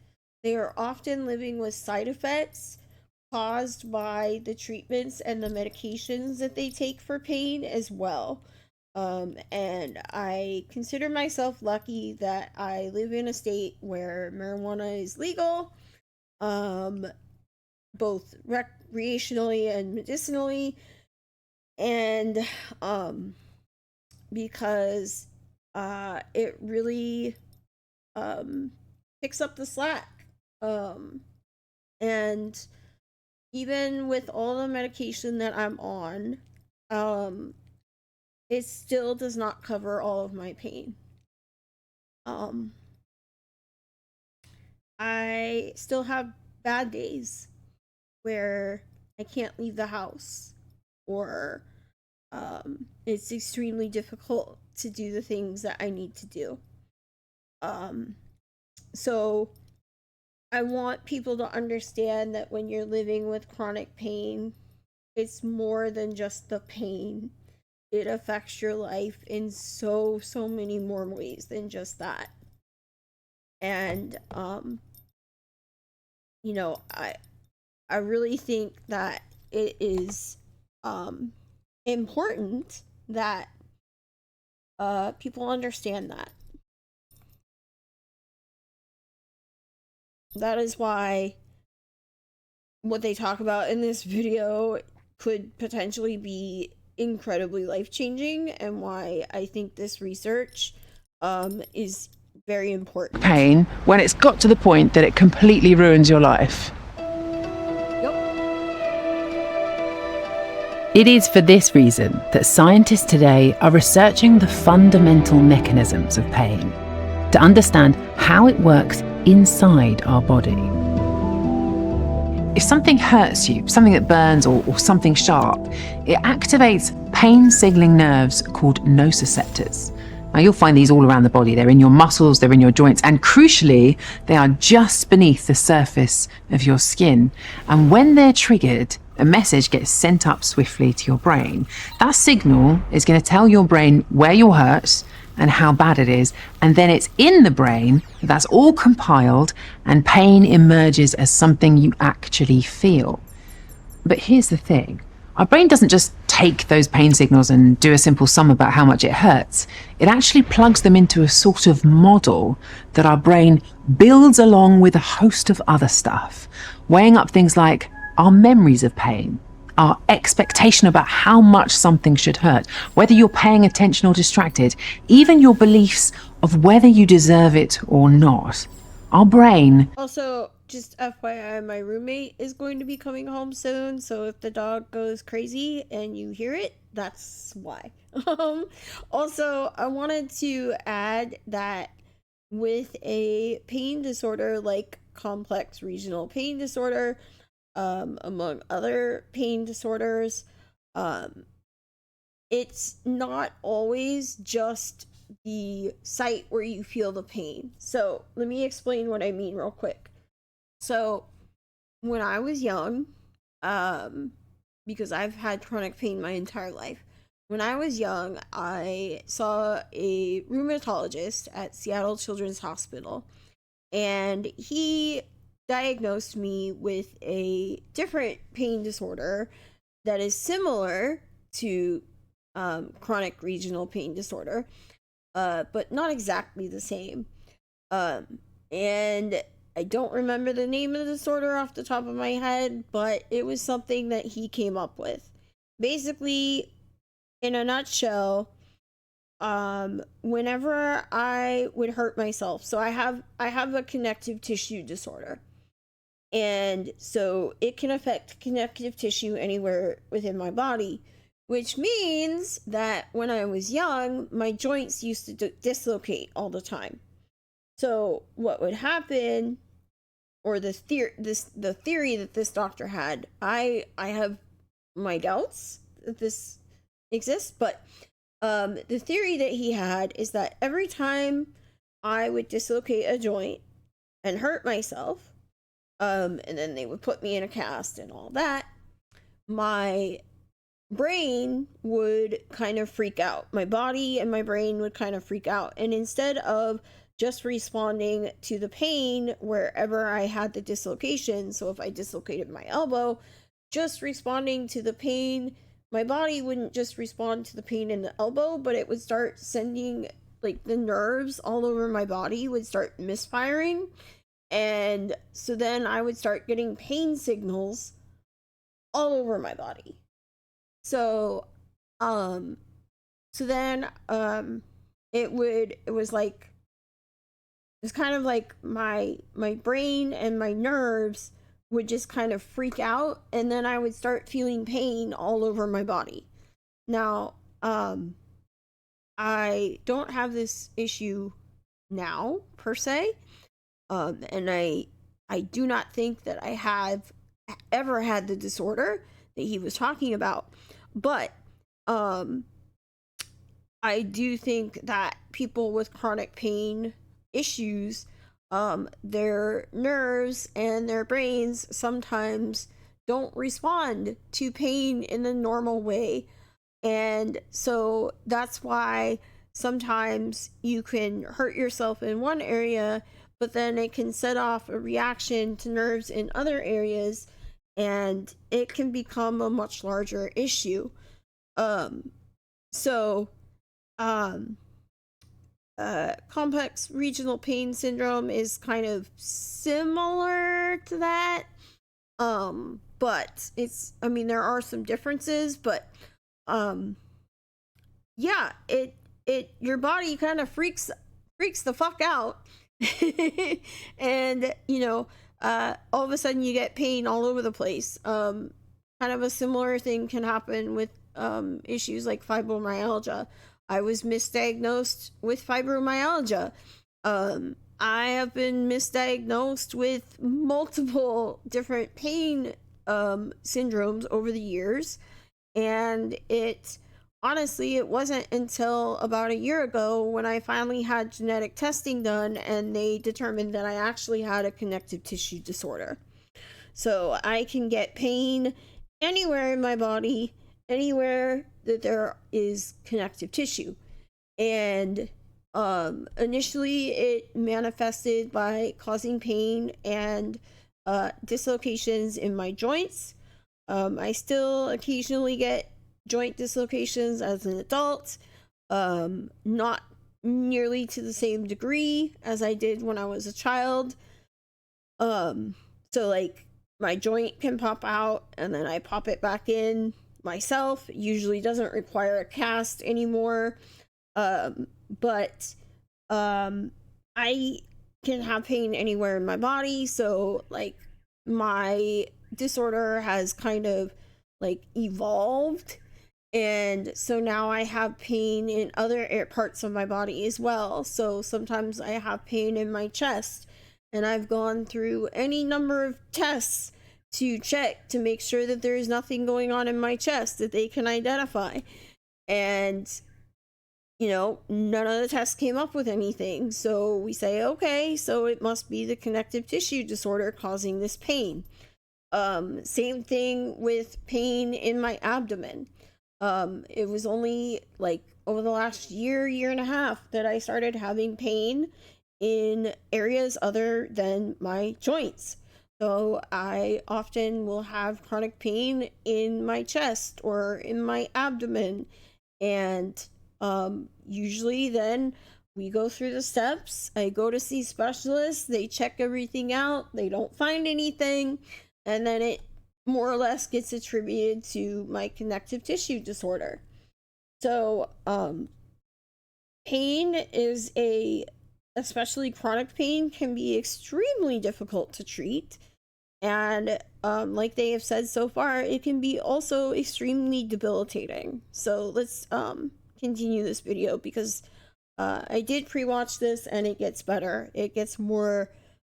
They are often living with side effects caused by the treatments and the medications that they take for pain as well. And I consider myself lucky that I live in a state where marijuana is legal, both recreationally and medicinally, and because it really picks up the slack. And even with all the medication that I'm on, it still does not cover all of my pain. I still have bad days where I can't leave the house, or it's extremely difficult to do the things that I need to do. So I want people to understand that when you're living with chronic pain, it's more than just the pain. It affects your life in so many more ways than just that. And I really think that it is important that people understand that. That is why what they talk about in this video could potentially be incredibly life-changing, and why I think this research is very important. Pain when it's got to the point that it completely ruins your life. It is for this reason that scientists today are researching the fundamental mechanisms of pain to understand how it works inside our body. If something hurts you, something that burns or something sharp, it activates pain signaling nerves called nociceptors. Now you'll find these all around the body. They're in your muscles, they're in your joints, and crucially, they are just beneath the surface of your skin. And when they're triggered, a message gets sent up swiftly to your brain. That signal is going to tell your brain where you're hurt and how bad it is, and then it's in the brain that's all compiled, and pain emerges as something you actually feel. But here's the thing. Our brain doesn't just take those pain signals and do a simple sum about how much it hurts. It actually plugs them into a sort of model that our brain builds along with a host of other stuff, weighing up things like our memories of pain, our expectation about how much something should hurt, whether you're paying attention or distracted, even your beliefs of whether you deserve it or not. Our brain... Also, just FYI, my roommate is going to be coming home soon, so if the dog goes crazy and you hear it, that's why. Also, I wanted to add that with a pain disorder like complex regional pain disorder, among other pain disorders, it's not always just the site where you feel the pain. So let me explain what I mean real quick. So when I was young, because I've had chronic pain my entire life, when I was young, I saw a rheumatologist at Seattle Children's Hospital, and he diagnosed me with a different pain disorder that is similar to chronic regional pain disorder, but not exactly the same. And I don't remember the name of the disorder off the top of my head, but it was something that he came up with. Basically, in a nutshell, whenever I would hurt myself, so I have a connective tissue disorder. And so it can affect connective tissue anywhere within my body, which means that when I was young, my joints used to dislocate all the time. So what would happen, or the theory that this doctor had, I have my doubts that this exists, but the theory that he had is that every time I would dislocate a joint and hurt myself, and then they would put me in a cast and all that, my brain would kind of freak out. My body and my brain would kind of freak out. And instead of just responding to the pain wherever I had the dislocation, so if I dislocated my elbow, just responding to the pain, my body wouldn't just respond to the pain in the elbow, but it would start sending, like, the nerves all over my body would start misfiring. And so then I would start getting pain signals all over my body. So then it was kind of like my brain and my nerves would just kind of freak out, and then I would start feeling pain all over my body. Now, I don't have this issue now per se, and I do not think that I have ever had the disorder that he was talking about, but I do think that people with chronic pain issues, their nerves and their brains sometimes don't respond to pain in the normal way. And so that's why sometimes you can hurt yourself in one area, but then it can set off a reaction to nerves in other areas, and it can become a much larger issue. Complex regional pain syndrome is kind of similar to that. But there are some differences, but yeah, your body kind of freaks the fuck out. And all of a sudden you get pain all over the place. Kind of a similar thing can happen with issues like fibromyalgia. I was misdiagnosed with fibromyalgia. I have been misdiagnosed with multiple different pain syndromes over the years, and it wasn't until about a year ago when I finally had genetic testing done and they determined that I actually had a connective tissue disorder. So I can get pain anywhere in my body, anywhere that there is connective tissue. And initially it manifested by causing pain and dislocations in my joints. I still occasionally get joint dislocations as an adult, not nearly to the same degree as I did when I was a child. So like my joint can pop out and then I pop it back in myself. It usually doesn't require a cast anymore. But I can have pain anywhere in my body. So like my disorder has kind of like evolved. And so now I have pain in other parts of my body as well. So sometimes I have pain in my chest, and I've gone through any number of tests to check to make sure that there is nothing going on in my chest that they can identify. And, none of the tests came up with anything. So we say, okay, so it must be the connective tissue disorder causing this pain. Same thing with pain in my abdomen. It was only like over the last year and a half that I started having pain in areas other than my joints. So I often will have chronic pain in my chest or in my abdomen. And usually then we go through the steps. I go to see specialists. They check everything out. They don't find anything. And then it more or less gets attributed to my connective tissue disorder. So pain is especially chronic pain can be extremely difficult to treat. And like they have said so far, it can be also extremely debilitating. So let's continue this video because I did pre-watch this and it gets better. It gets more,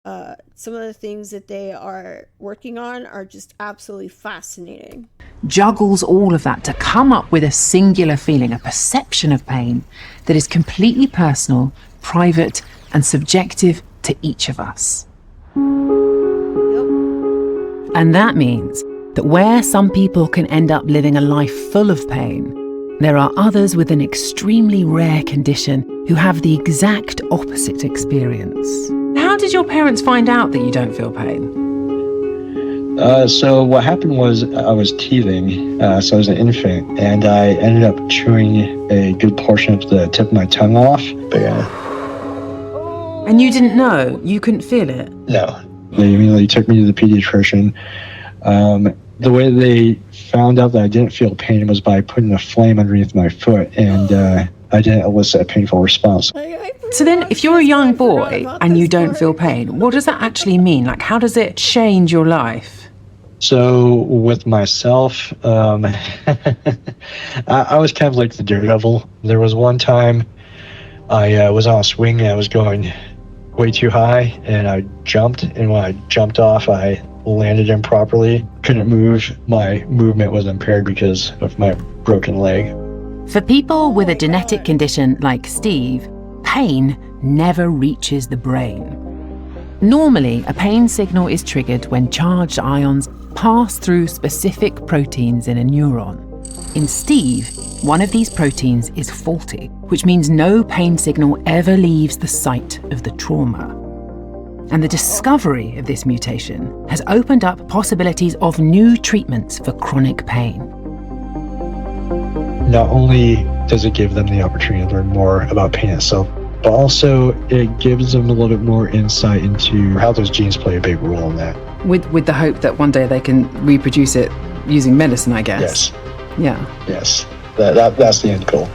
some of the things that they are working on are just absolutely fascinating. Juggles all of that to come up with a singular feeling, a perception of pain that is completely personal, private, and subjective to each of us. And that means that where some people can end up living a life full of pain, there are others with an extremely rare condition who have the exact opposite experience. How did your parents find out that you don't feel pain? So what happened was I was teething, so I was an infant, and I ended up chewing a good portion of the tip of my tongue off. But And you didn't know? You couldn't feel it? No. They immediately took me to the pediatrician. The way they found out that I didn't feel pain was by putting a flame underneath my foot, and I didn't elicit a painful response. So then, if you're a young boy and you don't feel pain, what does that actually mean? Like, how does it change your life? So with myself, I was kind of like the daredevil. There was one time I was on a swing and I was going way too high and I jumped, and when I jumped off I landed improperly, couldn't move. My movement was impaired because of my broken leg. For people with a genetic condition like Steve, pain never reaches the brain. Normally, a pain signal is triggered when charged ions pass through specific proteins in a neuron. In Steve, one of these proteins is faulty, which means no pain signal ever leaves the site of the trauma. And the discovery of this mutation has opened up possibilities of new treatments for chronic pain. Not only does it give them the opportunity to learn more about pain itself, but also it gives them a little bit more insight into how those genes play a big role in that. With the hope that one day they can reproduce it using medicine, I guess. Yes. Yeah. Yes. That's the end goal.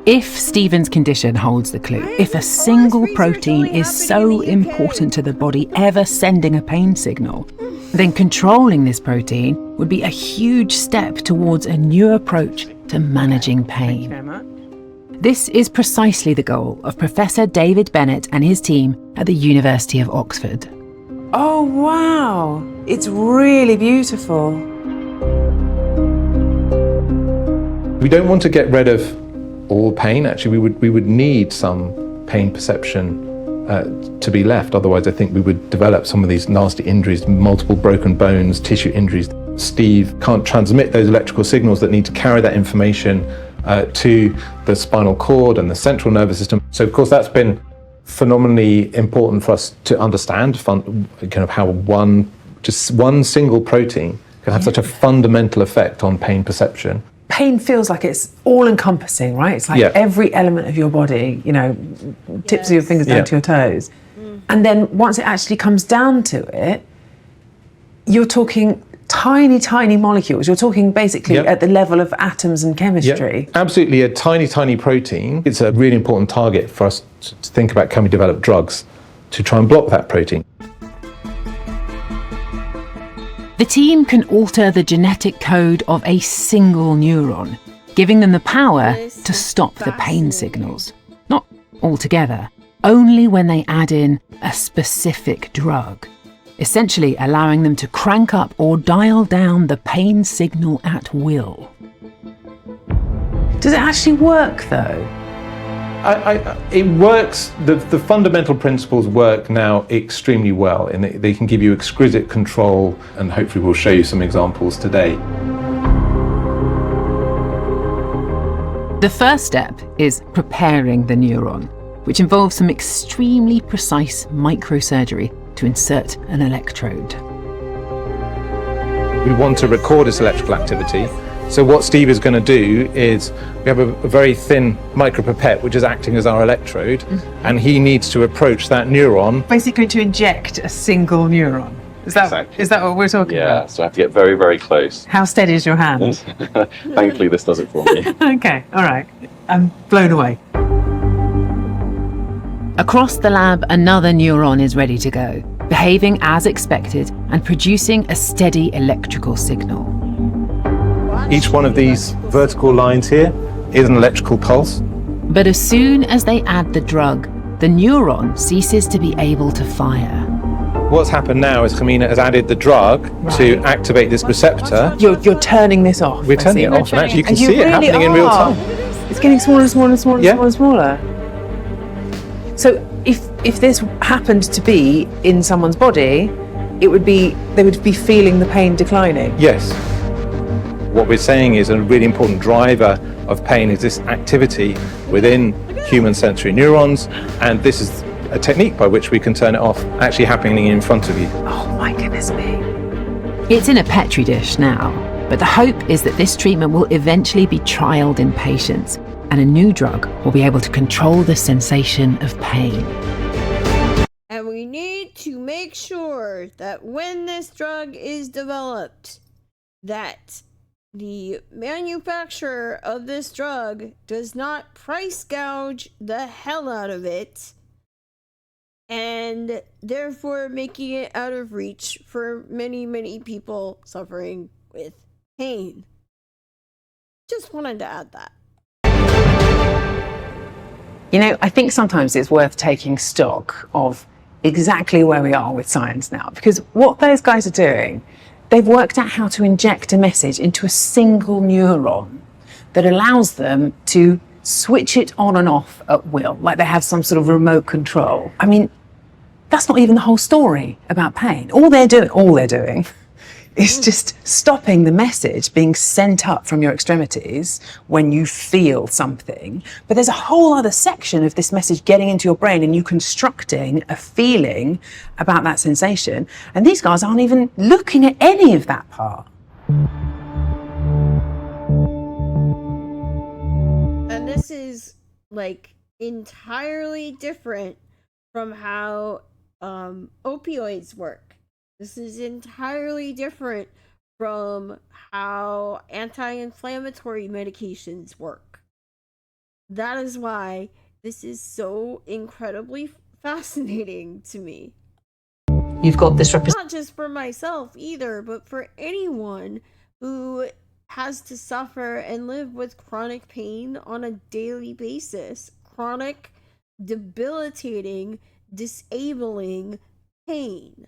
If Stephen's condition holds the clue, if a single protein is so important to the body ever sending a pain signal, then controlling this protein would be a huge step towards a new approach to managing pain. This is precisely the goal of Professor David Bennett and his team at the University of Oxford. Oh, wow. It's really beautiful. We don't want to get rid of all pain. Actually, we would need some pain perception to be left. Otherwise, I think we would develop some of these nasty injuries, multiple broken bones, tissue injuries. Steve can't transmit those electrical signals that need to carry that information to the spinal cord and the central nervous system. So, of course, that's been phenomenally important for us to understand kind of how just one single protein can have such a fundamental effect on pain perception. Pain feels like it's all-encompassing, right? It's like every element of your body, you know, tips of your fingers down to your toes. And then once it actually comes down to it, you're talking tiny, tiny molecules. You're talking basically at the level of atoms and chemistry. Absolutely, a tiny, tiny protein. It's a really important target for us to think about, can we develop drugs to try and block that protein? The team can alter the genetic code of a single neuron, giving them the power to stop the pain signals. Not altogether, only when they add in a specific drug, essentially allowing them to crank up or dial down the pain signal at will. Does it actually work, though? It works, the fundamental principles work now extremely well, and they can give you exquisite control, and hopefully we'll show you some examples today. The first step is preparing the neuron, which involves some extremely precise microsurgery to insert an electrode. We want to record its electrical activity. So what Steve is going to do is, we have a very thin micropipette which is acting as our electrode, and he needs to approach that neuron. Basically to inject a single neuron. Is that what we're talking about? Yeah, so I have to get very, very close. How steady is your hand? Thankfully, this does it for me. Okay, all right. I'm blown away. Across the lab, another neuron is ready to go, behaving as expected and producing a steady electrical signal. Each one of these vertical lines here is an electrical pulse. But as soon as they add the drug, the neuron ceases to be able to fire. What's happened now is Jamina has added the drug to activate this receptor. You're turning this off. We're turning it off, and actually you can And you see it really happening in real are. time. It's getting smaller and smaller and smaller Yeah. and smaller and smaller. So if this happened to be in someone's body, they would be feeling the pain declining. Yes. What we're saying is a really important driver of pain is this activity within human sensory neurons, and this is a technique by which we can turn it off, actually happening in front of you. Oh my goodness me. It's in a petri dish now, but the hope is that this treatment will eventually be trialled in patients, and a new drug will be able to control the sensation of pain. And we need to make sure that when this drug is developed, that the manufacturer of this drug does not price gouge the hell out of it, and therefore making it out of reach for many, many people suffering with pain. Just wanted to add that. You know, I think sometimes it's worth taking stock of exactly where we are with science now, because what those guys are doing, they've worked out how to inject a message into a single neuron that allows them to switch it on and off at will, like they have some sort of remote control. I mean, that's not even the whole story about pain. All they're doing is just stopping the message being sent up from your extremities when you feel something. But there's a whole other section of this message getting into your brain and you constructing a feeling about that sensation. And these guys aren't even looking at any of that part. And this is like entirely different from how opioids work. This is entirely different from how anti-inflammatory medications work. That is why this is so incredibly fascinating to me. You've got this Not just for myself either, but for anyone who has to suffer and live with chronic pain on a daily basis. Chronic, debilitating, disabling pain.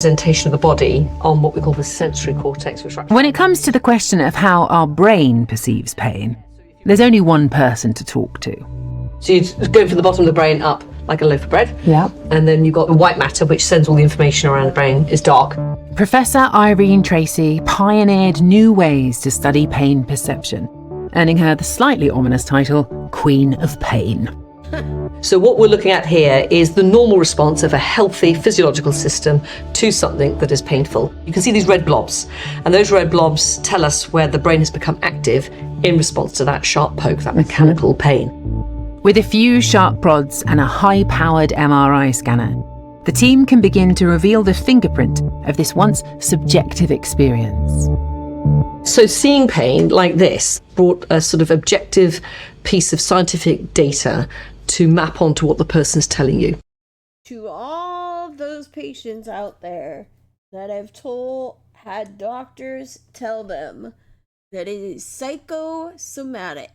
Representation of the body on what we call the sensory cortex. When it comes to the question of how our brain perceives pain, there's only one person to talk to. So you go from the bottom of the brain up like a loaf of bread. Yeah. And then you've got the white matter, which sends all the information around the brain, is dark. Professor Irene Tracy pioneered new ways to study pain perception, earning her the slightly ominous title, Queen of Pain. So what we're looking at here is the normal response of a healthy physiological system to something that is painful. You can see these red blobs, and those red blobs tell us where the brain has become active in response to that sharp poke, that mechanical pain. With a few sharp prods and a high-powered MRI scanner, the team can begin to reveal the fingerprint of this once subjective experience. So seeing pain like this brought a sort of objective piece of scientific data to map onto what the person's telling you. To all those patients out there that have had doctors tell them that it is psychosomatic,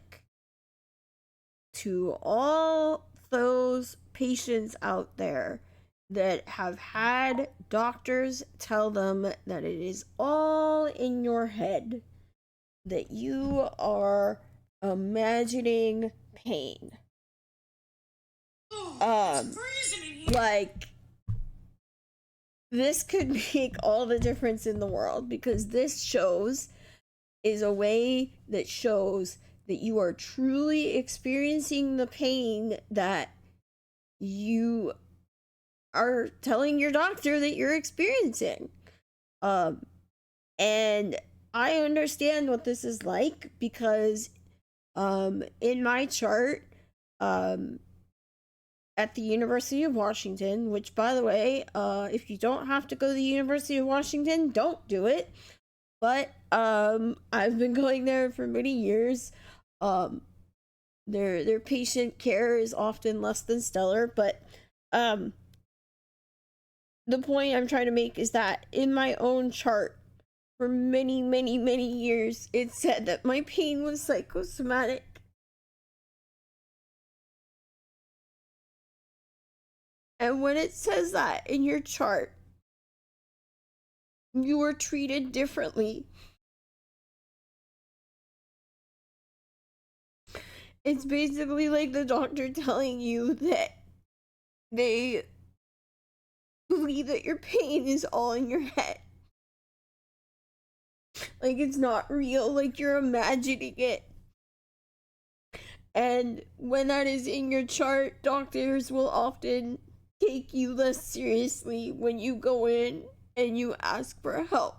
to all those patients out there that have had doctors tell them that it is all in your head, that you are imagining pain. like, this could make all the difference in the world, because this is a way that shows that you are truly experiencing the pain that you are telling your doctor that you're experiencing. And I understand what this is like, because in my chart at the University of Washington, which, by the way, if you don't have to go to the University of Washington, don't do it. But I've been going there for many years. Their patient care is often less than stellar, but the point I'm trying to make is that in my own chart, for many, many, many years, it said that my pain was psychosomatic. And when it says that in your chart, you are treated differently. It's basically like the doctor telling you that they believe that your pain is all in your head. Like, it's not real, like you're imagining it. And when that is in your chart, doctors will often take you less seriously when you go in and you ask for help.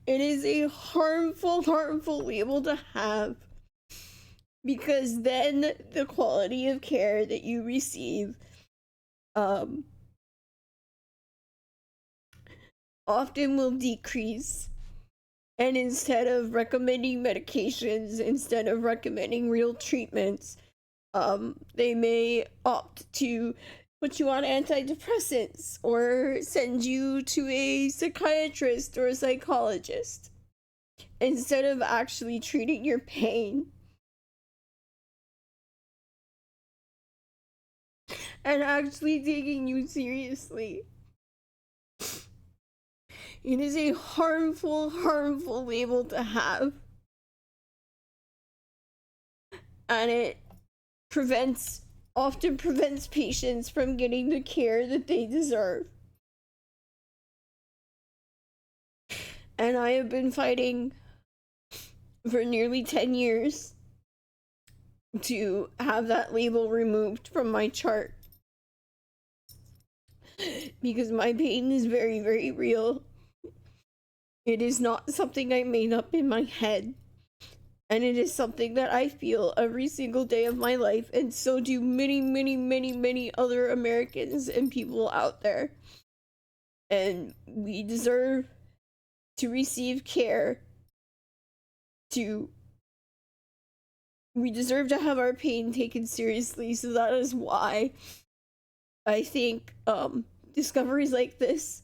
It is a harmful label to have, because then the quality of care that you receive often will decrease. And instead of recommending medications, instead of recommending real treatments, they may opt to put you on antidepressants or send you to a psychiatrist or a psychologist instead of actually treating your pain and actually taking you seriously. It is a harmful label to have. And it often prevents patients from getting the care that they deserve. And I have been fighting for nearly 10 years to have that label removed from my chart, because my pain is very, very real. It is not something I made up in my head. And it is something that I feel every single day of my life. And so do many, many, many, many other Americans and people out there. And we deserve to receive care. We deserve to have our pain taken seriously. So that is why I think discoveries like this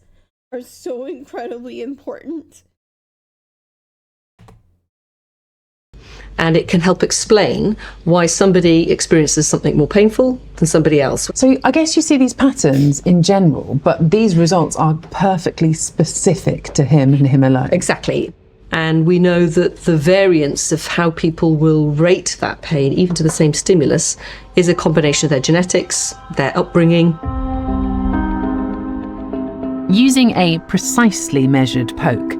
are so incredibly important. And it can help explain why somebody experiences something more painful than somebody else. So I guess you see these patterns in general, but these results are perfectly specific to him and him alone. Exactly. And we know that the variance of how people will rate that pain, even to the same stimulus, is a combination of their genetics, their upbringing. Using a precisely measured poke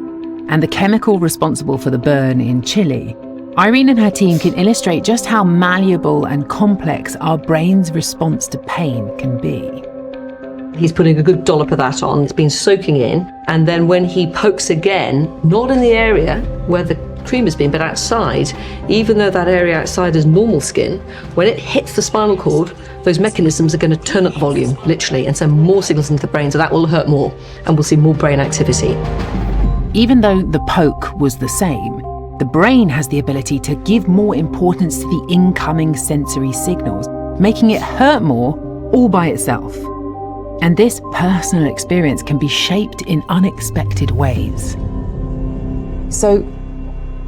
and the chemical responsible for the burn in Chile, Irene and her team can illustrate just how malleable and complex our brain's response to pain can be. He's putting a good dollop of that on, it's been soaking in, and then when he pokes again, not in the area where the cream has been, but outside, even though that area outside is normal skin, when it hits the spinal cord, those mechanisms are going to turn up volume, literally, and send more signals into the brain, so that will hurt more, and we'll see more brain activity. Even though the poke was the same, the brain has the ability to give more importance to the incoming sensory signals, making it hurt more all by itself. And this personal experience can be shaped in unexpected ways. So,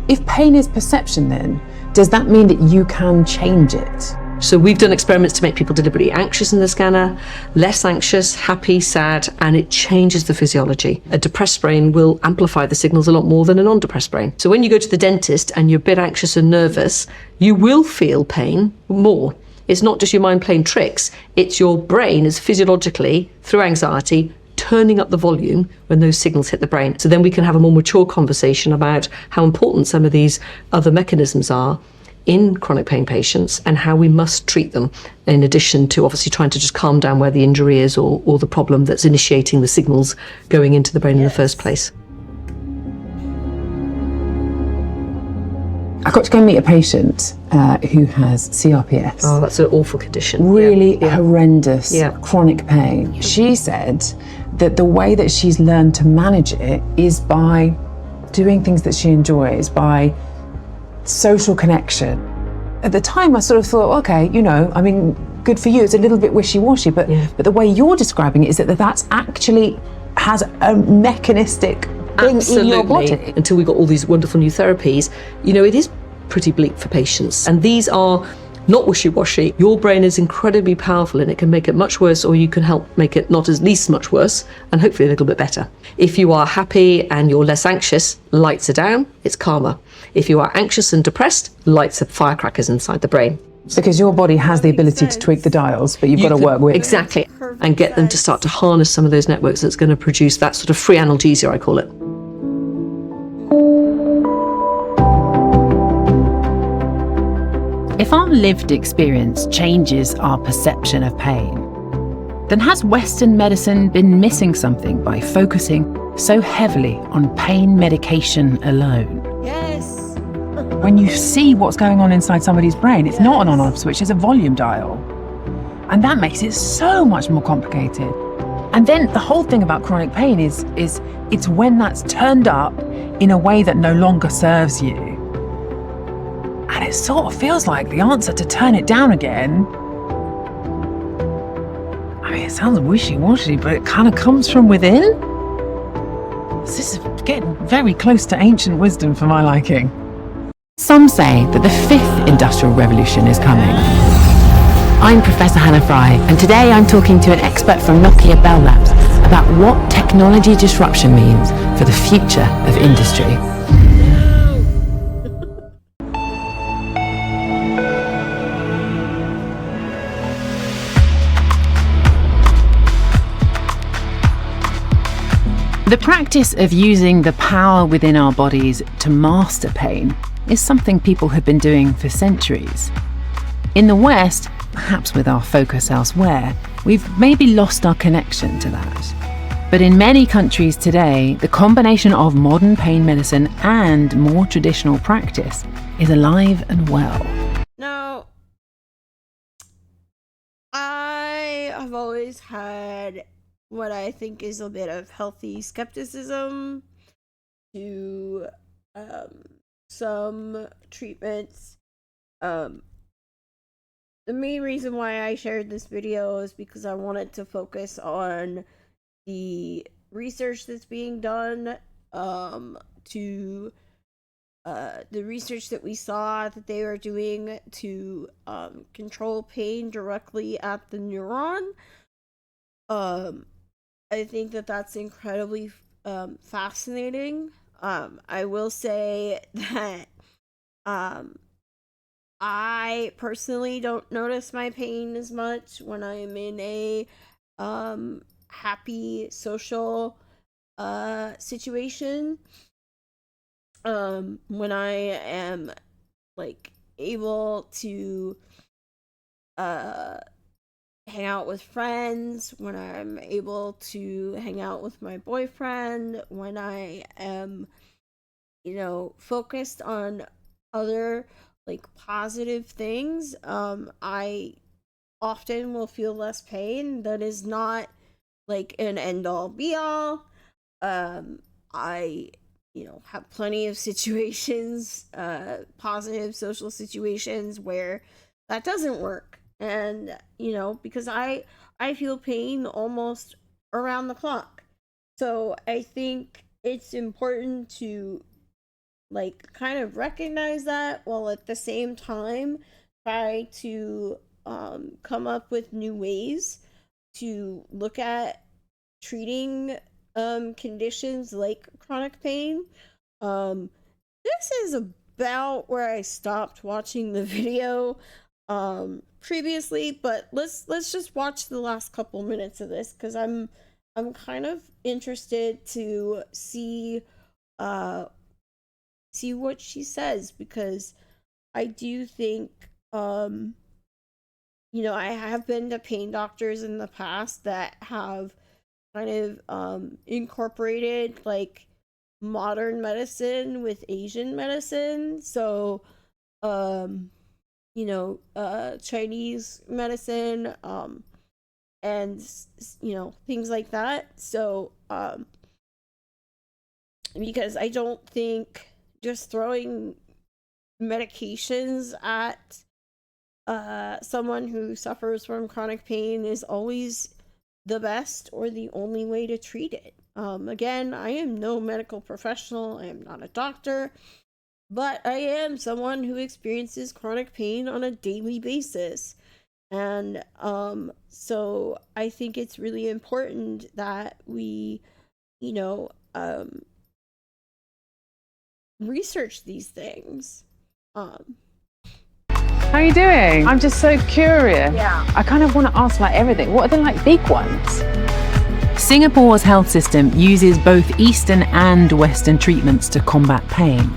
if pain is perception then, does that mean that you can change it? So we've done experiments to make people deliberately anxious in the scanner, less anxious, happy, sad, and it changes the physiology. A depressed brain will amplify the signals a lot more than a non-depressed brain. So when you go to the dentist and you're a bit anxious and nervous, you will feel pain more. It's not just your mind playing tricks, it's your brain is physiologically, through anxiety, turning up the volume when those signals hit the brain. So then we can have a more mature conversation about how important some of these other mechanisms are in chronic pain patients and how we must treat them, in addition to obviously trying to just calm down where the injury is or the problem that's initiating the signals going into the brain in the first place. I got to go meet a patient who has CRPS. Oh, that's an awful condition. Really horrendous chronic pain. She said that the way that she's learned to manage it is by doing things that she enjoys, by social connection. At the time I sort of thought, okay, good for you, it's a little bit wishy-washy, but the way you're describing it is that that's actually has a mechanistic thing in your body. Until we got all these wonderful new therapies, it is pretty bleak for patients. And these are not wishy-washy. Your brain is incredibly powerful and it can make it much worse, or you can help make it not as least much worse and hopefully a little bit better. If you are happy and you're less anxious, lights are down, it's calmer. If you are anxious and depressed, lights are firecrackers inside the brain. Because your body has the ability to tweak the dials, but you've got to work with it. Exactly. And get them to start to harness some of those networks that's going to produce that sort of free analgesia, I call it. If our lived experience changes our perception of pain, then has Western medicine been missing something by focusing so heavily on pain medication alone? Yes. When you see what's going on inside somebody's brain, it's not an on-off switch, it's a volume dial. And that makes it so much more complicated. And then the whole thing about chronic pain is it's when that's turned up in a way that no longer serves you. And it sort of feels like the answer to turn it down again. I mean, it sounds wishy-washy, but it kind of comes from within. This is getting very close to ancient wisdom for my liking. Some say that the fifth industrial revolution is coming. I'm Professor Hannah Fry, and today I'm talking to an expert from Nokia Bell Labs about what technology disruption means for the future of industry. The practice of using the power within our bodies to master pain is something people have been doing for centuries. In the West, perhaps with our focus elsewhere, we've maybe lost our connection to that. But in many countries today, the combination of modern pain medicine and more traditional practice is alive and well. Now, I have always had what I think is a bit of healthy skepticism to some treatments. The main reason why I shared this video is because I wanted to focus on the research that's being done to the research that we saw that they were doing to control pain directly at the neuron. I think that that's incredibly fascinating. I will say that I personally don't notice my pain as much when I'm in a happy social situation. When I am like able to hang out with friends, when I'm able to hang out with my boyfriend, when I am, focused on other like positive things, I often will feel less pain. That is not like an end all be all. I have plenty of situations, positive social situations where that doesn't work. And, because I feel pain almost around the clock. So I think it's important to like kind of recognize that while at the same time try to come up with new ways to look at treating conditions like chronic pain. This is about where I stopped watching the video previously, but let's just watch the last couple minutes of this, because I'm kind of interested to see what she says, because I do think I have been to pain doctors in the past that have kind of incorporated like modern medicine with Asian medicine. So Chinese medicine and things like that. So because I don't think just throwing medications at someone who suffers from chronic pain is always the best or the only way to treat it. Again, I am no medical professional. I am not a doctor, but I am someone who experiences chronic pain on a daily basis. And so I think it's really important that we, research these things. How are you doing? I'm just so curious. Yeah. I kind of want to ask like everything. What are the like big ones? Singapore's health system uses both Eastern and Western treatments to combat pain.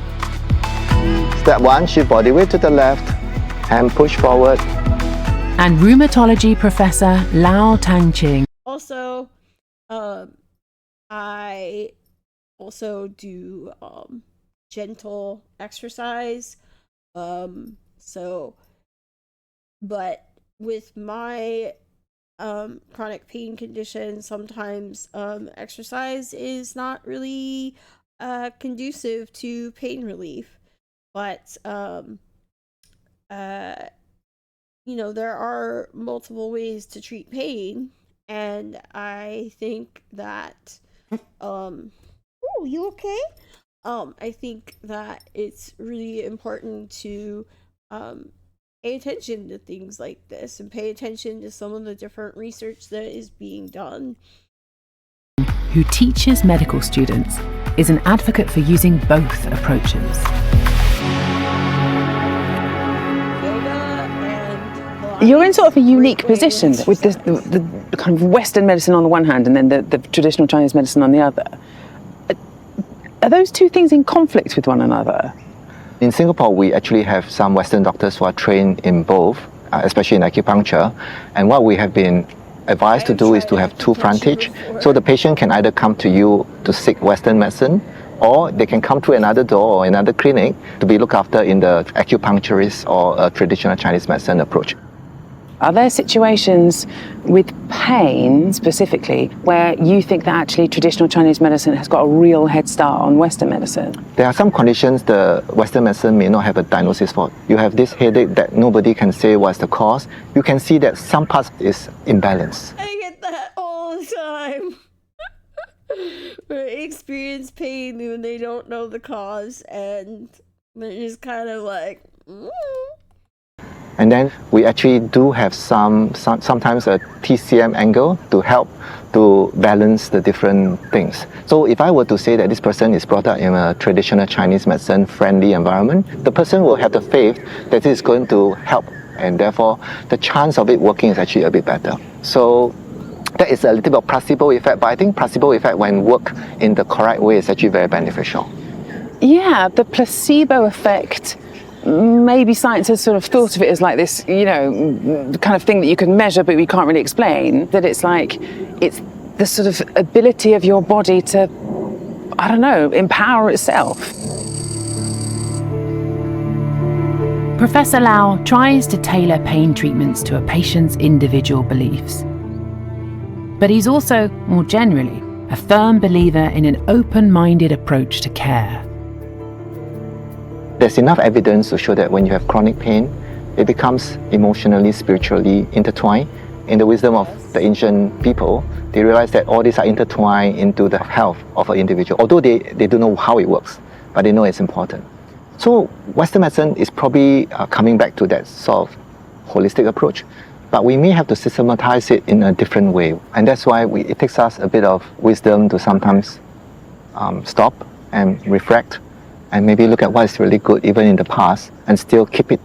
Step 1, shift body weight to the left and push forward. And rheumatology professor Lau Tangqing. Also, I also do gentle exercise. But with my chronic pain condition, sometimes exercise is not really conducive to pain relief. But there are multiple ways to treat pain, and I think that oh, you okay? I think that it's really important to pay attention to things like this and pay attention to some of the different research that is being done. Who teaches medical students, is an advocate for using both approaches. You're in sort of a unique position with the kind of Western medicine on the one hand and then the traditional Chinese medicine on the other. Are those two things in conflict with one another? In Singapore, we actually have some Western doctors who are trained in both, especially in acupuncture. And what we have been advised to do is to have two frontage. So the patient can either come to you to seek Western medicine, or they can come through another door or another clinic to be looked after in the acupuncturist or a traditional Chinese medicine approach. Are there situations with pain specifically where you think that actually traditional Chinese medicine has got a real head start on Western medicine? There are some conditions the Western medicine may not have a diagnosis for. You have this headache that nobody can say what's the cause. You can see that some parts is imbalanced. I get that all the time. They experience pain when they don't know the cause, and they're just kind of like, And then we actually do have sometimes a TCM angle to help to balance the different things. So if I were to say that this person is brought up in a traditional Chinese medicine friendly environment, the person will have the faith that it is going to help, and therefore the chance of it working is actually a bit better. So that is a little bit of placebo effect, but I think placebo effect when work in the correct way is actually very beneficial. Yeah, the placebo effect. Maybe science has sort of thought of it as like this, the kind of thing that you can measure but we can't really explain. That it's like, it's the sort of ability of your body to, empower itself. Professor Lau tries to tailor pain treatments to a patient's individual beliefs. But he's also, more generally, a firm believer in an open-minded approach to care. There's enough evidence to show that when you have chronic pain, it becomes emotionally, spiritually intertwined. In the wisdom of the ancient people, they realize that all these are intertwined into the health of an individual, although they don't know how it works, but they know it's important. So Western medicine is probably coming back to that sort of holistic approach, but we may have to systematize it in a different way. And that's why it takes us a bit of wisdom to sometimes stop and reflect and maybe look at what is really good even in the past and still keep it.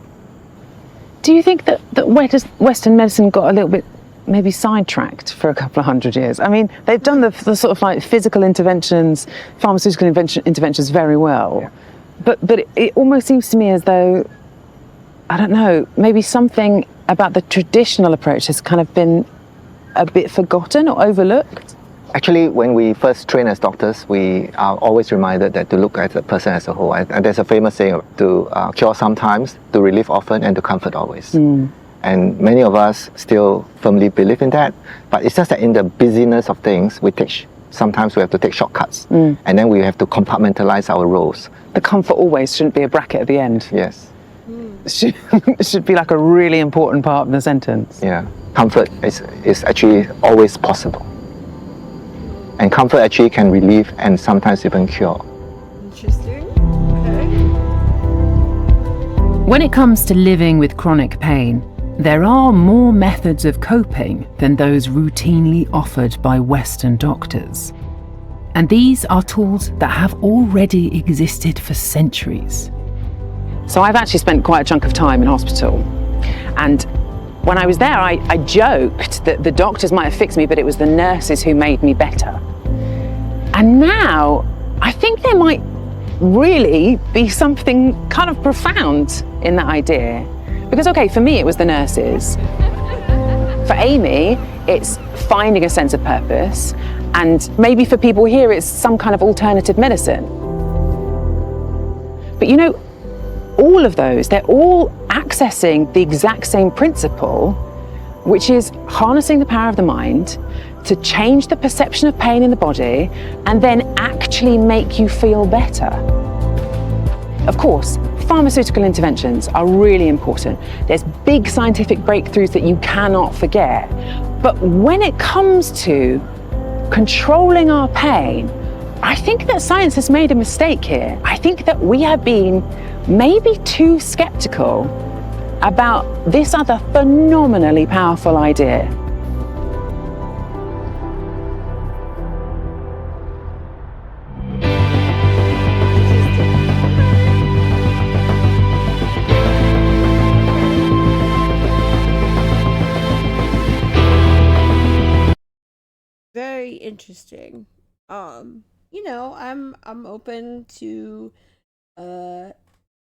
Do you think that Western medicine got a little bit maybe sidetracked for a couple of hundred years? I mean, they've done the sort of like physical interventions, pharmaceutical interventions very well, but it almost seems to me as though, I don't know, maybe something about the traditional approach has kind of been a bit forgotten or overlooked. Actually, when we first train as doctors, we are always reminded that to look at the person as a whole. And there's a famous saying, to cure sometimes, to relieve often, and to comfort always. And many of us still firmly believe in that, but it's just that in the busyness of things, sometimes we have to take shortcuts, and then we have to compartmentalize our roles. The comfort always shouldn't be a bracket at the end. Yes. It should be like a really important part of the sentence. Yeah, comfort is actually always possible. And comfort actually can relieve and sometimes even cure. Interesting. Okay. When it comes to living with chronic pain, there are more methods of coping than those routinely offered by Western doctors. And these are tools that have already existed for centuries. So I've actually spent quite a chunk of time in hospital. And when I was there, I joked that the doctors might have fixed me, but it was the nurses who made me better. And now I think there might really be something kind of profound in that idea. Because, okay, for me, it was the nurses. For Amy, it's finding a sense of purpose. And maybe for people here, it's some kind of alternative medicine. But you know, all of those, they're all accessing the exact same principle, which is harnessing the power of the mind to change the perception of pain in the body and then actually make you feel better. Of course, pharmaceutical interventions are really important. There's big scientific breakthroughs that you cannot forget. But when it comes to controlling our pain, I think that science has made a mistake here. I think that we have been maybe too skeptical about this other phenomenally powerful idea. Very interesting. You know, I'm open to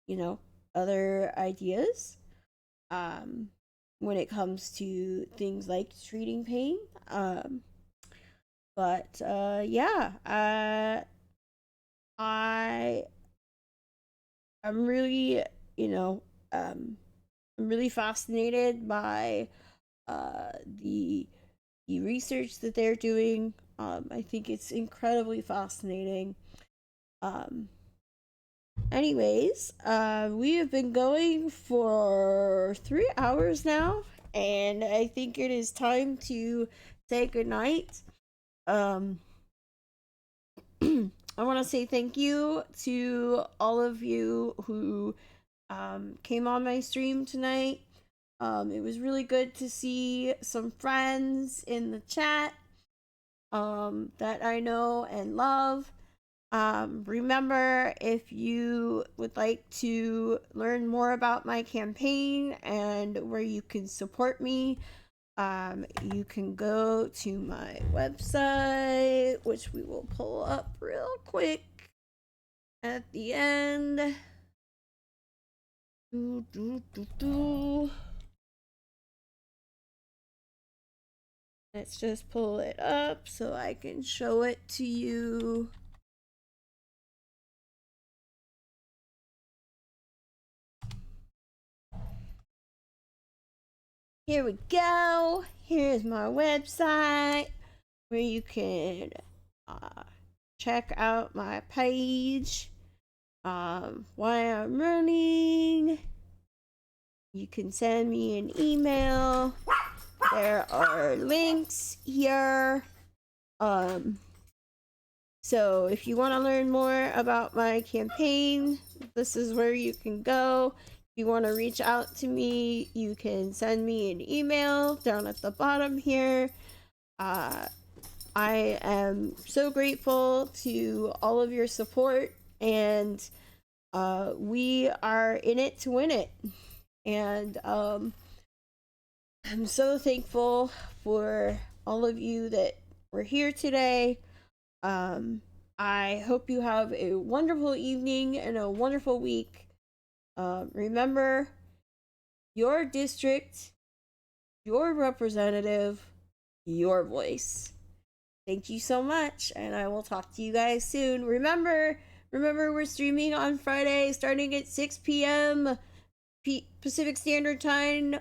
you know, other ideas when it comes to things like treating pain. But yeah, I'm really, you know, I'm really fascinated by the research that they're doing. I think it's incredibly fascinating. Anyways, we have been going for 3 hours now, and I think it is time to say goodnight. I want to say thank you to all of you who came on my stream tonight. It was really good to see some friends in the chat that I know and love. Remember, if you would like to learn more about my campaign and where you can support me, you can go to my website, which we will pull up real quick at the end. Let's just pull it up so I can show it to you. Here we go. Here's my website where you can check out my page, why I'm running. You can send me an email. There are links here. So if you want to learn more about my campaign, this is where you can go. you want to reach out to me, you can send me an email down at the bottom here. I am so grateful to all of your support, and we are in it to win it. And I'm so thankful for all of you that were here today. I hope you have a wonderful evening and a wonderful week. Remember, your district, your representative, your voice. Thank you so much, and I will talk to you guys soon. Remember, we're streaming on Friday starting at 6 p.m. Pacific Standard Time.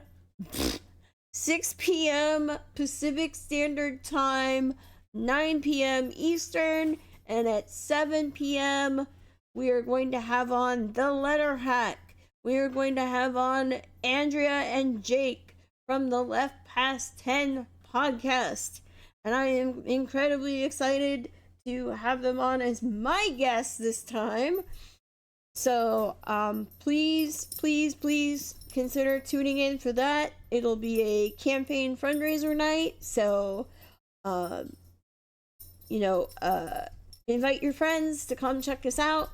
6 p.m. Pacific Standard Time, 9 p.m. Eastern, and at 7 p.m. we are going to have on The Letter Hack. We are going to have on Andrea and Jake from the Left Past 10 podcast. And I am incredibly excited to have them on as my guests this time. So please consider tuning in for that. It'll be a campaign fundraiser night. So invite your friends to come check us out.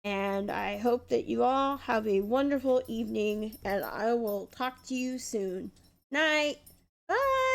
And I hope that you all have a wonderful evening, and I will talk to you soon. Night. Bye.